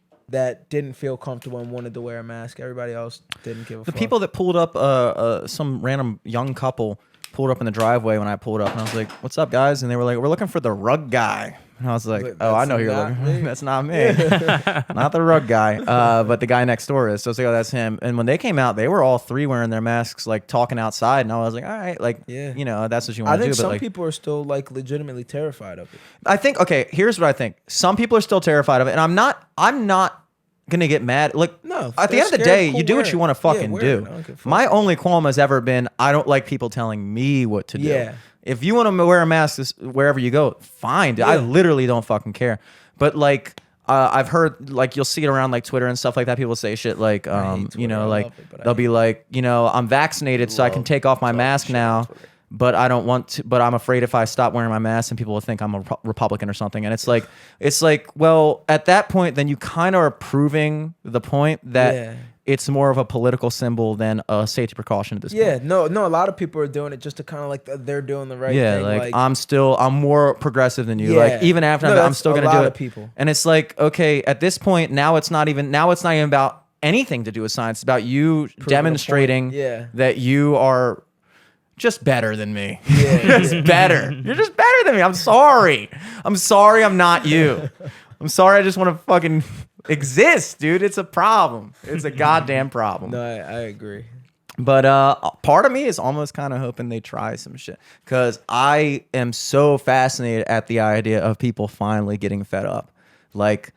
didn't feel comfortable and wanted to wear a mask. Everybody else didn't give a The fuck. people that pulled up, some random young couple pulled up in the driveway when I pulled up, and I was like, "What's up, guys?" And they were like, "We're looking for the rug guy." And I was like, But "Oh, I that's know who you're not looking me. for. That's not me, not the rug guy, but the guy next door is." So I was like, "Oh, that's him." And when they came out, they were all 3 wearing their masks, like talking outside, and I was like, "All right, like, Yeah. you know, that's what you I want to think do." But some like, people are still like legitimately terrified of it. I think okay. Here's what I think. Some people are still terrified of it, and I'm not gonna get mad. Like, No, at the they're end of the scared, day, cool, you do wear what you it. want to Yeah, fucking wear do. it. I don't give a fuck. My only qualm has ever been I don't like people telling me what to do. Yeah. If you want to wear a mask wherever you go, fine. Dude. I Yeah. literally don't fucking care. But like, I've heard like you'll see it around like Twitter and stuff like that. People say shit like, hate you Twitter. know, I like love it, but I they'll hate be like, you know, I'm vaccinated, so I can Love take off my talking mask shit on now. Twitter. But I don't want to. But I'm afraid if I stop wearing my mask, and people will think I'm a Republican or something. And it's like, well, at that point, then you kind of are proving the point that Yeah. it's more of a political symbol than a safety precaution at this Yeah, point. no. A lot of people are doing it just to kind of like they're doing the right Yeah, thing. like I'm more progressive than you. Yeah. Like even after No, I'm that's still a gonna lot do of it. people. And it's like, okay, at this point, now it's not even about anything to do with science. It's about you a demonstrating point. Yeah. that you are just better than me. Yeah, just better. You're just better than me. I'm sorry. I'm not you. I'm sorry. I just want to fucking exist, dude. It's a problem. It's a goddamn problem. No, I agree. But part of me is almost kind of hoping they try some shit because I am so fascinated at the idea of people finally getting fed up. Like,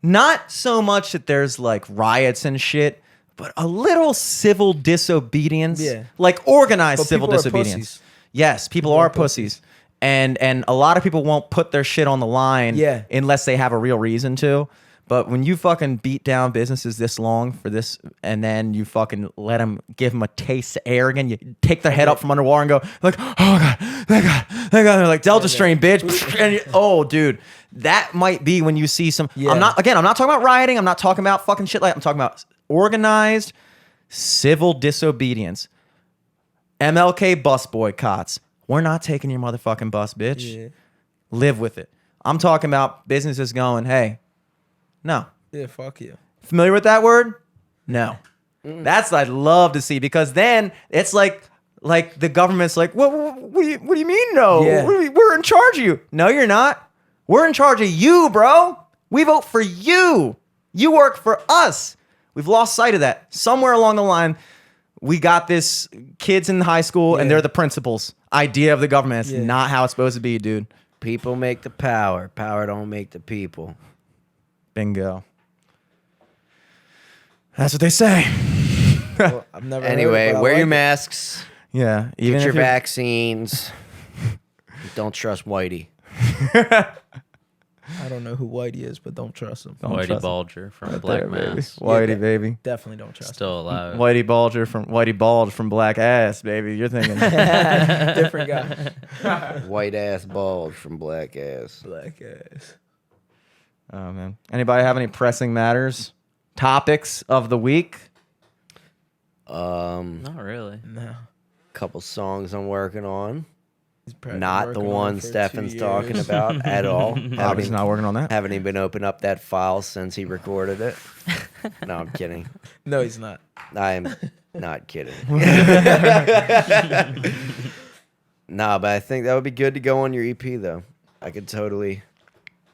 not so much that there's like riots and shit, but a little civil disobedience. Yeah. Like organized But civil people are disobedience. pussies. Yes, people are pussies. And a lot of people won't put their shit on the line Yeah. unless they have a real reason to. But when you fucking beat down businesses this long for this, and then you fucking give them a taste of air again, you take their head up from underwater and go like, oh god, thank god, thank god. They're like Delta strain, bitch. And oh, dude, that might be when you see some. Yeah. I'm not talking about rioting. I'm not talking about fucking shit. I'm talking about organized civil disobedience. MLK bus boycotts. We're not taking your motherfucking bus, bitch. Yeah. Live with it. I'm talking about businesses going, hey. No. Yeah, fuck you. Familiar with that word? No. That's what I'd love to see because then it's like the government's like, what do you mean no? Yeah. We're in charge of you. No, you're not. We're in charge of you, bro. We vote for you. You work for us. We've lost sight of that. Somewhere along the line, we got this kids in high school and Yeah. they're the principals. Idea of the government. It's Yeah. not how it's supposed to be, dude. People make the power. Power don't make the people. Bingo. That's what they say. Well, I've never heard Anyway, it, but I wear your like it. masks. Yeah. Even Get if your you're- vaccines. Don't trust Whitey. I don't know who Whitey is, but don't trust him. Don't Whitey trust him. Bulger from Right Black there, baby. Mass. Whitey, Yeah, baby. Definitely don't trust Still alive. Whitey Bulge from Black Ass, baby. You're thinking. him. Different guy. White ass bulge from black ass. Black ass. Oh man. Anybody have any pressing matters? Topics of the week? Not really. No. Couple songs I'm working on. He's probably Not the working on one it for Stefan's 2 talking years. about at all. Bobby's not working on that. Haven't even opened up that file since he recorded it. No, I'm kidding. No, he's not. I'm not kidding. Nah, but I think that would be good to go on your EP though. I could totally.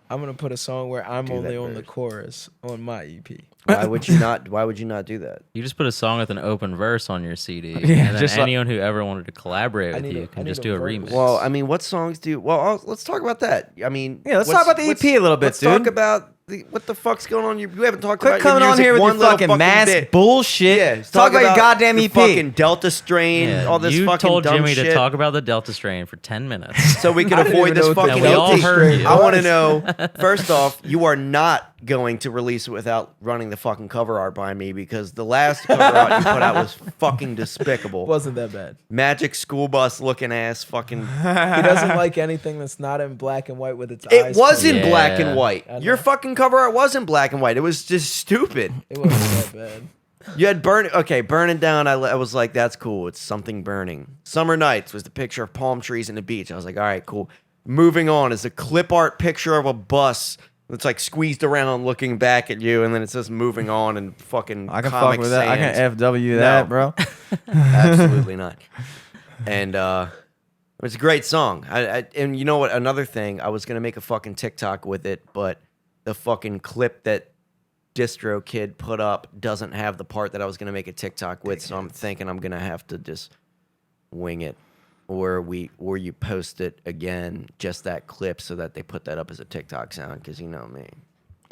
I'm gonna put a song where I'm Do that only on the verse. chorus on my E EP. Why would you not? Why would you not do that? You just put a song with an open verse on your CD. Yeah, and then just like- anyone who ever wanted to collaborate I with need you a- I can need just a do a verse. remix. Well, I mean, what songs do? Let's talk about that. I mean, Yeah, let's talk about the EP a little bit, let's talk dude. about what the fuck's going on. You haven't talked Quit about coming your on music here with one your little fucking mask bit. bullshit. Yeah, Talk about your goddamn your EP. fucking Delta strain, Yeah, all this you fucking told dumb Jimmy shit. to talk about the Delta strain for 10 minutes. so we can I didn't avoid even this know what the fucking And we all LT. heard you. I want to know, first off, you are not going to release it without running the fucking cover art by me because the last cover art you put out was fucking despicable. Wasn't that bad. Magic school bus looking ass fucking. He doesn't like anything that's not in black and white with its It eyes. was in Yeah. black and white. I know. Your fucking cover art was in black and white. It was just stupid. It wasn't that bad. You had burning down. I was like, that's cool. It's something burning. Summer nights was the picture of palm trees and the beach. I was like, all right, cool. Moving on is a clip art picture of a bus that's like squeezed around looking back at you, and then it says moving on and fucking I can Comic fuck with that. I Sans. can FW that, No. bro. Absolutely not. And it's a great song. And you know what? Another thing, I was gonna make a fucking TikTok with it, but the fucking clip that Distro Kid put up doesn't have the part that I was gonna make a TikTok with, so I'm thinking I'm gonna have to just wing it, or you post it again, just that clip, so that they put that up as a TikTok sound, because you know me,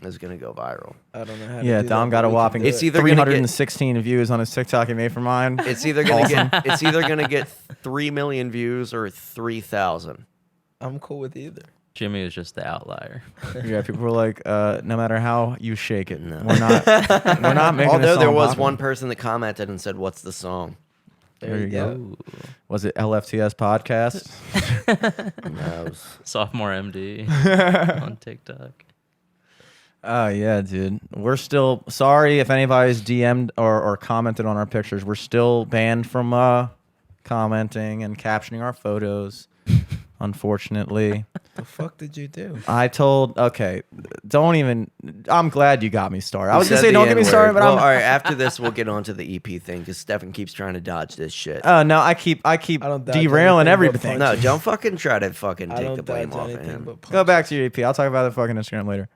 it's gonna go viral. I don't know how to Yeah, do Dom that, got but a we can whopping do It's it. either gonna get 316 views on his TikTok he made for mine. it's either gonna get 3 million views or 3,000. I'm cool with either. Jimmy was just the outlier. Yeah, people were like, no matter how you shake it, No. we're not making. Although this there song was popular. one person that commented and said, "What's the song?" There you go. Ooh. Was it LFTS podcast? No, it was- Sophomore MD on TikTok. Oh yeah, dude. We're still sorry if anybody's DM'd or commented on our pictures. We're still banned from commenting and captioning our photos. Unfortunately, The fuck did you do? I told. Okay, don't even. I'm glad you got me started. I was You gonna said say the don't get me N-word. started, but well, I'm. all right. After this, we'll get on to the EP thing because Stephan keeps trying to dodge this shit. Oh no, I keep I don't dodge derailing anything but everything. No, don't fucking try to fucking I take don't the blame dodge off of anything him. but Go punches. back to your EP. I'll talk about the fucking Instagram later.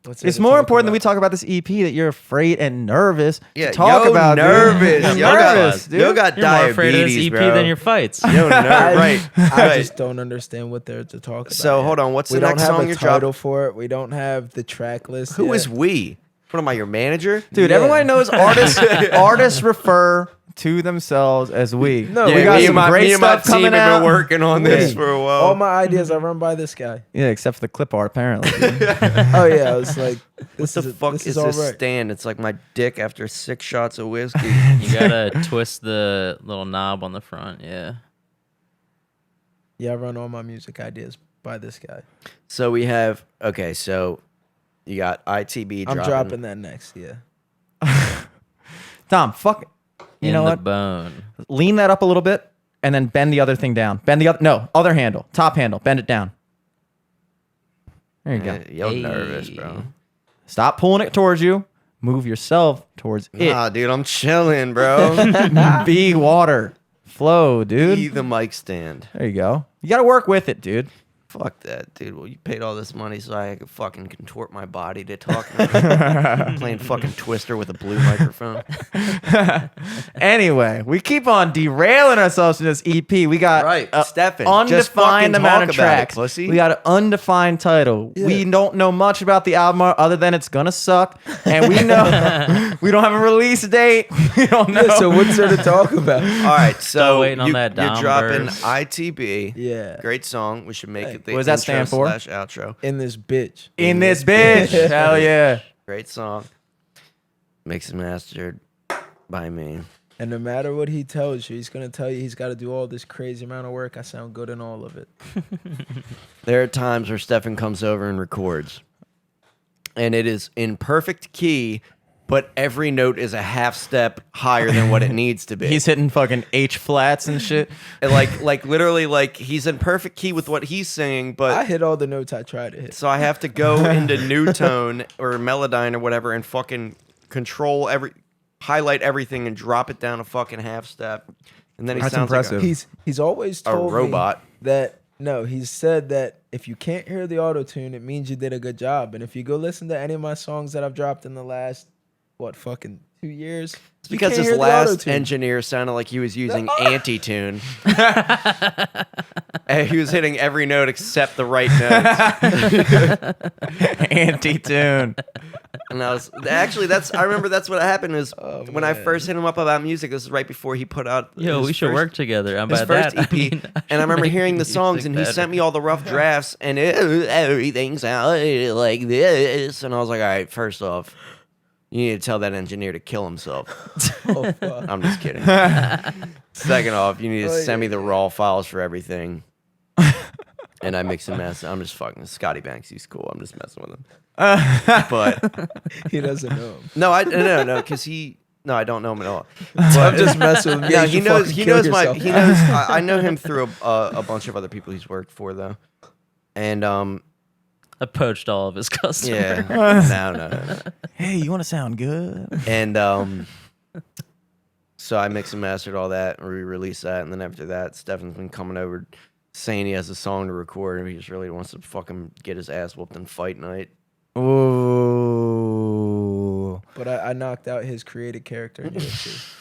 What's there It's to more talk important that we about? talk about this EP that you're afraid and nervous Yeah, to talk yo, about. dude. nervous. You're Yo, got- nervous, dude. yo got You're more afraid of this diabetes, EP bro. than your fights. Yo, right. I right. just don't understand what there to talk about. So yet. hold on, what's we the don't next have song a you're title dropping? for it. We don't have the track list. Who yet. is we? What am I, your manager? Dude, Yeah. everyone knows artists refer to themselves as we. No, we we got me some and my, great me and my stuff team coming have out. been working on this Wait, for a while. All my ideas are run by this guy. Yeah, except for the clip art, apparently. dude. Oh yeah, I was like, what this the is fuck this is all this right. stand? It's like my dick after 6 shots of whiskey. You gotta twist the little knob on the front. Yeah. Yeah, I run all my music ideas by this guy. So we have, okay, so you got ITB I'm dropping. dropping that next. Yeah. Tom, fuck. You In know the what? bone. Lean that up a little bit and then bend the other thing down. Bend the other handle. Top handle. Bend it down. There you go. Yo, Hey. nervous, bro. Stop pulling it towards you. Move yourself towards it. Nah, dude, I'm chilling, bro. Be water. Flow, dude. Be the mic stand. There you go. You got to work with it, dude. Fuck that, dude. Well, you paid all this money so I could fucking contort my body to talk. Playing fucking Twister with a blue microphone. Anyway, we keep on derailing ourselves in this EP. We got Right, a Stephan, just undefined fucking amount talk of about it, tracks. pussy. We got an undefined title. Yeah. We don't know much about the album other than it's gonna suck, and we know we don't have a release date. We don't know. Yeah, so what's there to talk about? All right, so waiting on that you're Dom dropping verse. ITB. Yeah. Great song. We should make Hey, it the what does that stand for? intro/outro. In this bitch. In this bitch, hell yeah. Great song. Mixed and mastered by me. And no matter what he tells you, he's gonna tell you he's got to do all this crazy amount of work. I sound good in all of it. There are times where Stephan comes over and records, and it is in perfect key, but every note is a half step higher than what it needs to be. He's hitting fucking H flats and shit. And like literally, like he's in perfect key with what he's singing, but I hit all the notes I try to hit. so I have to go into new tone or melodyne or whatever and fucking highlight everything and drop it down a fucking half step, and then he That's sounds impressive. He's always A told robot. me that no, he's said that if you can't hear the auto tune, it means you did a good job. And if you go listen to any of my songs that I've dropped in the last fucking 2 years. It's because his last engineer sounded like he was using anti-tune. And he was hitting every note except the right notes. Anti-tune. And I remember that's what happened is when I first hit him up about music, this is right before he put out Yo, we should work together. And his by first that, EP. And I remember hearing the songs and he sent me all the rough drafts and everything sounded like this. And I was like, all right, first off, you need to tell that engineer to kill himself. Oh, fuck. I'm just kidding. Second off, you need to send me the raw files for everything. And I mix and master. I'm just fucking Scotty Banks. He's cool. I'm just messing with him. But He doesn't know him. no, because I don't know him at all. I'm just messing with him. Yeah, he knows. He knows my. He knows. I know him through a bunch of other people he's worked for though, and I poached all of his customers. yeah, no. Hey, you want to sound good? And so I mixed and mastered all that, and we released that, and then after that, Stephan's been coming over saying he has a song to record, and he just really wants to fucking get his ass whooped in fight night. Ooh. But I knocked out his created character in UFC.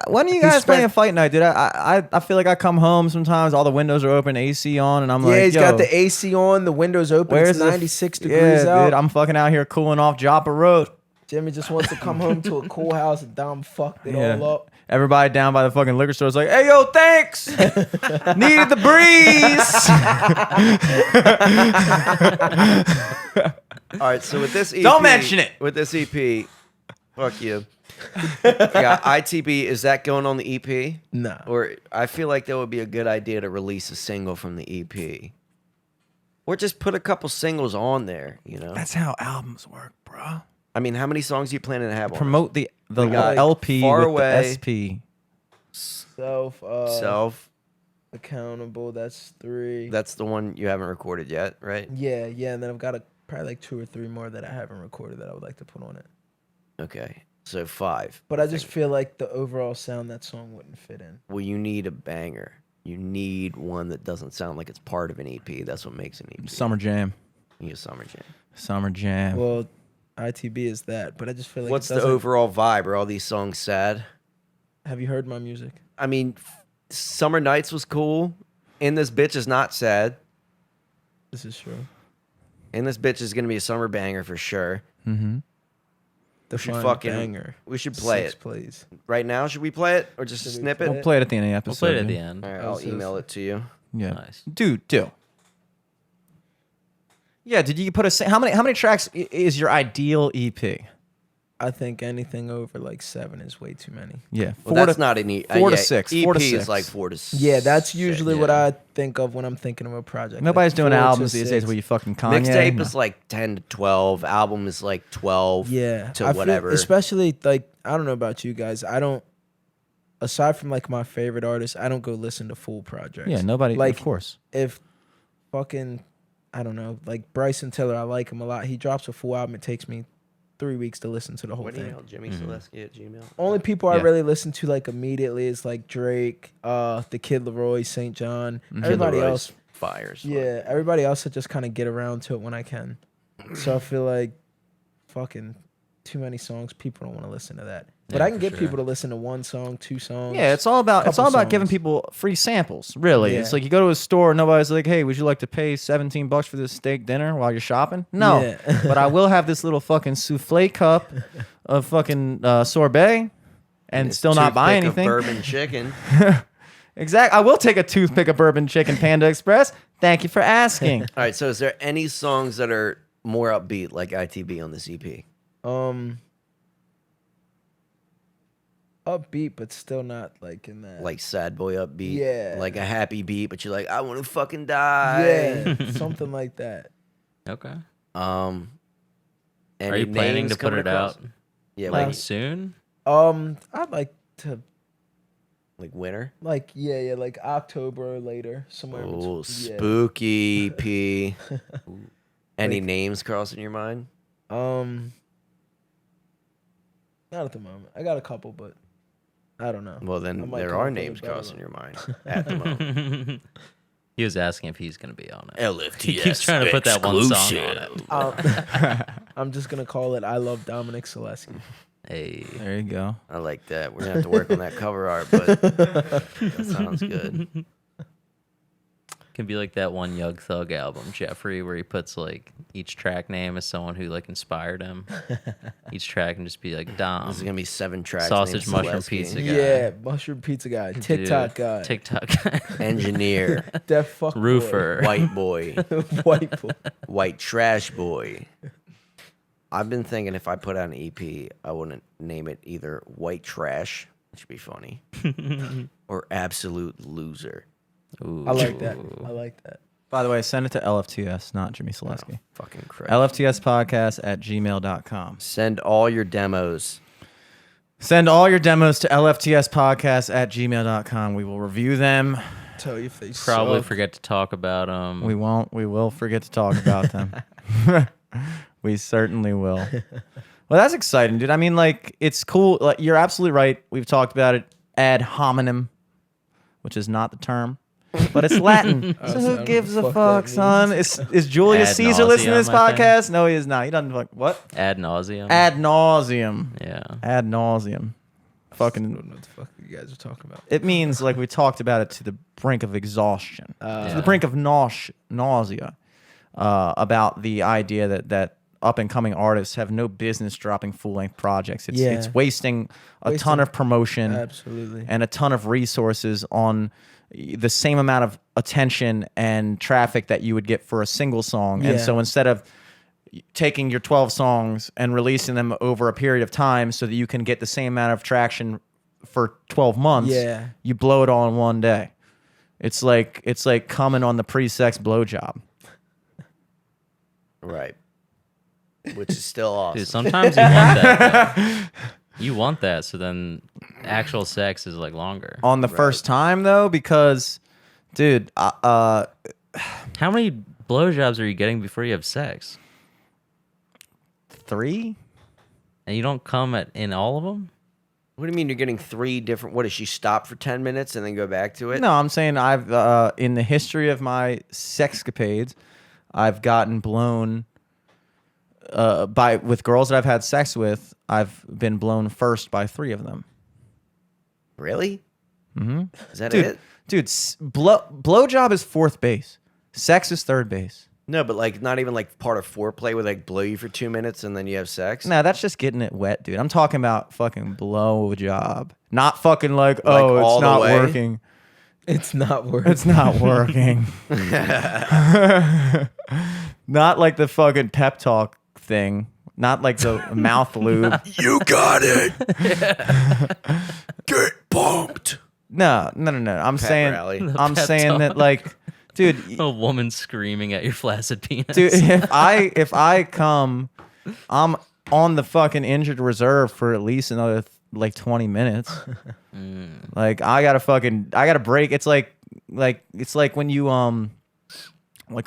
When are you guys playing Fight Night, dude? I feel like I come home sometimes, all the windows are open, AC on, and I'm like, He's yo, got the AC on, the windows open, it's 96 degrees out. Dude, I'm fucking out here cooling off Joppa Road. Jimmy just wants to come home to a cool house and Dom fucked it all up. Everybody down by the fucking liquor store is like, hey, yo, thanks. Needed the breeze. All right, so with this EP, Don't mention it. With this EP, fuck you. Yeah, ITB, is that going on the EP? Nah. Or I feel like that would be a good idea to release a single from the EP. Or just put a couple singles on there, you know? That's how albums work, bro. I mean, how many songs are you planning to have on? Promote the got LP Far with Away. the SP. Self. Accountable, that's 3. That's the one you haven't recorded yet, right? Yeah, and then I've got probably like 2 or 3 more that I haven't recorded that I would like to put on it. Okay, so 5. But I just feel like the overall sound that song wouldn't fit in. Well, you need a banger. You need one that doesn't sound like it's part of an EP. That's what makes an EP. Summer Jam. You need a summer jam. Summer Jam. Well, ITB is that, but I just feel like What's the overall vibe? Are all these songs sad? Have you heard my music? I mean, Summer Nights was cool. In This Bitch is not sad. This is true. In This Bitch is going to be a summer banger for sure. Mm-hmm. We should Define fucking banger. We should play 6 it plays. right now. Should we play it or just Should we snip play it? We'll play it at the end of the episode. We'll play it at yeah. the end. All right, Oh, I'll so email it to you. Yeah. Nice. Dude. Yeah, did you put how many tracks is your ideal EP? I think anything over like 7 is way too many. Yeah. Well, that's not an EP. 4 to 6. EP 4 to is 6. like 4 to 6. Yeah, that's usually what yeah. I think of when I'm thinking of a project. Nobody's like doing 4 to albums these days 6. where you fucking Kanye. Mixtape No. is like 10 to 12. Album is like 12 Yeah, to I feel- whatever. especially like I don't know about you guys. I don't. Aside from like my favorite artists, I don't go listen to full projects. Yeah, nobody. Like, of course. If fucking I don't know, like Bryson Tiller, I like him a lot. He drops a full album. It takes me 3 weeks to listen to the whole What thing. email? Jimmy Solesky at Gmail. Only people I Yeah. really listen to like immediately is like Drake, the Kid Leroy, St. John. Everybody Leroy's else, fires. yeah, everybody else I just kind of get around to it when I can. So I feel like fucking too many songs. People don't want to listen to that. But Yeah, I can for get sure. people to listen to 1 song, 2 songs. Yeah, it's all about couple giving songs. people free samples. Really, Yeah. it's like you go to a store, nobody's like, "Hey, would you like to pay $17 for this steak dinner while you're shopping?" No, Yeah. but I will have this little fucking souffle cup of fucking sorbet, and still not buy Toothpick of anything. Bourbon chicken. Exactly. I will take a toothpick of bourbon chicken Panda Express. Thank you for asking. All right, so is there any songs that are more upbeat like ITB on this EP? Upbeat, but still not like in that. Like sad boy upbeat? Yeah. Like a happy beat, but you're like, I want to fucking die. yeah, something like that. Okay. Are Are you planning to put it out Yeah, like like soon? I'd like to winter. like like October or later somewhere. in Oh, between. Yeah. spooky P. Any Like- names crossing your mind? Not at the moment. I got a couple, but I don't know. Well, I then might there come are up with a names better crossing one. your mind at the moment. He was asking if he's going to be on it. LFTS He keeps trying to put that one song on it. I'm just gonna call it "I Love Dominic Solesky." Hey. There you go. I like that. We're gonna have to work on that cover art, but that sounds good. Can be like that one Young Thug album, Jeffrey, where he puts like each track name as someone who like inspired him. Each track can just be like Dom, This is gonna be 7 tracks. sausage named mushroom Solesky. pizza guy. Yeah, mushroom pizza guy, TikTok guy, TikTok guy, Engineer, deaf fuck boy. roofer, white boy, white boy. white trash boy. I've been thinking if I put out an EP, I wouldn't name it either White Trash, which would be funny, or Absolute Loser. Ooh. I like that. I like that. By the way, send it to LFTS, not Jimmy Solesky. Fucking Christ. LFTSpodcast@gmail.com. Send all your demos. Send all your demos to LFTSpodcast@gmail.com. We will review them. Tell you if they Probably suck. forget to talk about them. We won't. We will forget to talk about them. We certainly will. Well, that's exciting, dude. I mean, like, it's cool. Like, you're absolutely right. We've talked about it ad hominem, which is not the term, but it's Latin. So I who don't gives know a what the fuck fuck, that son? Is Julius Ad Caesar listening to this nauseam, I think. podcast? No, he is not. He doesn't fuck. What? Ad nauseum. Ad nauseum. Yeah. Ad nauseum. I Fucking. don't know what the fuck you guys are talking about. It means like we talked about it to the brink of exhaustion, to the brink of nausea, about the idea that up and coming artists have no business dropping full length projects. It's Yeah. it's wasting a ton of promotion Absolutely. and a ton of resources on the same amount of attention and traffic that you would get for a single song. And Yeah. so instead of taking your 12 songs and releasing them over a period of time so that you can get the same amount of traction for 12 months, Yeah. you blow it all in one day. It's like coming on the pre-sex blowjob. Right. Which is still awesome. Dude, sometimes you want that. though. You want that, so then actual sex is like longer. On the first time though, because dude, How many blowjobs are you getting before you have sex? 3? And you don't come in all of them? What do you mean you're getting 3 different? What, does she stop for 10 minutes and then go back to it? No, I'm saying I've in the history of my sexcapades, I've gotten blown with girls that I've had sex with. I've been blown first by 3 of them. Really? Mm-hmm. Is that Dude, it? blowjob is 4th base. Sex is 3rd base. No, but like not even like part of foreplay where they blow you for 2 minutes and then you have sex? Nah, that's just getting it wet, dude. I'm talking about fucking blowjob. Not fucking like all it's the not way? working. It's not working. It's not working. Not like the fucking pep talk thing. Not like the mouth lube. You got it. Get pumped. No. I'm saying rally. I'm pep saying that like, dude, A woman screaming at your flaccid penis. dude, if I come, I'm on the fucking injured reserve for at least another like 20 minutes. Like I gotta break. It's like when you when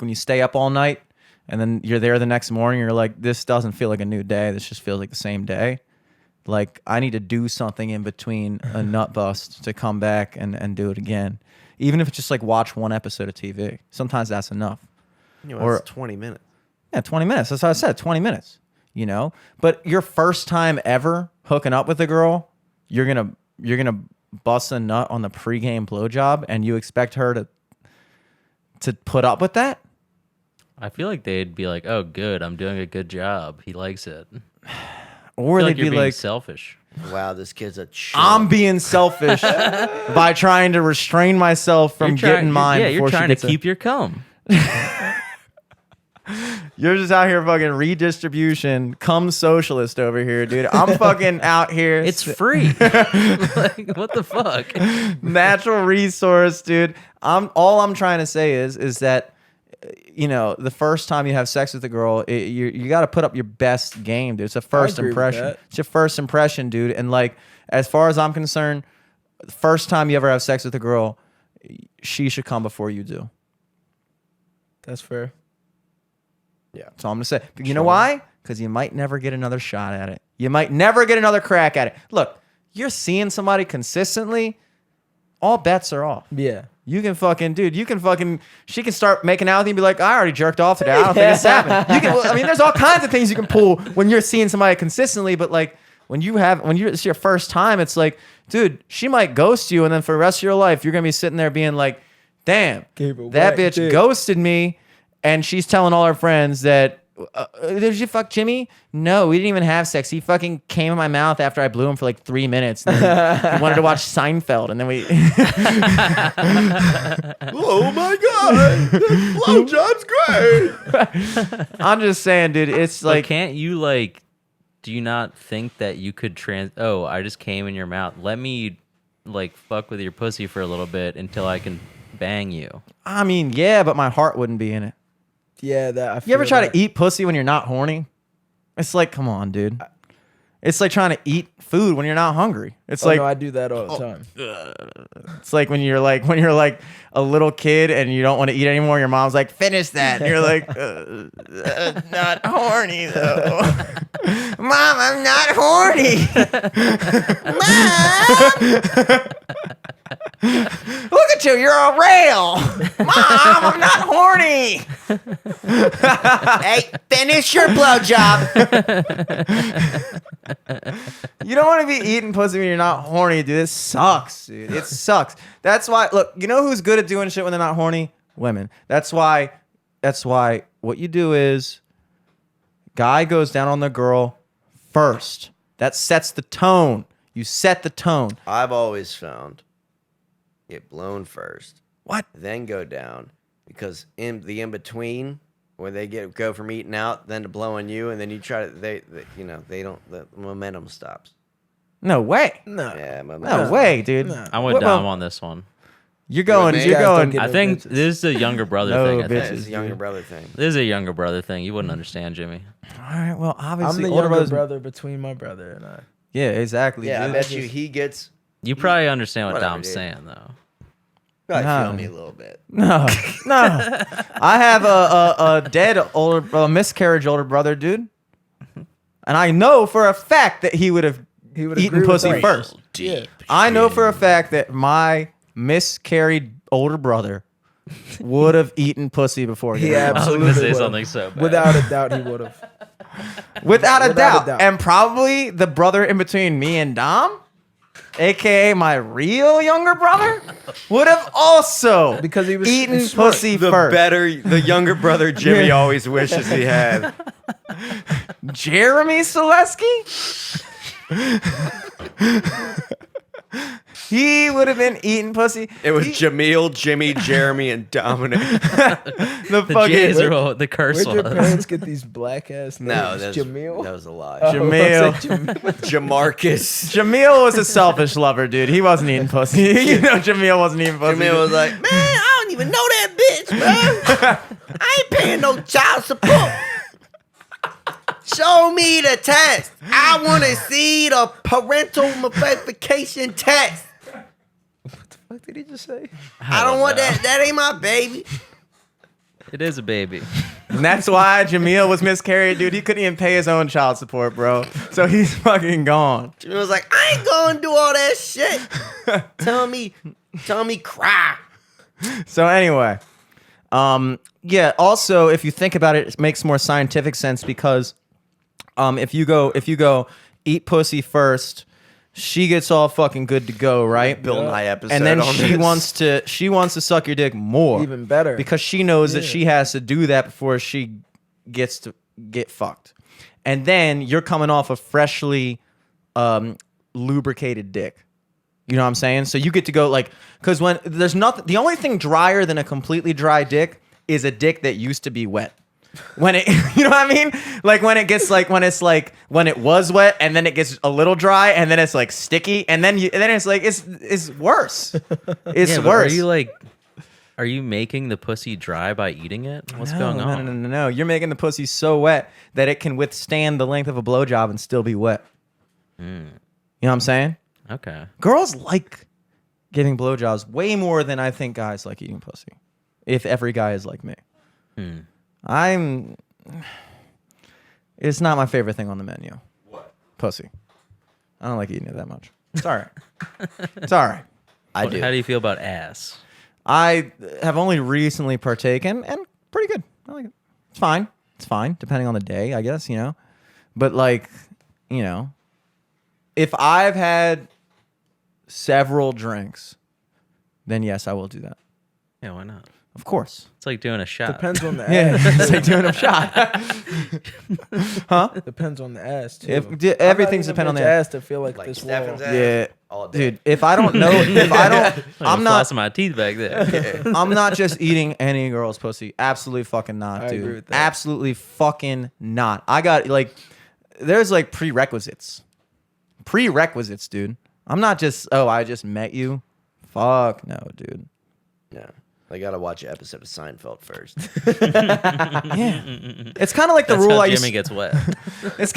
you stay up all night and then you're there the next morning, you're like, this doesn't feel like a new day. This just feels like the same day. Like I need to do something in between a nut bust to come back and do it again. Even if it's just like watch one episode of TV. Sometimes that's enough. You know, Or- it's 20 minutes. Yeah, 20 minutes. That's what I said, 20 minutes. You know? But your first time ever hooking up with a girl, you're gonna bust a nut on the pregame blowjob and you expect her to put up with that? I feel like they'd be like, "Oh, good, I'm doing a good job. He likes it." Or I feel they'd like you're be being like, selfish. Wow, this kid's a chump. I'm being selfish by trying to restrain myself from getting mine Yeah, before you're trying she to gets keep your cum. You're just out here fucking redistribution, cum socialist over here, dude. I'm fucking out here. It's free. Like, what the fuck? Natural resource, dude. All I'm trying to say is that, you know, the first time you have sex with a girl, you got to put up your best game, dude. It's a first agree with impression. that. It's your first impression, dude. And like, as far as I'm concerned, the first time you ever have sex with a girl, she should come before you do. That's fair. That's all I'm gonna say. But you know why? Because you might never get another shot at it. You might never get another crack at it. Look, you're seeing somebody consistently, all bets are off. Yeah. You can fucking, dude, she can start making out with you and be like, I already jerked off today. I don't think it's happening. You can, I mean, there's all kinds of things you can pull when you're seeing somebody consistently, but like, it's your first time, it's like, dude, she might ghost you, and then for the rest of your life, you're gonna be sitting there being like, damn, Gave her that whack bitch dick. ghosted me, and she's telling all her friends that, did you fuck Jimmy? No, we didn't even have sex. He fucking came in my mouth after I blew him for like 3 minutes. And then he wanted to watch Seinfeld, and then we. Oh my god, blowjob's great. I'm just saying, dude. It's Like, like, can't you do you not think that you could I just came in your mouth. Let me fuck with your pussy for a little bit until I can bang you. I mean, yeah, but my heart wouldn't be in it. Yeah, that I feel You ever try that. to eat pussy when you're not horny? It's like, come on, dude. It's like trying to eat food when you're not hungry. It's Oh, like no, I do that all the time. it's like when you're like a little kid and you don't want to eat anymore. Your mom's like, finish that. And you're like, not horny though. Mom, I'm not horny. Mom, look at you. You're a rail. Mom, I'm not horny. Hey, finish your blowjob. You don't want to be eating pussy when you're not horny, dude. It sucks, dude. It sucks. That's why. Look, you know who's good at doing shit when they're not horny? Women. That's why. What you do is, guy goes down on the girl first. That sets the tone. You set the tone. I've always found get blown first, What? then go down, because in between where they go from eating out then to blowing you, and then you try to they don't, the momentum stops. No way. No. Yeah, momentum. No way, dude. No. I'm with Well, Dom on this one. You're going. man. You're Guys don't going. get I no think bitches. this is a younger brother No thing. I Yeah, think. bitches. it's a younger brother thing. This is a younger brother thing. You wouldn't understand, Jimmy. All right. Well, I'm obviously, the older younger brothers. brother between my brother and I. Yeah, exactly. Yeah, I dude. bet you he gets You probably understand what Whatever, Dom's dude. saying, though. probably Nah. feel me a little bit. No. I have a dead a miscarriage older brother, dude, and I know for a fact that he would have He would eaten agree with pussy us. first. Yeah. I know for a fact that my miscarried older brother would have eaten pussy before. He getting I was involved. going to say Absolutely something so bad. Without a doubt, he would have. Without a Without a doubt. doubt. And probably the brother in between me and Dom, aka my real younger brother, would have also Because he was eaten he's smart. pussy The first. the younger brother Jimmy always wishes he had. Jeremy Solesky? He would have been eating pussy. It was He- Jameel, Jimmy, Jeremy, and Dominic. the The fucking J's are what the curse Where'd your was. parents get these black ass names? No, that Jamil. was a lie. Jamil. Jamarcus. Jamil was a selfish lover, dude. He wasn't eating pussy. You know, Jamil wasn't eating pussy. Jamil was like, Man, I don't even know that bitch, bro. I ain't paying no child support. Show me the test. I want to see the parental verification test. What did he just say? I don't want that. That ain't my baby. It is a baby. And that's why Jamil was miscarried, dude. He couldn't even pay his own child support, bro. So he's fucking gone. Jamil was like, I ain't gonna do all that shit. Tell me cry. So anyway, yeah. Also, if you think about it, it makes more scientific sense because, if you go eat pussy first, she gets all fucking good to go, right? Bill Nye episode And then on she this. wants to suck your dick more, Even better. because she knows that she has to do that before she gets to get fucked. And then you're coming off a freshly lubricated dick. You know what I'm saying? So you get to go because when there's nothing, the only thing drier than a completely dry dick is a dick that used to be wet. When it, you know what I mean? Like when it gets when it was wet and then it gets a little dry and then it's like sticky and then it's like it's worse. It's Yeah, but worse. Are you making the pussy dry by eating it? What's No, going no, on? No. You're making the pussy so wet that it can withstand the length of a blowjob and still be wet. You know what I'm saying? Okay. Girls like giving blowjobs way more than I think guys like eating pussy. If every guy is like me. It's not my favorite thing on the menu. What? Pussy. I don't like eating it that much. It's all right. It's all right. I do. How do you feel about ass? I have only recently partaken and pretty good. I like it. It's fine. It's fine, depending on the day, I guess, you know. But if I've had several drinks, then yes, I will do that. Yeah, why not? Of course. It's like doing a shot. Depends on the Yeah, ass. it's like doing a shot. Huh? Depends on the ass too. Everything's dependent on the ass to feel like, Like this Stephan's wall. ass? Yeah, All day. dude. If I don't know, I'm not. flossing my teeth back there. I'm not just eating any girl's pussy. Absolutely fucking not, I dude. agree with that. Absolutely fucking not. I got like, there's like prerequisites. Prerequisites, dude. I'm not just, oh, I just met you. Fuck no, dude. Yeah. I gotta watch an episode of Seinfeld first. Yeah. It's kind of like the That's rule how I Jimmy used. gets wet. It's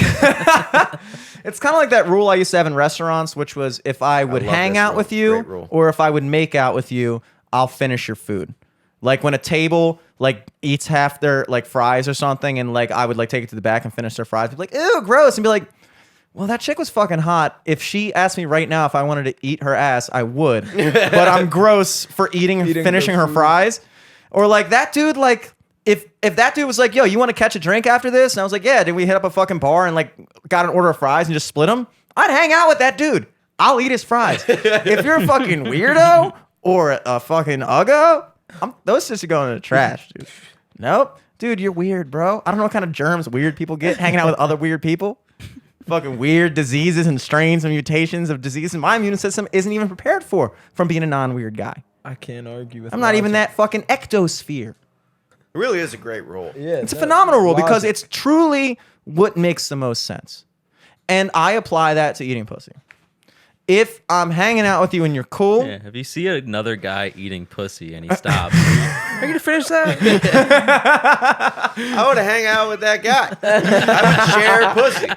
it's kind of like that rule I used to have in restaurants, which was if I would love hang this out rule. with you Great rule. or if I would make out with you, I'll finish your food. Like when a table like eats half their like fries or something, and like I would like take it to the back and finish their fries. Be like, ew, gross, and be like, well, that chick was fucking hot. If she asked me right now if I wanted to eat her ass, I would. But I'm gross for finishing her her food. fries. Or like that dude, like if that dude was like, yo, you want to catch a drink after this? And I was like, yeah, did we hit up a fucking bar and like got an order of fries and just split them? I'd hang out with that dude. I'll eat his fries. If you're a fucking weirdo or a fucking uggo, those just are going in the trash, dude. Nope. Dude, you're weird, bro. I don't know what kind of germs weird people get hanging out with other weird people. Fucking weird diseases and strains and mutations of disease, and my immune system isn't even prepared for from being a non-weird guy. I can't argue with. I'm not even logic. that fucking ectosphere. It really is a great rule. Yeah, It's a phenomenal rule because logic. it's truly what makes the most sense. And I apply that to eating pussy. If I'm hanging out with you and you're cool, Yeah, if you see another guy eating pussy and he stops, are you gonna finish that? I want to hang out with that guy. I would share pussy.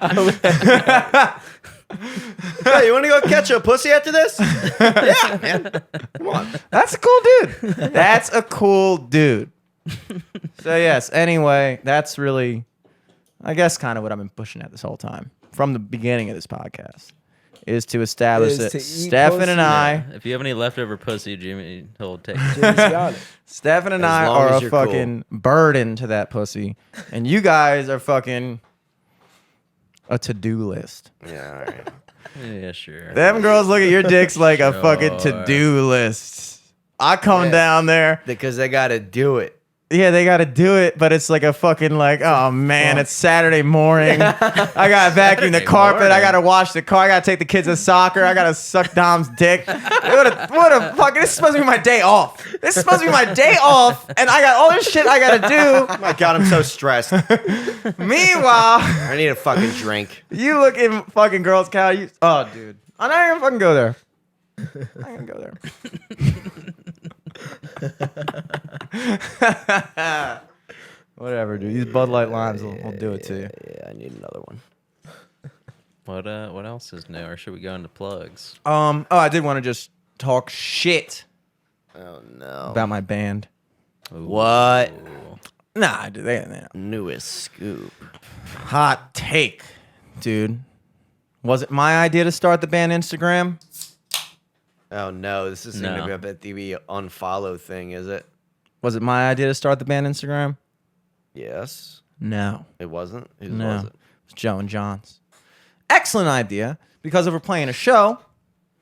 Hey, you want to go catch a pussy after this? Yeah, man. Come on. that's a cool dude. That's a cool dude. So yes, anyway, that's really, I guess, kind of what I've been pushing at this whole time from the beginning of this podcast. Is to establish Is that to eat Stephan pussy. and I, If you have any leftover pussy, Jimmy, he'll take it. Jimmy's got it. Stephan and As I long are as a you're fucking burden to that pussy, and you guys are fucking a to-do list. Yeah, all right. Yeah, sure. Them girls look at your dicks like a fucking Sure. to-do list. I come Yeah. down there. Because they got to do it. Yeah, they got to do it, but it's like a fucking like, oh man, it's Saturday morning. I got to vacuum the Saturday carpet. I morning. got to wash the car. I got to take the kids to soccer. I got to suck Dom's dick. What a fucking, this is supposed to be my day off. This is supposed to be my day off, and I got all this shit I got to Oh my God, I'm so stressed. do. Meanwhile, I need a fucking drink. you look in fucking girls' couch. Oh, dude. I'm not even fucking go there. I'm not gonna go there. Whatever, dude. These Bud Light limes will do it to you. Yeah, I need another one. What else is new, or should we go into plugs? Oh, I did want to just talk shit Oh, no. about my band. What? Nah, dude, they Newest scoop. hot take, dude. Was it my idea to start the band Instagram? Oh, no. This isn't going No. to be about the unfollow thing, is it? Was it my idea to start the band Instagram? Yes. No. It wasn't? Whose No. was it? It's Joe and John's. Excellent idea, because if we're playing a show,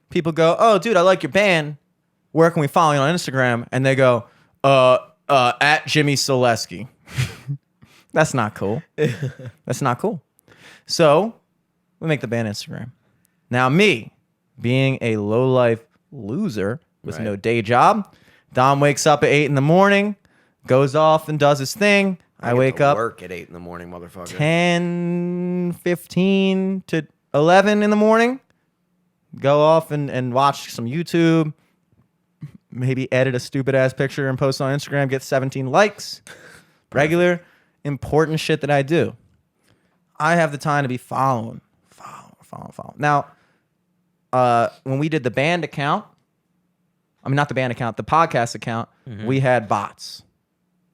people go, oh, dude, I like your band. Where can we follow you on Instagram? And they go, at Jimmy Solesky. That's not cool. That's not cool. So we make the band Instagram. Now me, being a low-life loser with Right. no day job, Dom wakes up at 8 in the morning, goes off and does his thing. I get wake to up work at 8 in the morning, motherfucker. 10:15 to 11 in the morning. Go off and watch some YouTube. Maybe edit a stupid ass picture and post on Instagram. Get 17 likes. Regular, important shit that I do. I have the time to be following. Now, when we did the band account, I mean, not the band account, the podcast account, we had bots.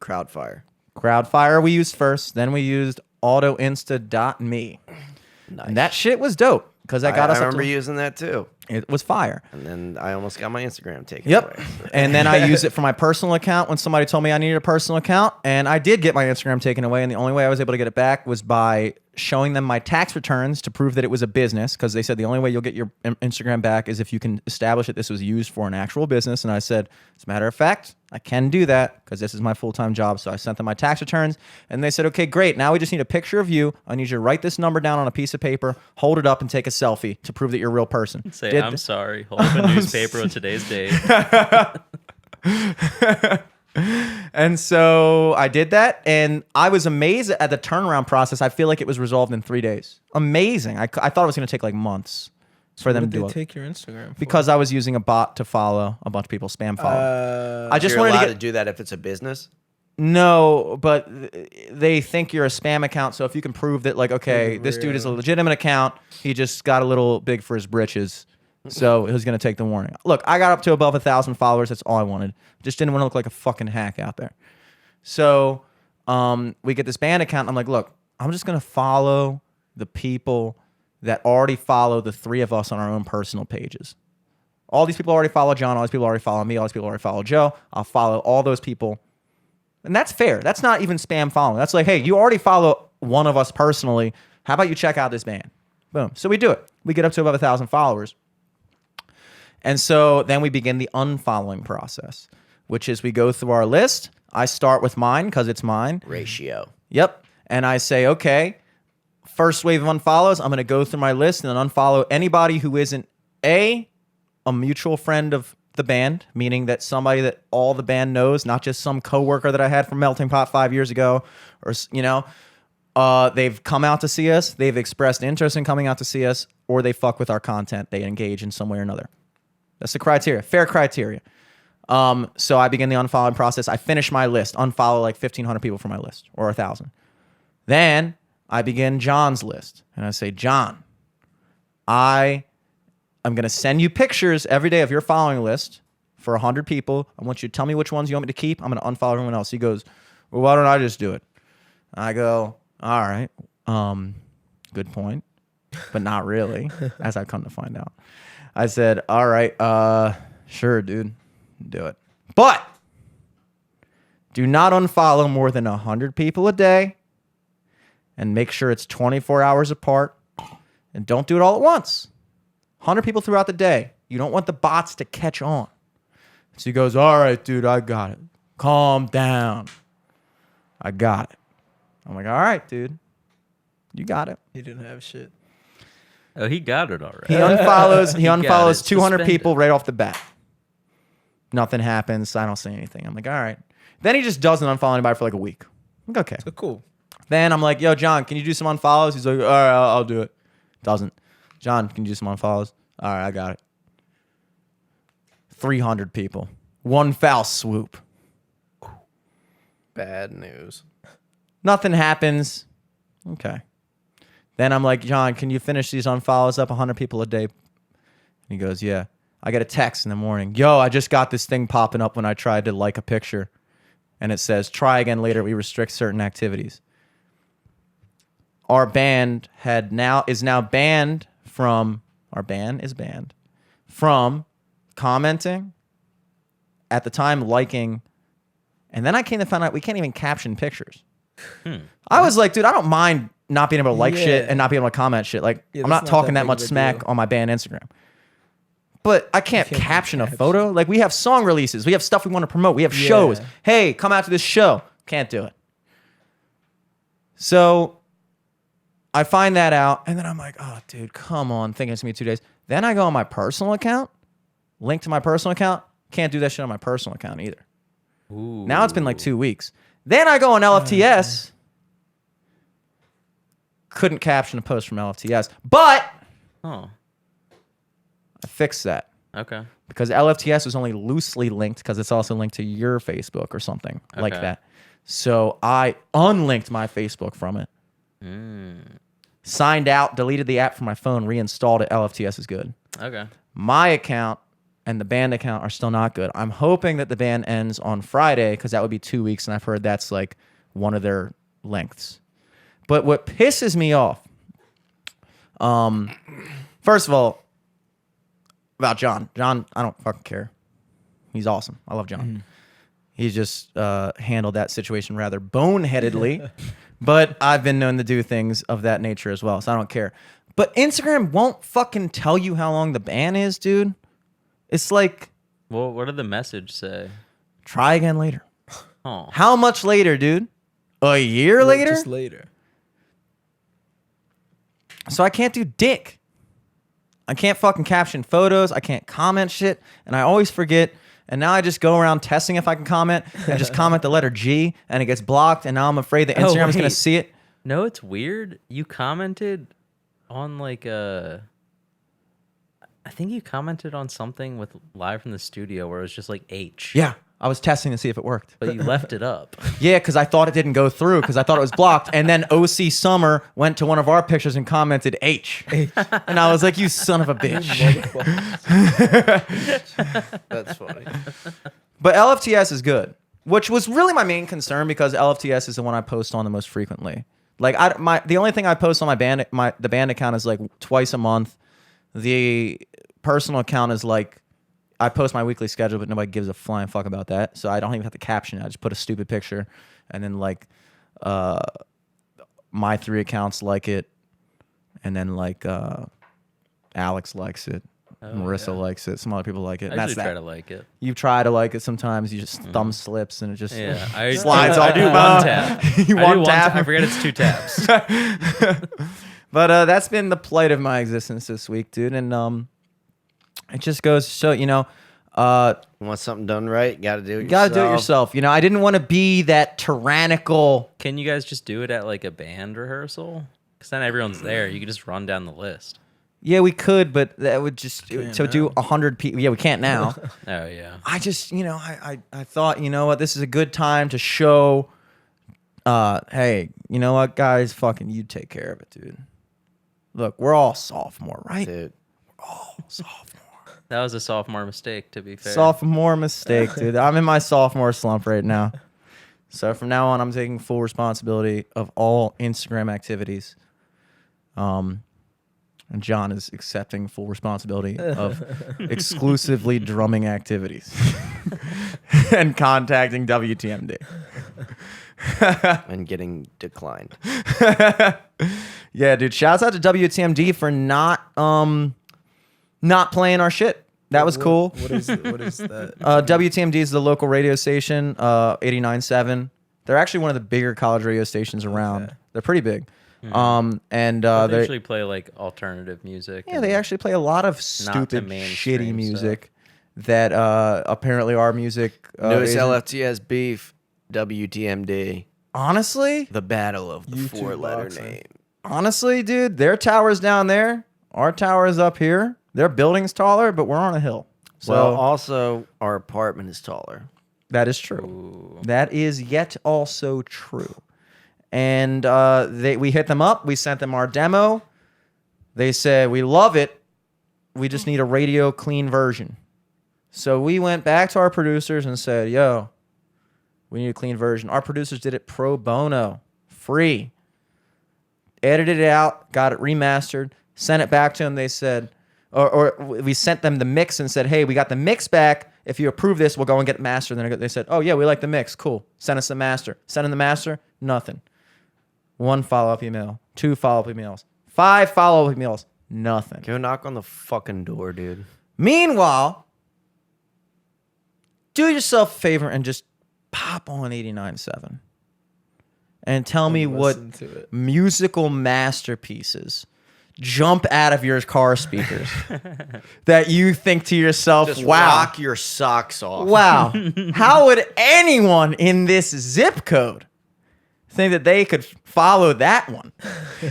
Crowdfire. Crowdfire we used first, then we used autoinsta.me. Nice. And that shit was dope because I got us I up remember to, using that too. It was fire. And then I almost got my Instagram taken Yep. away. So. And then I used it for my personal account when somebody told me I needed a personal account. And I did get my Instagram taken away. And the only way I was able to get it back was by showing them my tax returns to prove that it was a business. Because they said the only way you'll get your Instagram back is if you can establish that this was used for an actual business. And I said, as a matter of fact, I can do that because this is my full-time job. So I sent them my tax returns. And they said, okay, great. Now we just need a picture of you. I need you to write this number down on a piece of paper, hold it up, and take a selfie to prove that you're a real person. Say, I'm sorry. Hold up a newspaper with today's date. And so I did that, and I was amazed at the turnaround process. I feel like it was resolved in 3 days. Amazing. I thought it was going to take like months for them to do it. Take your Instagram for? Because I was using a bot to follow a bunch of people, spam follow. I just You're wanted allowed to to get do that if it's a business. no, but they think you're a spam account. So if you can prove that, like, okay, this dude is a legitimate account, he just got a little big for his britches. So he's going to take the warning. Look, I got up to above 1,000 followers. That's all I wanted. Just didn't want to look like a fucking hack out there. So we get this band account. I'm like, look, I'm just going to follow the people that already follow the three of us on our own personal pages. All these people already follow John. All these people already follow me. All these people already follow Joe. I'll follow all those people. And that's fair. That's not even spam following. That's like, hey, you already follow one of us personally. How about you check out this band? Boom. So we do it. We get up to above 1,000 followers. And so then we begin the unfollowing process, which is we go through our list. I start with mine because it's mine. Ratio. Yep. And I say, okay, first wave of unfollows, I'm going to go through my list and then unfollow anybody who isn't a mutual friend of the band, meaning that somebody that all the band knows, not just some coworker that I had from Melting Pot 5 years ago, or, they've come out to see us, they've expressed interest in coming out to see us, or they fuck with our content, they engage in some way or another. That's the criteria, fair criteria. So I begin the unfollowing process. I finish my list, unfollow like 1,500 people from my list, or 1,000. Then I begin John's list, and I say, John, I'm going to send you pictures every day of your following list for 100 people. I want you to tell me which ones you want me to keep. I'm going to unfollow everyone else. He goes, well, why don't I just do it? I go, all right, good point, but not really, as I've come to find out. I said, all right, sure, dude, do it. But do not unfollow more than 100 people a day, and make sure it's 24 hours apart, and don't do it all at once. 100 people throughout the day. You don't want the bots to catch on. So he goes, all right, dude, I got it. Calm down. I got it. I'm like, all right, dude. You got it. He didn't have shit. Oh, he got it already. He unfollows got 200 it. Suspended. people right off the bat. Nothing happens. I don't say anything. I'm like, all right. Then he just doesn't unfollow anybody for like a week. I'm like, okay. So cool. Then I'm like, yo, John, can you do some unfollows? He's like, all right, I'll do it. Doesn't. John, can you do some unfollows? All right, I got it. 300 people. One foul swoop. Bad news. Nothing happens. Okay. Then I'm like, John, can you finish these unfollows up 100 people a day? And he goes, yeah. I get a text in the morning. Yo, I just got this thing popping up when I tried to like a picture. And it says, try again later. We restrict certain activities. Our band is now banned from, our band is banned from commenting, at the time liking, and then I came to find out we can't even caption pictures. I was like, dude, I don't mind not being able to like shit and not being able to comment shit. Like, Yeah, I'm that's not not talking that that big much of a smack deal. on my band Instagram. But I can't can't caption a caption. photo. Like, we have song releases. We have stuff we want to promote. We have shows. Yeah. Hey, come out to this show. Can't do it. So I find that out, and then I'm like, oh, dude, come on. Thinking it's me 2 days. Then I go on my personal account, link to my personal account. Can't do that shit on my personal account either. Ooh. Now it's been like 2 weeks. Then I go on LFTS. Couldn't caption a post from LFTS, but Oh, I fixed that okay. because LFTS was only loosely linked because it's also linked to your Facebook or something like Okay. that. So I unlinked my Facebook from it, signed out, deleted the app from my phone, reinstalled it. LFTS is good. Okay. My account and the band account are still not good. I'm hoping that the band ends on Friday because that would be 2 weeks, and I've heard that's like one of their lengths. But what pisses me off, first of all, about John. John, I don't fucking care. He's awesome. I love John. He's just handled that situation rather boneheadedly, but I've been known to do things of that nature as well, so I don't care. But Instagram won't fucking tell you how long the ban is, dude. It's like, Well, what did the message say? try again later. Oh, How much later, dude? A year later? Just later. So I can't do dick. I can't fucking caption photos. I can't comment shit. And I always forget. And now I just go around testing if I can comment and just comment the letter G and it gets blocked. And now I'm afraid that Instagram is going to wait. see it. no, it's weird. You commented on like I think you commented on something with live from the studio where it was just like H. Yeah. I was testing to see if it worked. But you left it up. Yeah, because I thought it didn't go through because I thought it was blocked. And then OC Summer went to one of our pictures and commented H. And I was like, you son of a bitch. That's funny. But LFTS is good, which was really my main concern because LFTS is the one I post on the most frequently. Like the only thing I post on the band account is like twice a month. The personal account is like I post my weekly schedule, but nobody gives a flying fuck about that. So I don't even have to caption it. I just put a stupid picture, and then like my 3 accounts like it, and then like Alex likes it. Marissa likes it. Some other people like it. I And that's usually try that. to like it. You try to like it sometimes. You just thumb slips and it just Yeah, I slides I off. do one tap. You I do one tap. I forget it's 2 taps. But that's been the plight of my existence this week, dude. And it just goes to show, You want something done right? Got to do it you got to do it yourself. I didn't want to be that tyrannical. Can you guys just do it at like a band rehearsal? Because then everyone's there. You can just run down the list. Yeah, we could, but that would just to do 100 people. Yeah, we can't now. Oh yeah. I just, I thought, you know what, this is a good time to show. Hey, you know what, guys, fucking you take care of it, dude. Look, we're all sophomore, right? Dude. Sophomore. That was a sophomore mistake, to be fair. Sophomore mistake, dude. I'm in my sophomore slump right now. So from now on, I'm taking full responsibility of all Instagram activities. And John is accepting full responsibility of exclusively drumming activities and contacting WTMD. And getting declined. Yeah, dude. Shouts out to WTMD for not playing our shit. That was cool. What is that? WTMD is the local radio station, 89.7. They're actually one of the bigger college radio stations around. Okay. They're pretty big. But they they usually play like alternative music. yeah, they actually play a lot of stupid, mainstream shitty music that apparently our music. Newest isn't. LFTS beef, WTMD. Honestly, The battle of the YouTube 4-letter boxing. name. honestly, dude, their tower's down there. Our tower's up here. Their building's taller, but we're on a hill. So Well, also, our apartment is taller. that is true. That is yet also true. And we hit them up. We sent them our demo. They said, we love it. We just need a radio clean version. So we went back to our producers and said, yo, we need a clean version. Our producers did it pro bono, free. Edited it out, got it remastered, sent it back to them. They said, or we sent them the mix and said, hey, we got the mix back. If you approve this, we'll go and get it mastered. Then they said, oh, yeah, we like the mix. Cool. Send us the master. Send them the master. Nothing. 1 follow-up email. 2 follow-up emails. 5 follow-up emails. Nothing. Go knock on the fucking door, dude. Meanwhile, do yourself a favor and just pop on 89.7 and tell me what Listen to it. musical masterpieces jump out of your car speakers that you think to yourself, Just wow. rock your socks off. Wow. How would anyone in this zip code think that they could follow that one?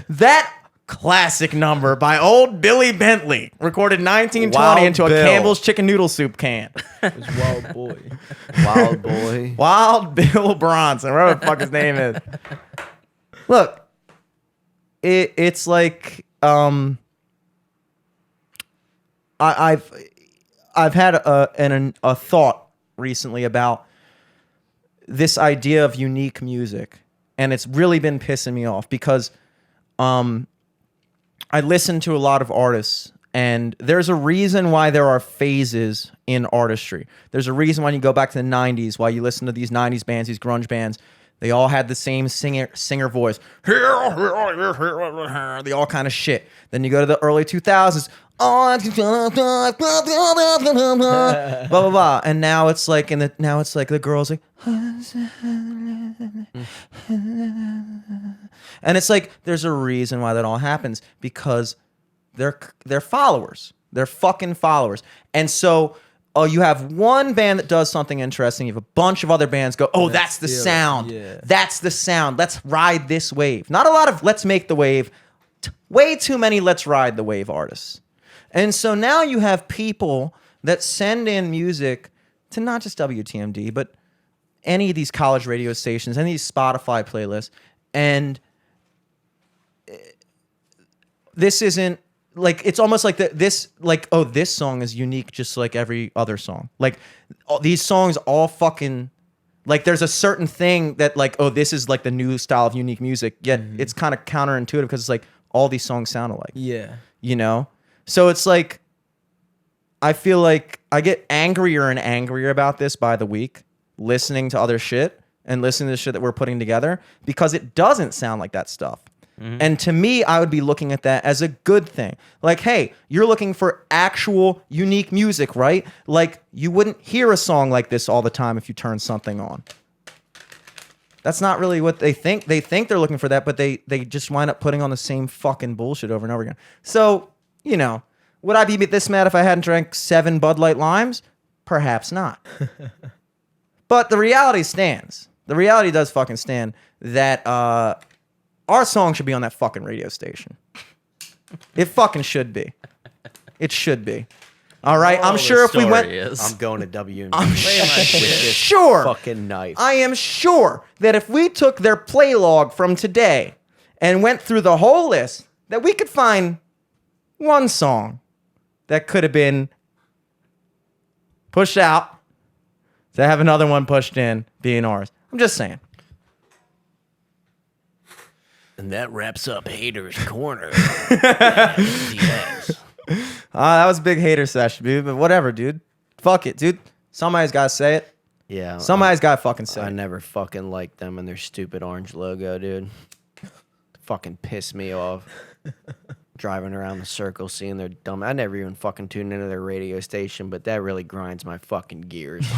That classic number by old Billy Bentley, recorded 1920 Wild into a Bill. Campbell's chicken noodle soup can. It was Wild Boy. Wild boy. Wild Bill Bronson, whatever the fuck his name is. Look, it's like I've had a thought recently about this idea of unique music, and it's really been pissing me off because I listen to a lot of artists, And there's a reason why there are phases in artistry. There's a reason when you go back to the 90s, why you listen to these 90s bands, these grunge bands, they all had the same singer voice. They all kind of shit. Then you go to the early 2000s, blah blah blah, and now it's like the girls like, and it's like there's a reason why that all happens, because they're followers. They're fucking followers. And so you have one band that does something interesting. You have a bunch of other bands go, oh, that's the sound. Yeah. That's the sound. Let's ride this wave. Not a lot of let's make the wave. Way too many let's ride the wave artists. And so now you have people that send in music to not just WTMD, but any of these college radio stations, any of these Spotify playlists. And this isn't, like, it's almost like this song is unique just like every other song. Like, these songs all fucking, like, there's a certain thing that, like, oh, this is like the new style of unique music, yet it's kind of counterintuitive because it's like all these songs sound alike. Yeah. You know? So it's like, I feel like I get angrier and angrier about this by the week, listening to other shit and listening to the shit that we're putting together, because it doesn't sound like that stuff. And to me, I would be looking at that as a good thing. Like, hey, you're looking for actual unique music, right? Like, you wouldn't hear a song like this all the time if you turn something on. That's not really what they think. They think they're looking for that, but they just wind up putting on the same fucking bullshit over and over again. So, you know, would I be this mad if I hadn't drank 7 Bud Light Limes? Perhaps not. But the reality stands. The reality does fucking stand that our song should be on that fucking radio station. It fucking should be. It should be. All right. I'm sure if we went, I'm going to WM. I'm sure. Fucking knife. I am sure that if we took their play log from today and went through the whole list, that we could find one song that could have been pushed out to have another one pushed in being ours. I'm just saying. And that wraps up Haters Corner. That was a big hater session, dude. But whatever, dude. Fuck it, dude. Somebody's got to say it. Yeah. Somebody's got to fucking say I it. never fucking liked them and their stupid orange logo, dude. Fucking pissed me off. Driving around the circle, seeing their dumb. I never even fucking tuned into their radio station, but that really grinds my fucking gears.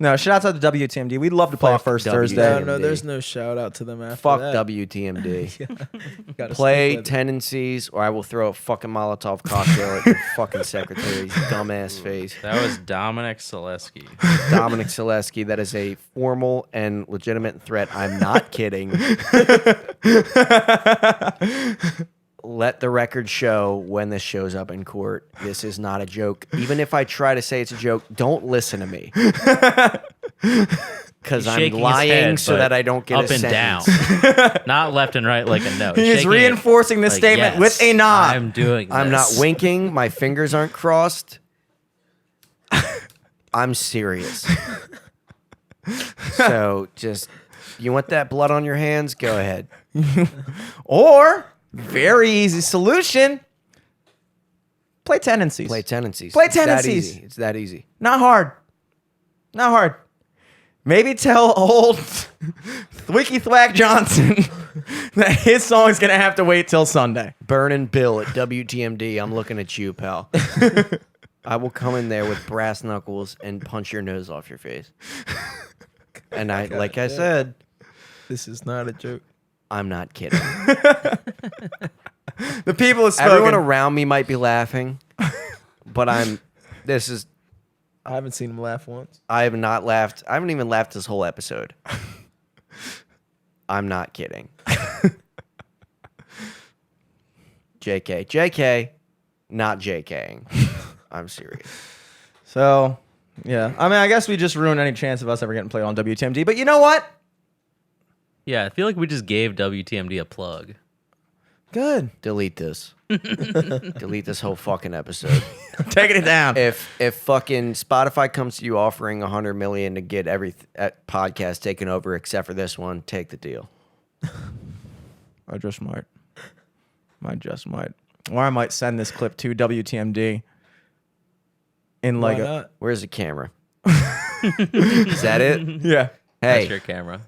No, shout out to WTMD. We'd love to play Fuck first WTMD. Thursday. No, there's no shout out to them after Fuck that. WTMD. Gotta Play stick with it. Tendencies, or I will throw a fucking Molotov cocktail at your fucking secretary's dumbass face. That was Dominic Solesky. Dominic Solesky, that is a formal and legitimate threat. I'm not kidding. Let the record show when this shows up in court. This is not a joke. Even if I try to say it's a joke, don't listen to me. Because I'm shaking his lying head, so but that I don't get up a and sentence. down, not left and right like a no. He is Shaking it reinforcing this like, statement yes, with a nod. I'm doing. I'm not this. winking. My fingers aren't crossed. I'm serious. So just, you want that blood on your hands? Go ahead. Or, very easy solution, play Tendencies. Play Tendencies. Play It's that Tendencies. easy. It's that easy. Not hard. Not hard. Maybe tell old Thwicky Thwack Johnson that his song's going to have to wait till Sunday. Burnin' Bill at WTMD. I'm looking at you, pal. I will come in there with brass knuckles and punch your nose off your face. And I said, This is not a joke. I'm not kidding. The people have spoken. Everyone around me might be laughing, but I haven't seen him laugh once. have not laughed. I haven't even laughed this whole episode. I'm not kidding. JK, not JKing. I'm serious. So, yeah. I mean, I guess we just ruined any chance of us ever getting played on WTMD. But you know what? Yeah, I feel like we just gave WTMD a plug. Good. Delete this. Delete this whole fucking episode. Taking it down. If fucking Spotify comes to you offering $100 million to get every podcast taken over except for this one, take the deal. I just might. I just might. Or I might send this clip to WTMD in Why like a not? Where's the camera? Is that it? yeah. Hey, That's your camera.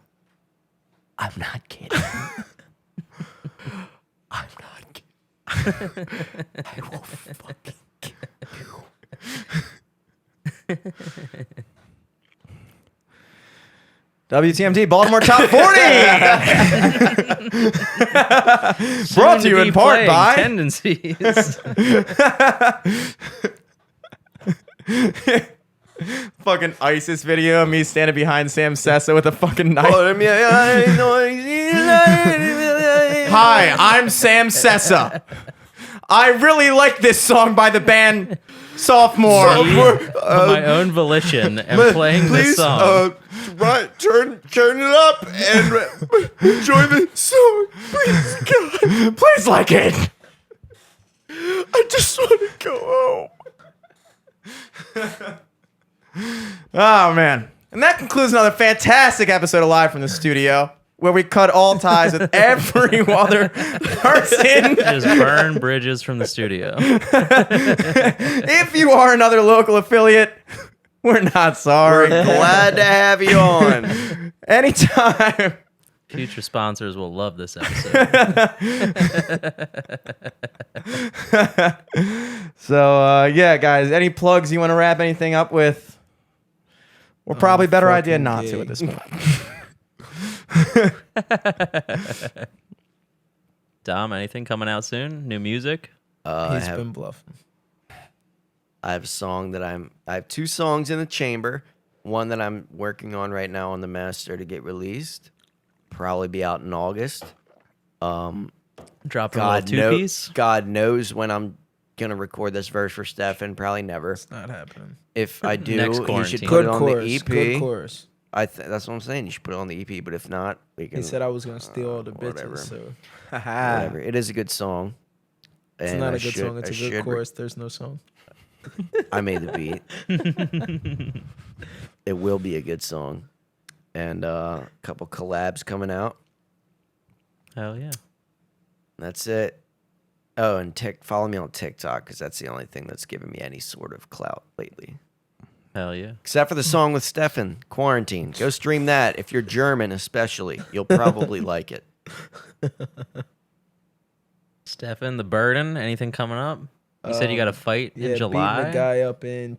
I'm not kidding. I'm not kidding. I will fucking kill you. WTMD Baltimore Top 40. Brought to you in part Playing by Tendencies. fucking ISIS video of me standing behind Sam Sessa with a fucking knife. Hi, I'm Sam Sessa. I really like this song by the band Sophomore. Of my own volition am playing this song. Right, turn it up and enjoy the song. Please, God. Please like it. I just want to go home. Oh, man. And that concludes another fantastic episode of Live from the Studio, where we cut all ties with every other person. Just burn bridges from the studio. If you are another local affiliate, we're not sorry. Glad to have you on. Anytime. Future sponsors will love this episode. So, yeah, guys, any plugs you want to wrap anything up with? Or probably better idea fucking not gay. to at this point. Dom, anything coming out soon? New music? He's been bluffing. I have a song that I have 2 songs in the chamber. One that I'm working on right now on the master to get released. Probably be out in August. Dropping a God, little two-piece? God knows when I'm gonna record this verse for Stephan. Probably never. Not happening. If I do, Next he should quarantine. put Good it on chorus. the EP. Good chorus. That's what I'm saying. You should put it on the EP. But if not, we can. He said I was gonna steal all the bitches. whatever. So Whatever. It is a good song. it's And not I a good should- song. It's I a good should- chorus. There's no song. I made the beat. It will be a good song. And a couple collabs coming out. Hell yeah. That's it. Oh, and follow me on TikTok because that's the only thing that's given me any sort of clout lately. Hell yeah. Except for the song with Stephan, Quarantine. Go stream that. If you're German, especially, you'll probably like it. Stephan, the burden, anything coming up? You said you got a fight Yeah, in July? beating the guy up in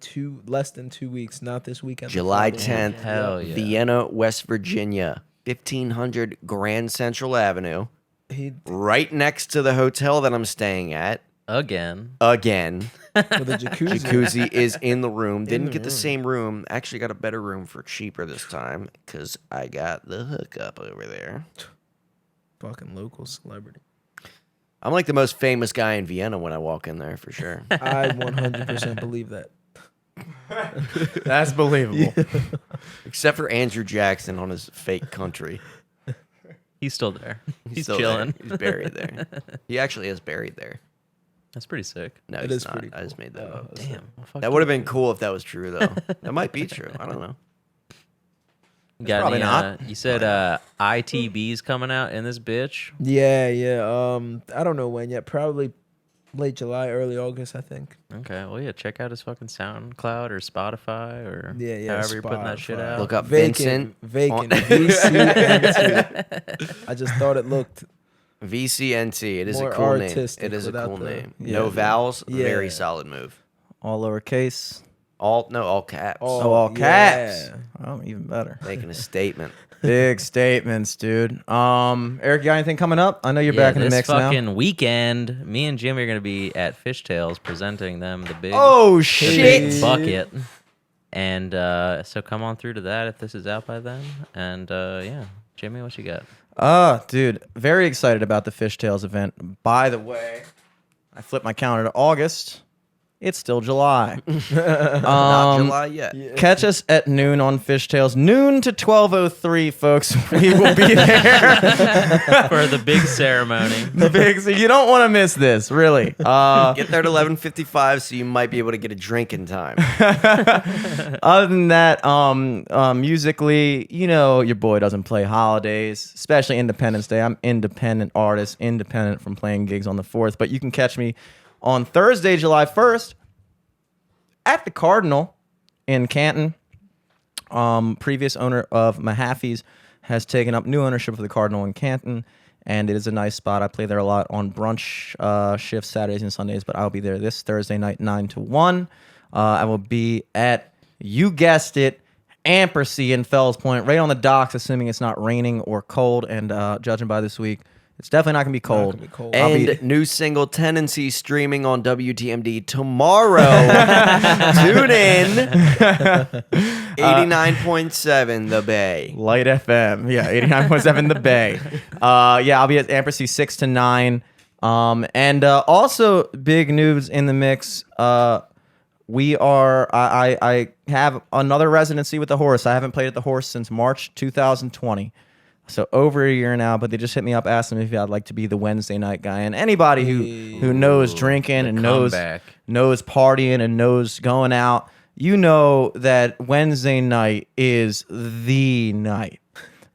less than 2 weeks. Not this weekend. the July following. 10th, Hell yeah. Vienna, West Virginia, 1500 Grand Central Avenue, He right next to the hotel that I'm staying at. Again. Again. with a jacuzzi. Jacuzzi is in the room. Didn't the get the room. same room. Actually got a better room for cheaper this time because I got the hookup over there. Fucking local celebrity. I'm like the most famous guy in Vienna when I walk in there for sure. I 100% believe that. That's believable. Except for Andrew Jackson on his fake country. He's still there. He's still chilling. there. He's buried there. He actually is buried there. That's pretty sick. No, It he's is not. pretty I just cool. made that up. Damn. That would have been cool if that was true, though. That might be true. I don't know. You got probably any, not. You said ITB's coming out in this bitch. Yeah. I don't know when yet. Probably late July, early August, I think. Okay, well, yeah, check out his fucking SoundCloud or Spotify or Yeah. however you're putting that shit Spotify. out. Look up Vincent. Vacant. on- VCNT. I just thought it looked. VCNT. It is More a cool name. artistic It is a without cool the- name. yeah. No vowels. Yeah. Very solid move. All lowercase. All caps. all caps. yeah. Oh, even better. Making a statement. Big statements, dude. Eric, you got anything coming up? I know you're Yeah, back in the this mix now. fucking weekend, me and Jimmy are gonna be at Fishtails presenting them the big, Oh the shit! big bucket, and so come on through to that if this is out by then. And yeah, Jimmy, what you got? Dude, very excited about the Fishtails event. By the way, I flipped my calendar to August. it's still July. Not July yet. Catch us at noon on Fishtails. Noon to 12:03, folks. We will be there. For the big ceremony. So you don't want to miss this, really. Get there at 11:55, so you might be able to get a drink in time. Other than that, musically, you know, your boy doesn't play holidays, especially Independence Day. I'm independent artist, independent from playing gigs on the 4th. But you can catch me on Thursday, July 1st, at the Cardinal in Canton. Previous owner of Mahaffey's has taken up new ownership of the Cardinal in Canton, and it is a nice spot. I play there a lot on brunch shifts, Saturdays and Sundays, but I'll be there this Thursday night, 9 to 1. I will be at, you guessed it, Ampersea in Fells Point, right on the docks, assuming it's not raining or cold, and judging by this week, it's definitely not going to be cold. And new single Tendency streaming on WTMD tomorrow. Tune in. 89.7 The Bay. Light FM. Yeah, 89.7 The Bay. Yeah, I'll be at Ampersea 6 to 9. And also, big news in the mix. I have another residency with the Horse. I haven't played at the Horse since March 2020. So over a year now, but they just hit me up, asking me if I'd like to be the Wednesday night guy. And anybody who knows drinking and knows partying and knows going out, you know that Wednesday night is the night.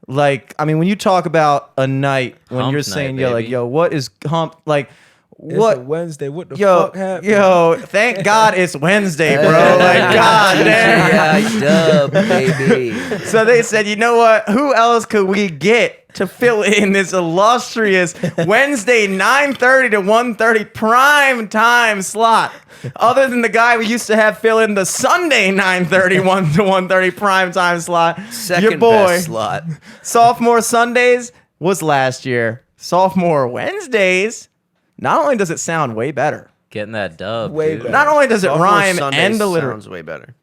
Like, I mean, when you talk about a night, when Hump you're night, saying, yo, like, baby. yo, what is hump? Like, It's what? a Wednesday. What the Yo, fuck happened? yo, thank God it's Wednesday, bro. Like, God damn. Yeah, dub, baby. So they said, you know what? Who else could we get to fill in this illustrious Wednesday 9:30 to 1:30 prime time slot? Other than the guy we used to have fill in the Sunday 9:30 1 to 1:30 prime time slot. Second your boy, best slot. Sophomore Sundays was last year. Sophomore Wednesdays, not only does it sound way better, Getting that dub. Way dude. better. not only does it Sophomore rhyme Sundays and alliterate. sounds way better.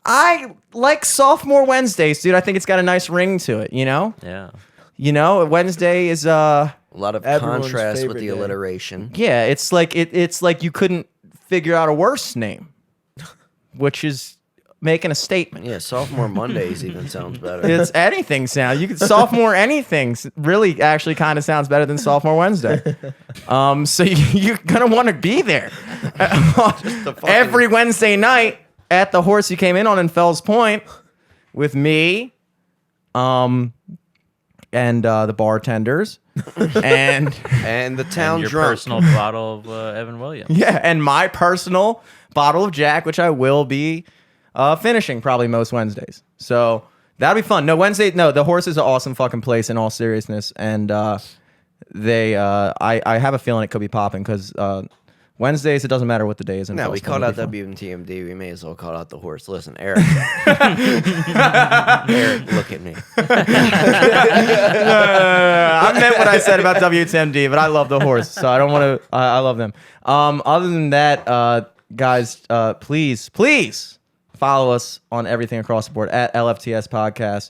I like Sophomore Wednesdays, dude. I think it's got a nice ring to it, you know? Yeah. You know, Wednesday is A lot of Everyone's contrast with favorite the day. alliteration. yeah, it's like it's like you couldn't figure out a worse name, which is making a statement. Yeah, Sophomore Mondays even sounds better. It's anything sound. You could sophomore anything really actually kind of sounds better than sophomore Wednesday. So you're gonna want to be there every Wednesday night at the Horse you came in on in Fells Point with me, and the bartenders, and the town And your drunk. personal bottle of Evan Williams. yeah, and my personal bottle of Jack, which I will be finishing probably most Wednesdays. So that'll be fun. The Horse is an awesome fucking place in all seriousness, and I have a feeling it could be popping because Wednesdays, it doesn't matter what the day is. In No, we Fells Point, called it'll be out fun. WTMD. We may as well call out the Horse. Listen, Eric. Eric, look at me. I meant what I said about WTMD, but I love the Horse, so I don't want to. I love them. Other than that, guys, please follow us on everything across the board at LFTS Podcast.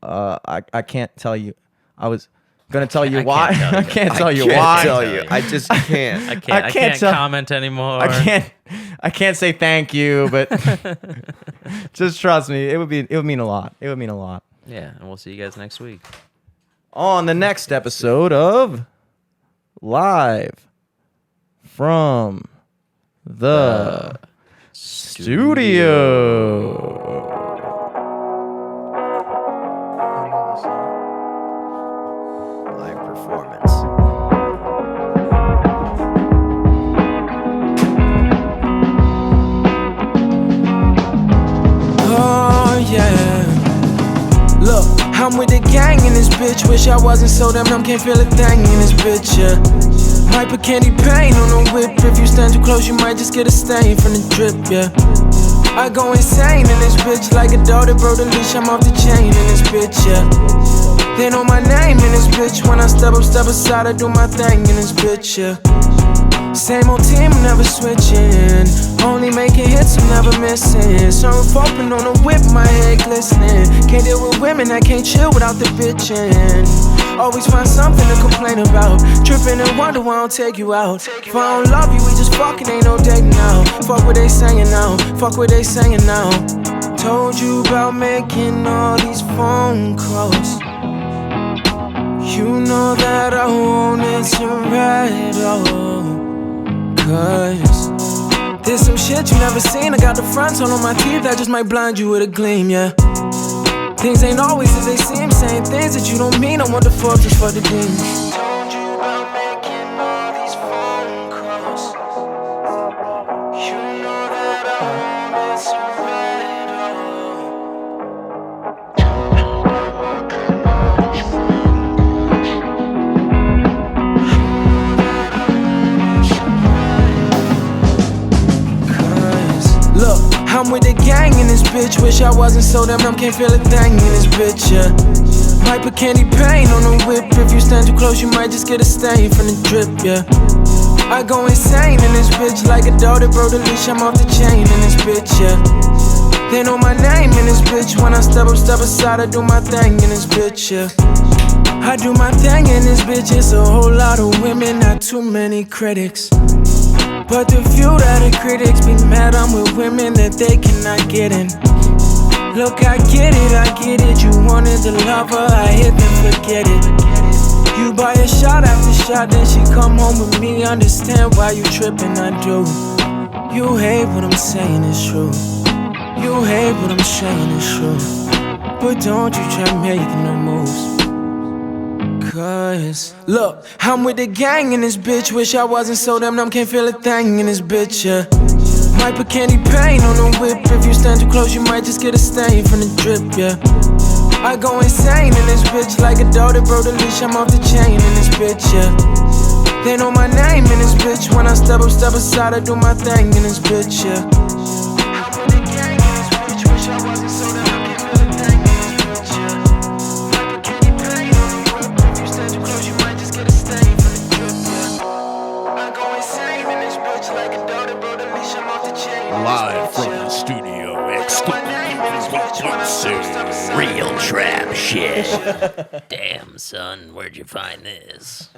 I can't tell you. I was gonna tell you why. I can't tell you why. Tell you. I just can't. I can't tell- comment anymore. I can't say thank you, but just trust me. It would mean a lot. It would mean a lot. Yeah, and we'll see you guys next week. On the next episode of Live from the studio. Live performance. Oh yeah. Look, I'm with the gang in this bitch. Wish I wasn't so damn numb, can't feel a thing in this bitch, yeah. Might put candy paint on the whip. If you stand too close, you might just get a stain from the drip, yeah. I go insane in this bitch like a dog that broke the leash. I'm off the chain in this bitch, yeah. They know my name in this bitch. When I step aside, I do my thing in this bitch, yeah. Same old team, I'm never switching. Only making hits, I'm never missing. Surf open on the whip, my head glistening. Can't deal with women, I can't chill without the bitching. Always find something to complain about. Tripping and wonder why I don't take you out. If I don't love you, we just fucking, ain't no dating now. Fuck what they saying now, fuck what they saying now. Told you about making all these phone calls. You know that I won't answer at all. Cause there's some shit you never seen. I got the fronts all on my teeth that just might blind you with a gleam, yeah. Things ain't always as they seem, saying things that you don't mean. I want the fortress for the demons. Told you about making all these phone calls. You know that I won't answer at all. Cause, look, I'm with the gang in this bitch. Wish I wasn't so damn numb, can't feel a thing in this bitch, yeah. Might put candy paint on the whip. If you stand too close, you might just get a stain from the drip, yeah. I go insane in this bitch like a dog that broke the leash. I'm off the chain in this bitch, yeah. They know my name in this bitch. When I step aside, I do my thing in this bitch, yeah. I do my thing in this bitch. It's a whole lot of women, not too many critics. But the few that the critics be mad, I'm with women that they cannot get in. Look, I get it, you wanted the lover, I hit then forget it. You buy a shot after shot, then she come home with me, understand why you tripping, I do. You hate what I'm saying is true. You hate what I'm saying is true. But don't you try making no moves. Cause, look, I'm with the gang in this bitch. Wish I wasn't so damn numb, can't feel a thing in this bitch, yeah. Might put candy paint on the whip. If you stand too close, you might just get a stain from the drip, yeah. I go insane in this bitch like a dog that broke the leash. I'm off the chain in this bitch, yeah. They know my name in this bitch. When I step aside, I do my thing in this bitch, yeah. I'm with the gang in this bitch. Wish I wasn't so damn numb, can't feel a thing in this bitch, yeah. Might put candy paint on the whip. If you stand too close, you might just get a stain from the drip, yeah. I go insane in this bitch like a dog that broke the leash. I'm off the chain. Live from the studio, exclusive. Real trap shit. Damn, son, where'd you find this?